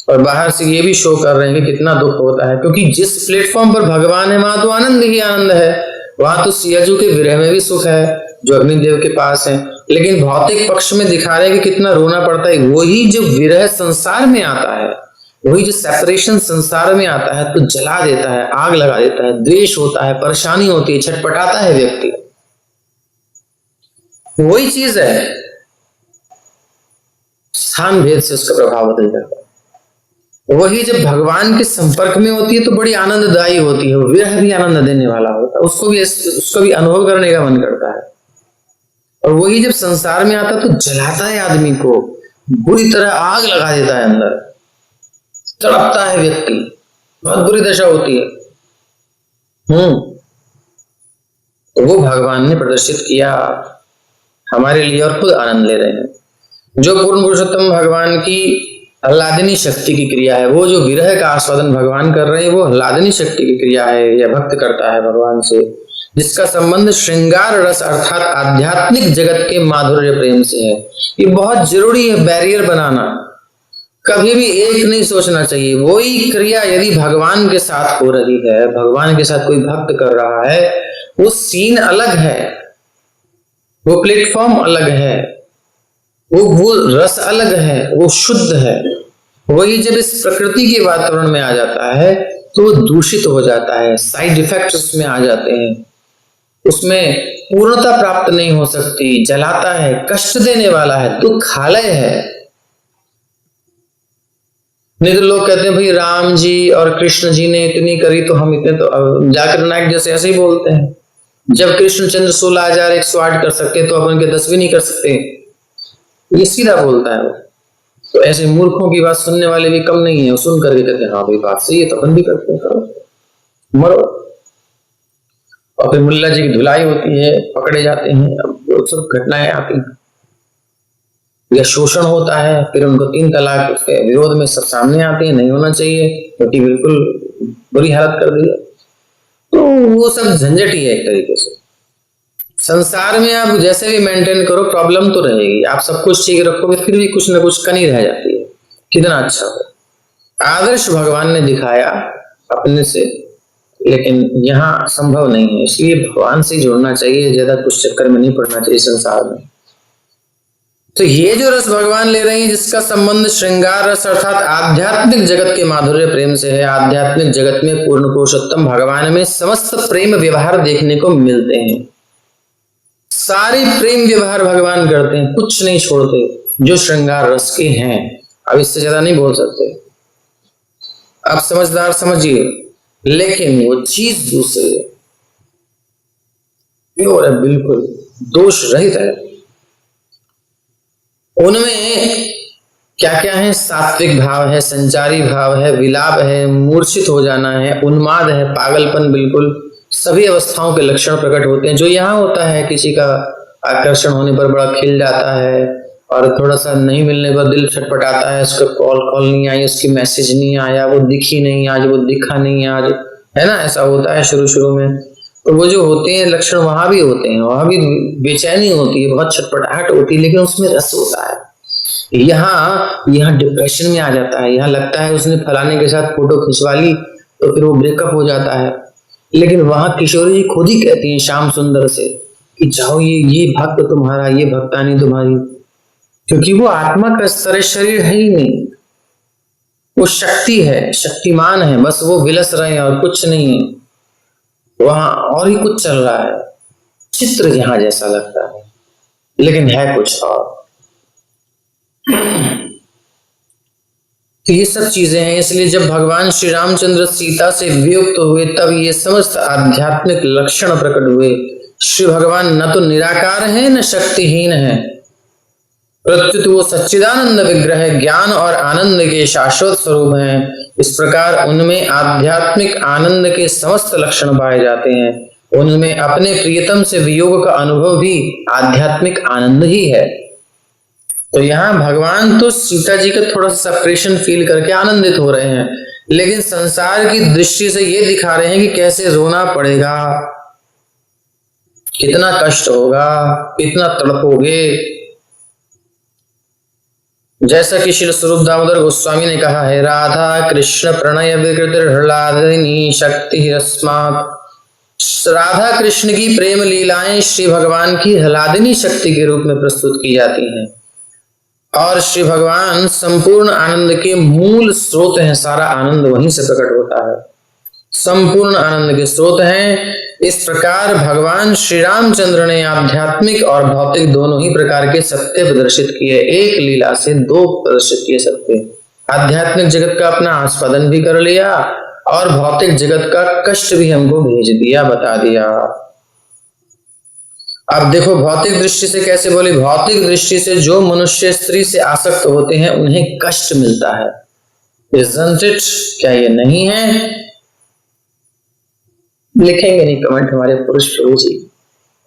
और बाहर से ये भी शो कर रहे हैं कि कितना दुख होता है। क्योंकि जिस प्लेटफॉर्म पर भगवान है वहां तो आनंद ही आनंद है, वहां तो सियाजू के विरह में भी सुख है जो अग्निदेव के पास है। लेकिन भौतिक पक्ष में दिखा रहे हैं कि कितना रोना पड़ता है। वही जो विरह संसार में आता है, वही जो सेपरेशन संसार में आता है, तो जला देता है, आग लगा देता है, द्वेष होता है, परेशानी होती है, छटपटाता है व्यक्ति। वही चीज है, स्थान भेद से उसका प्रभाव बदल जाता है। वही जब भगवान के संपर्क में होती है तो बड़ी आनंददायी होती है, विरह भी आनंद देने वाला होता है, उसको भी अनुभव करने का मन करता है। और वही जब संसार में आता तो जलाता है आदमी को, बुरी तरह आग लगा देता है, अंदर तड़पता है व्यक्ति, बहुत बुरी दशा होती है। तो वो भगवान ने प्रदर्शित किया हमारे लिए और खुद आनंद ले रहे हैं। जो पूर्ण पुरुषोत्तम भगवान की आह्लादनी शक्ति की क्रिया है, वो जो विरह का आस्वादन भगवान कर रहे हैं, वो आह्लादनी शक्ति की क्रिया है, या भक्त करता है भगवान से, जिसका संबंध श्रृंगार रस अर्थात आध्यात्मिक जगत के माधुर्य प्रेम से है। ये बहुत जरूरी है बैरियर बनाना। कभी भी एक नहीं सोचना चाहिए। वही क्रिया यदि भगवान के साथ हो रही है, भगवान के साथ कोई भक्त कर रहा है, वो सीन अलग है, वो प्लेटफॉर्म अलग है, वो रस अलग है, वो शुद्ध है। वही जब इस प्रकृति के वातावरण में आ जाता है तो वो दूषित हो जाता है, साइड इफेक्ट्स उसमें आ जाते हैं, उसमें पूर्णता प्राप्त नहीं हो सकती, जलाता है, कष्ट देने वाला है, दुखालय है। नहीं तो लोग कहते हैं भाई राम जी और कृष्ण जी ने इतनी करी तो हम इतने, तो जाकिर नायक जैसे ऐसे ही बोलते हैं, जब कृष्णचंद्र 16,108 कर सकते तो अपन के 10 भी नहीं कर सकते, ये सीधा बोलता है वो। तो ऐसे मूर्खों की बात सुनने वाले भी कम नहीं है, वो सुन करके कहते हैं हाँ भाई बात सही है, तो अपन भी करते हैं, करो मरो। और फिर मुल्ला जी की धुलाई होती है, पकड़े जाते हैं, अब वो सब घटनाएं आती हैं, या शोषण होता है, फिर उनको 3 तलाक के विरोध में सब सामने आते हैं, नहीं होना चाहिए क्योंकि बिल्कुल बुरी हालत कर दी है। तो वो सब झंझट ही है एक तरीके से। संसार में आप जैसे भी मेंटेन करो प्रॉब्लम तो रहेगी, आप सब कुछ ठीक रखोगे फिर भी कुछ ना कुछ कमी रह जाती है, कितना अच्छा हो। आदर्श भगवान ने दिखाया अपने से, लेकिन यहाँ संभव नहीं है, इसलिए भगवान से जुड़ना चाहिए, ज्यादा कुछ चक्कर में नहीं पड़ना चाहिए संसार में। तो ये जो रस भगवान ले रहे हैं जिसका संबंध श्रृंगार रस अर्थात आध्यात्मिक जगत के माधुर्य प्रेम से है, आध्यात्मिक जगत में पूर्ण पुरुषोत्तम भगवान में समस्त प्रेम व्यवहार देखने को मिलते हैं। सारी प्रेम व्यवहार भगवान करते हैं, कुछ नहीं छोड़ते जो श्रृंगार रस के हैं। अब इससे ज्यादा नहीं बोल सकते, आप समझदार समझिए, लेकिन वो चीज दूसरी है, प्योर है, बिल्कुल दोष रहित है। उनमें क्या क्या है, सात्विक भाव है, संचारी भाव है, विलाप है, मूर्छित हो जाना है, उन्माद है, पागलपन, बिल्कुल सभी अवस्थाओं के लक्षण प्रकट होते हैं। जो यहाँ होता है किसी का आकर्षण होने पर बड़ा खिल जाता है और थोड़ा सा नहीं मिलने पर दिल छटपटाता है, उसका कॉल नहीं आई, उसकी मैसेज नहीं आया, वो दिखी नहीं आज, वो दिखा नहीं आज, है ना, ऐसा होता है शुरू में। तो वो जो होते हैं लक्षण वहां भी होते हैं, वहां भी बेचैनी होती है, बहुत छटपटाहट होती है, लेकिन उसमें रस होता है। यहाँ डिप्रेशन में आ जाता है, यहाँ लगता है उसने फलाने के साथ फोटो खिंचवा ली तो फिर वो ब्रेकअप हो जाता है, लेकिन वहां किशोरी जी खुद ही कहती हैं श्याम सुंदर से कि जाओ ये भक्त तुम्हारा, ये भक्तानी तुम्हारी, क्योंकि वो आत्मा का स्तर शरीर है ही नहीं, वो शक्ति है, शक्तिमान है, बस वो विलस रहे हैं और कुछ नहीं है, वहां और ही कुछ चल रहा है, चित्र यहां जैसा लगता है लेकिन है कुछ और। तो ये सब चीजें हैं, इसलिए जब भगवान श्री रामचंद्र सीता से वियुक्त हुए तब ये समस्त आध्यात्मिक लक्षण प्रकट हुए। श्री भगवान न तो निराकार है न शक्तिहीन है, प्रत्युत वो सच्चिदानंद विग्रह, ज्ञान और आनंद के शाश्वत स्वरूप हैं। इस प्रकार उनमें आध्यात्मिक आनंद के समस्त लक्षण पाए जाते हैं। उनमें अपने प्रियतम से वियोग का अनुभव भी आध्यात्मिक आनंद ही है। तो यहाँ भगवान तो सीता जी का थोड़ा सा सेपरेशन फील करके आनंदित हो रहे हैं, लेकिन संसार की दृष्टि से ये दिखा रहे हैं कि कैसे रोना पड़ेगा, कितना कष्ट होगा, कितना तड़पोगे। जैसा कि श्री स्वरूप दामोदर गोस्वामी ने कहा है, राधा कृष्ण प्रणय विकृत हृलादिनी शक्ति अस्मात्। राधा कृष्ण की प्रेम लीलाएं श्री भगवान की हलादिनी शक्ति के रूप में प्रस्तुत की जाती हैं और श्री भगवान संपूर्ण आनंद के मूल स्रोत हैं। सारा आनंद वहीं से प्रकट होता है, संपूर्ण आनंद के स्रोत हैं। इस प्रकार भगवान श्री रामचंद्र ने आध्यात्मिक और भौतिक दोनों ही प्रकार के सत्य प्रदर्शित किए, एक लीला से 2 प्रदर्शित किए सत्य। आध्यात्मिक जगत का अपना आस्वादन भी कर लिया और भौतिक जगत का कष्ट भी हमको भेज दिया, बता दिया। अब देखो भौतिक दृष्टि से कैसे बोले, भौतिक दृष्टि से जो मनुष्य स्त्री से आसक्त होते हैं उन्हें कष्ट मिलता है, Isn't it? क्या ये नहीं है? लिखेंगे नहीं कमेंट हमारे पुरुष प्रभु जी,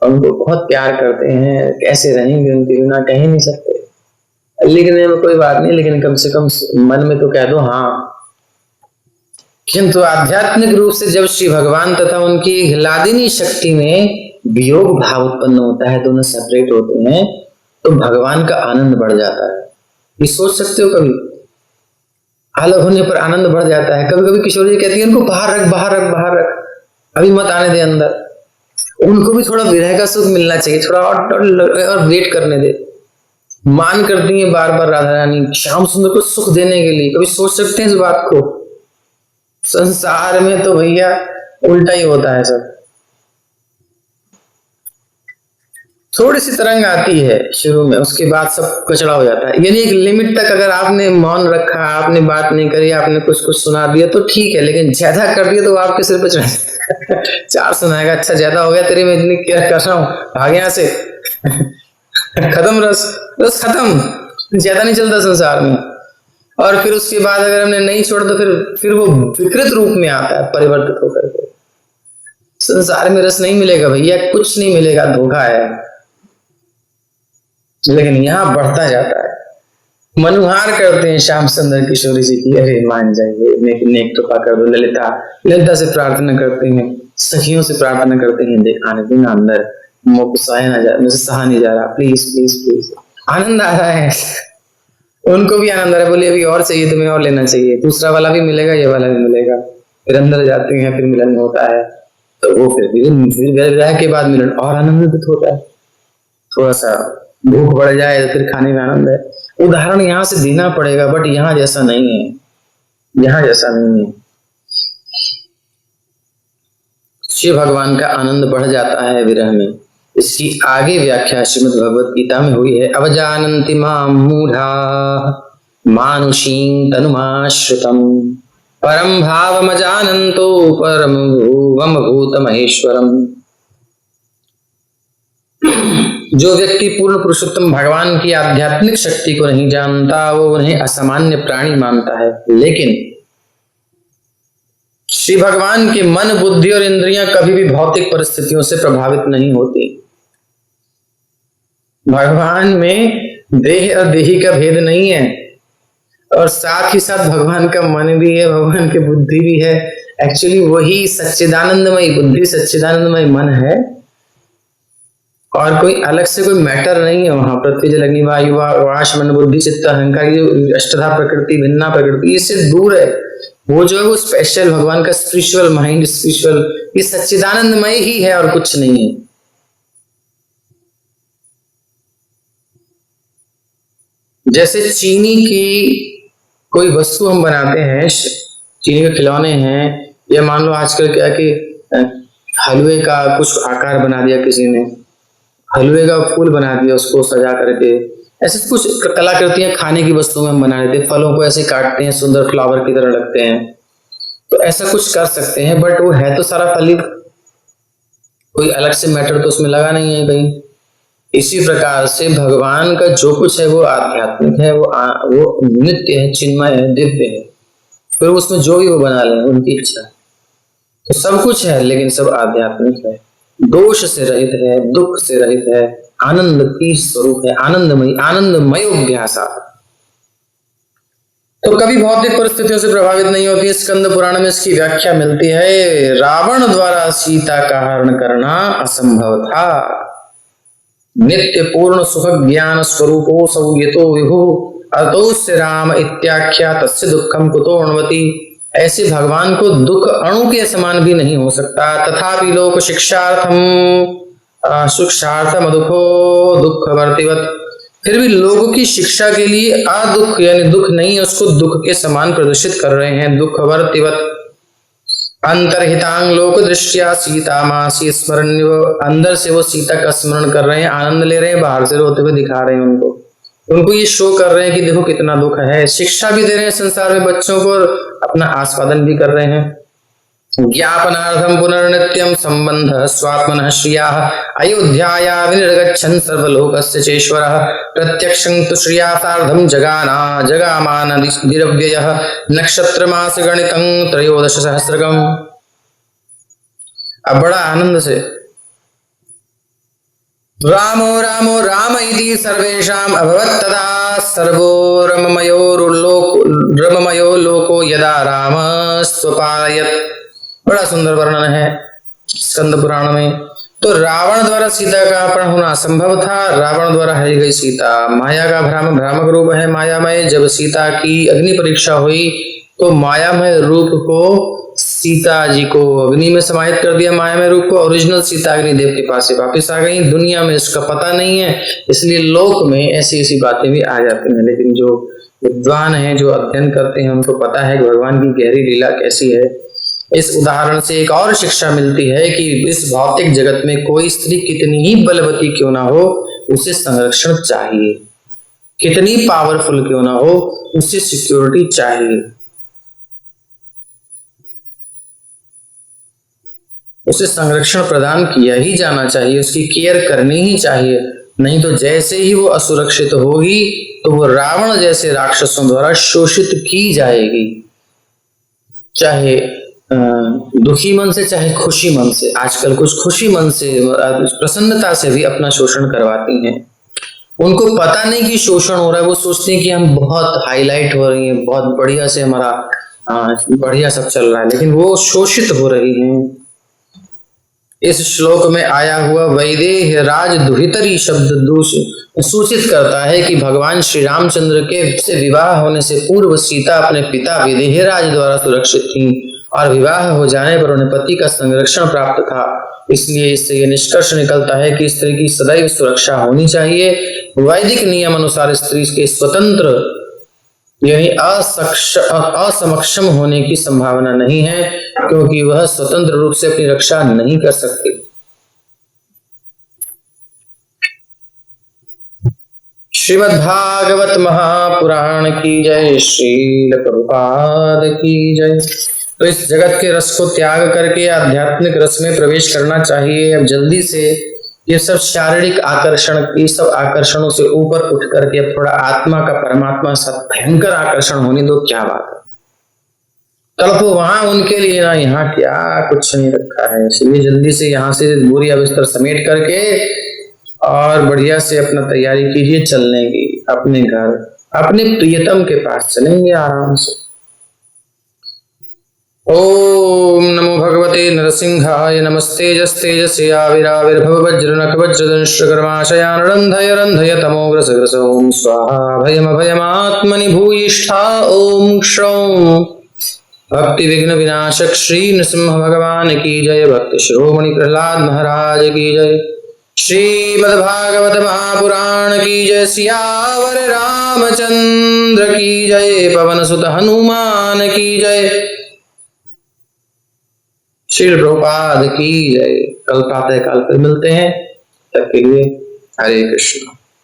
उनको बहुत प्यार करते हैं, कैसे रहेंगे उनके बिना कह नहीं सकते। लिखने में कोई बात नहीं, लेकिन कम से कम मन में तो कह दो हाँ। किंतु आध्यात्मिक रूप से जब श्री भगवान तथा उनकी ह्लादिनी शक्ति में वियोग भाव उत्पन्न होता है, दोनों सेपरेट होते हैं, तो भगवान का आनंद बढ़ जाता है। ये सोच सकते हो, कभी अलग होने पर आनंद बढ़ जाता है। कभी कभी किशोर जी कहती है उनको बाहर रख, बाहर रख, बाहर रख, अभी मत आने दे अंदर। उनको भी थोड़ा विरह का सुख मिलना चाहिए, थोड़ा और वेट करने दे। मान करती है बार बार राधा रानी श्याम सुंदर को सुख देने के लिए, कभी सोच सकते हैं इस बात को? संसार में तो भैया उल्टा ही होता है सब। थोड़ी सी तरंग आती है शुरू में, उसके बाद सब कचड़ा हो जाता है। यानी एक लिमिट तक अगर आपने मौन रखा, आपने बात नहीं करी, आपने कुछ कुछ सुना दिया तो ठीक है, लेकिन ज्यादा कर दिया तो आपके सिर पे चढ़ा चार सुनाएगा, अच्छा ज्यादा हो गया तेरे में इतनी केयर कर रहा हूँ, भाग यहाँ से खत्म, रस रस खत्म, ज्यादा नहीं चलता संसार में। और फिर उसके बाद अगर हमने नहीं छोड़ा तो फिर वो विकृत रूप में आता है, परिवर्तित होकर के। संसार में रस नहीं मिलेगा भैया, कुछ नहीं मिलेगा, धोखा है। लेकिन यहाँ बढ़ता जाता है। मनुहार करते हैं श्याम सुंदर किशोरी जी की, अरे मान जाइए, नेक कृपा कर दो। ललिता ललिता से प्रार्थना करते हैं, सखियों से प्रार्थना करते हैं, देख आने देना अंदर, मुझे सहा नहीं जा रहा, प्लीज प्लीज प्लीज। आनंद आ रहा है, उनको भी आनंद आ रहा है, बोलिए अभी और चाहिए, तुम्हें और लेना चाहिए, दूसरा वाला भी मिलेगा, ये वाला भी मिलेगा। फिर अंदर जाते हैं, फिर मिलन होता है, तो वो फिर विरह के बाद मिलन और आनंदित होता है। थोड़ा सा भूख बढ़ जाए तो फिर खाने में आनंद है। उदाहरण यहाँ से देना पड़ेगा, बट यहाँ जैसा नहीं है, यहाँ जैसा नहीं है। शिव भगवान का आनंद बढ़ जाता है विरह में। इसकी आगे व्याख्या श्रीमद् भगवत गीता में हुई है। अवजानन्ति मां मूढ़ा मानुषीं तनुमाश्रितम् परम भावमजानन्तो परम भुवम भूत महेश्वरम। जो व्यक्ति पूर्ण पुरुषोत्तम भगवान की आध्यात्मिक शक्ति को नहीं जानता, वो उन्हें असामान्य प्राणी मानता है। लेकिन श्री भगवान के मन, बुद्धि और इंद्रियां कभी भी भौतिक परिस्थितियों से प्रभावित नहीं होती। भगवान में देह और देही का भेद नहीं है, और साथ ही साथ भगवान का मन भी है, भगवान की बुद्धि भी है। एक्चुअली वही सच्चिदानंदमय बुद्धि, सच्चिदानंदमय मन है, और कोई अलग से कोई मैटर नहीं है वहां। पृथ्वी जल अग्नि वायु आकाश मन बुद्धि चित्त अहंकार, ये अष्टधा प्रकृति, भिन्ना प्रकृति, इससे दूर है। वो जो है वो स्पेशल भगवान का स्पिरिचुअल माइंड, स्पिरिचुअल, ये सच्चिदानंदमय ही है और कुछ नहीं है। जैसे चीनी की कोई वस्तु हम बनाते हैं, चीनी के खिलौने हैं, या मान लो आजकल क्या कि हलवे का कुछ आकार बना दिया किसी ने, हलवे का फूल बना दिया उसको सजा करके, ऐसे कुछ कलाकृतियां खाने की वस्तुओं में हम बना लेते हैं, फलों को ऐसे काटते हैं, सुंदर फ्लावर की तरह लगते हैं, तो ऐसा कुछ कर सकते हैं। बट वो है तो सारा फल ही, कोई अलग से मैटर तो उसमें लगा नहीं है कहीं। इसी प्रकार से भगवान का जो कुछ है वो आध्यात्मिक है, वो नित्य है, चिन्मय है, दिव्य है। फिर उसमें जो भी वो बना लें, उनकी इच्छा, तो सब कुछ है, लेकिन सब आध्यात्मिक है, दोष से रहित है, दुख से रहित है, आनंद की स्वरूप है, आनंदमय, आनंदमयोभ्यासा। तो कभी भौतिक परिस्थितियों से प्रभावित नहीं होती। स्कंद पुराण में इसकी व्याख्या मिलती है। रावण द्वारा सीता का हरण करना असंभव था। नित्य पूर्ण सुख ज्ञान स्वरूपो संयतो विभु अतोस्य राम इत्याख्या तस्य दुखम कुतो अण्वति। ऐसे भगवान को दुख अणु के समान भी नहीं हो सकता। तथापि लोक शिक्षार्थम दुखो दुख वर्तिवत। फिर भी लोगों की शिक्षा के लिए अदुख यानी दुख नहीं, उसको दुख के समान प्रदर्शित कर रहे हैं। दुख वर्तिवत अंतर्हितांग लोक दृष्टिया सीता मासी स्मरण, अंदर से वो सीता का स्मरण कर रहे हैं, आनंद ले रहे हैं, बाहर से रोते हुए दिखा रहे हैं उनको ये शो कर रहे हैं कि देखो कितना दुख है। शिक्षा भी दे रहे हैं संसार में बच्चों को, अपना आस्वादन भी कर रहे हैं। ज्ञापनार्थम पुनर्नित्यम संबंध स्वात्मनः श्रिया अयोध्याया विनिर्गच्छन् सर्वलोकस्य चेश्वरः प्रत्यक्षं तु श्रिया सार्धं जगामान दिरव्ययः नक्षत्रमास गणितं त्रयोदश सहस्रकम्। अब बड़ा आनंद से रामो रामो राम इति सर्वेषाम् अभवत् तदा सर्वो रममयो लोको यदा राम स्वपालयत्। बड़ा सुंदर वर्णन है स्कंद पुराण में। तो रावण द्वारा सीता का अपहरण होना असंभव था। रावण द्वारा हरी गई सीता माया का भ्रामक रूप है, मायामय। जब सीता की अग्नि परीक्षा हुई तो मायामय रूप को सीता जी को अग्नि में समाहित कर दिया, माया में रूप को। ओरिजिनल सीता अग्निदेव के पास से वापस आ गई। दुनिया में इसका पता नहीं है, इसलिए लोक में ऐसी ऐसी बातें भी आ जाती हैं। लेकिन जो विद्वान हैं, जो अध्ययन करते हैं, उनको पता है कि भगवान की गहरी लीला कैसी है। इस उदाहरण से एक और शिक्षा मिलती है कि इस भौतिक जगत में कोई स्त्री कितनी ही बलवती क्यों ना हो, उसे संरक्षण चाहिए। कितनी पावरफुल क्यों ना हो, उसे सिक्योरिटी चाहिए। उसे संरक्षण प्रदान किया ही जाना चाहिए, उसकी केयर करनी ही चाहिए। नहीं तो जैसे ही वो असुरक्षित होगी तो वो रावण जैसे राक्षसों द्वारा शोषित की जाएगी, चाहे दुखी मन से चाहे खुशी मन से। आजकल कुछ खुशी मन से, प्रसन्नता से भी अपना शोषण करवाती हैं। उनको पता नहीं कि शोषण हो रहा है, वो सोचते हैं कि हम बहुत हाईलाइट हो रही हैं, बहुत बढ़िया से हमारा बढ़िया सब चल रहा है, लेकिन वो शोषित हो रही हैं। इस श्लोक में आया हुआ वैदेह राज दुहितरी शब्द सूचित करता है कि भगवान श्री रामचंद्र के से विवाह होने से पूर्व सीता अपने पिता विदेहराज द्वारा सुरक्षित थी और विवाह हो जाने पर उन्हें पति का संरक्षण प्राप्त था। इसलिए इससे यह निष्कर्ष निकलता है कि स्त्री की सदैव सुरक्षा होनी चाहिए। वैदिक नियम अनुसार स्त्री के स्वतंत्र यानी असमक्षम होने की संभावना नहीं है, क्योंकि वह स्वतंत्र रूप से अपनी रक्षा नहीं कर सकती। श्रीमद्भागवत महापुराण की जय, श्रील प्रभुपाद की जय। तो इस जगत के रस को त्याग करके आध्यात्मिक रस में प्रवेश करना चाहिए। अब जल्दी से ये सब शारीरिक आकर्षण, ये सब आकर्षणों से ऊपर उठ करके अब थोड़ा आत्मा का परमात्मा साथ भयंकर आकर्षण होने दो। क्या बात है, कल तो वहां उनके लिए ना यहाँ क्या कुछ नहीं रखा है। इसलिए जल्दी से यहाँ से बोरिया बिस्तर समेट करके और बढ़िया से अपना तैयारी कीजिए चलने की। अपने घर, अपने प्रियतम के पास चलेंगे आराम से। ओम नमो भगवते नरसिंहाय। नमस्तेजस्तेजस्य आविराविर्भव वज्रनख वज्रदंष्ट्रकर्माशयान् रन्धय रन्धय तमोग्रसग्रस। ओम स्वाहा भयमभयमात्मनि भूयिष्ठा। ओम क्षौं। भक्ति विघ्न विनाशक श्री नृसिंह भगवान की जय। भक्त शिरोमणि प्रहलाद महाराज की जय। श्रीमद्भागवत महापुराण की जय। सियावर रामचंद्र की जय। पवन सुत हनुमान की जय। श्री प्रभुपाद की जय। कल प्रातः काल पर मिलते हैं, तब के लिए हरे कृष्ण।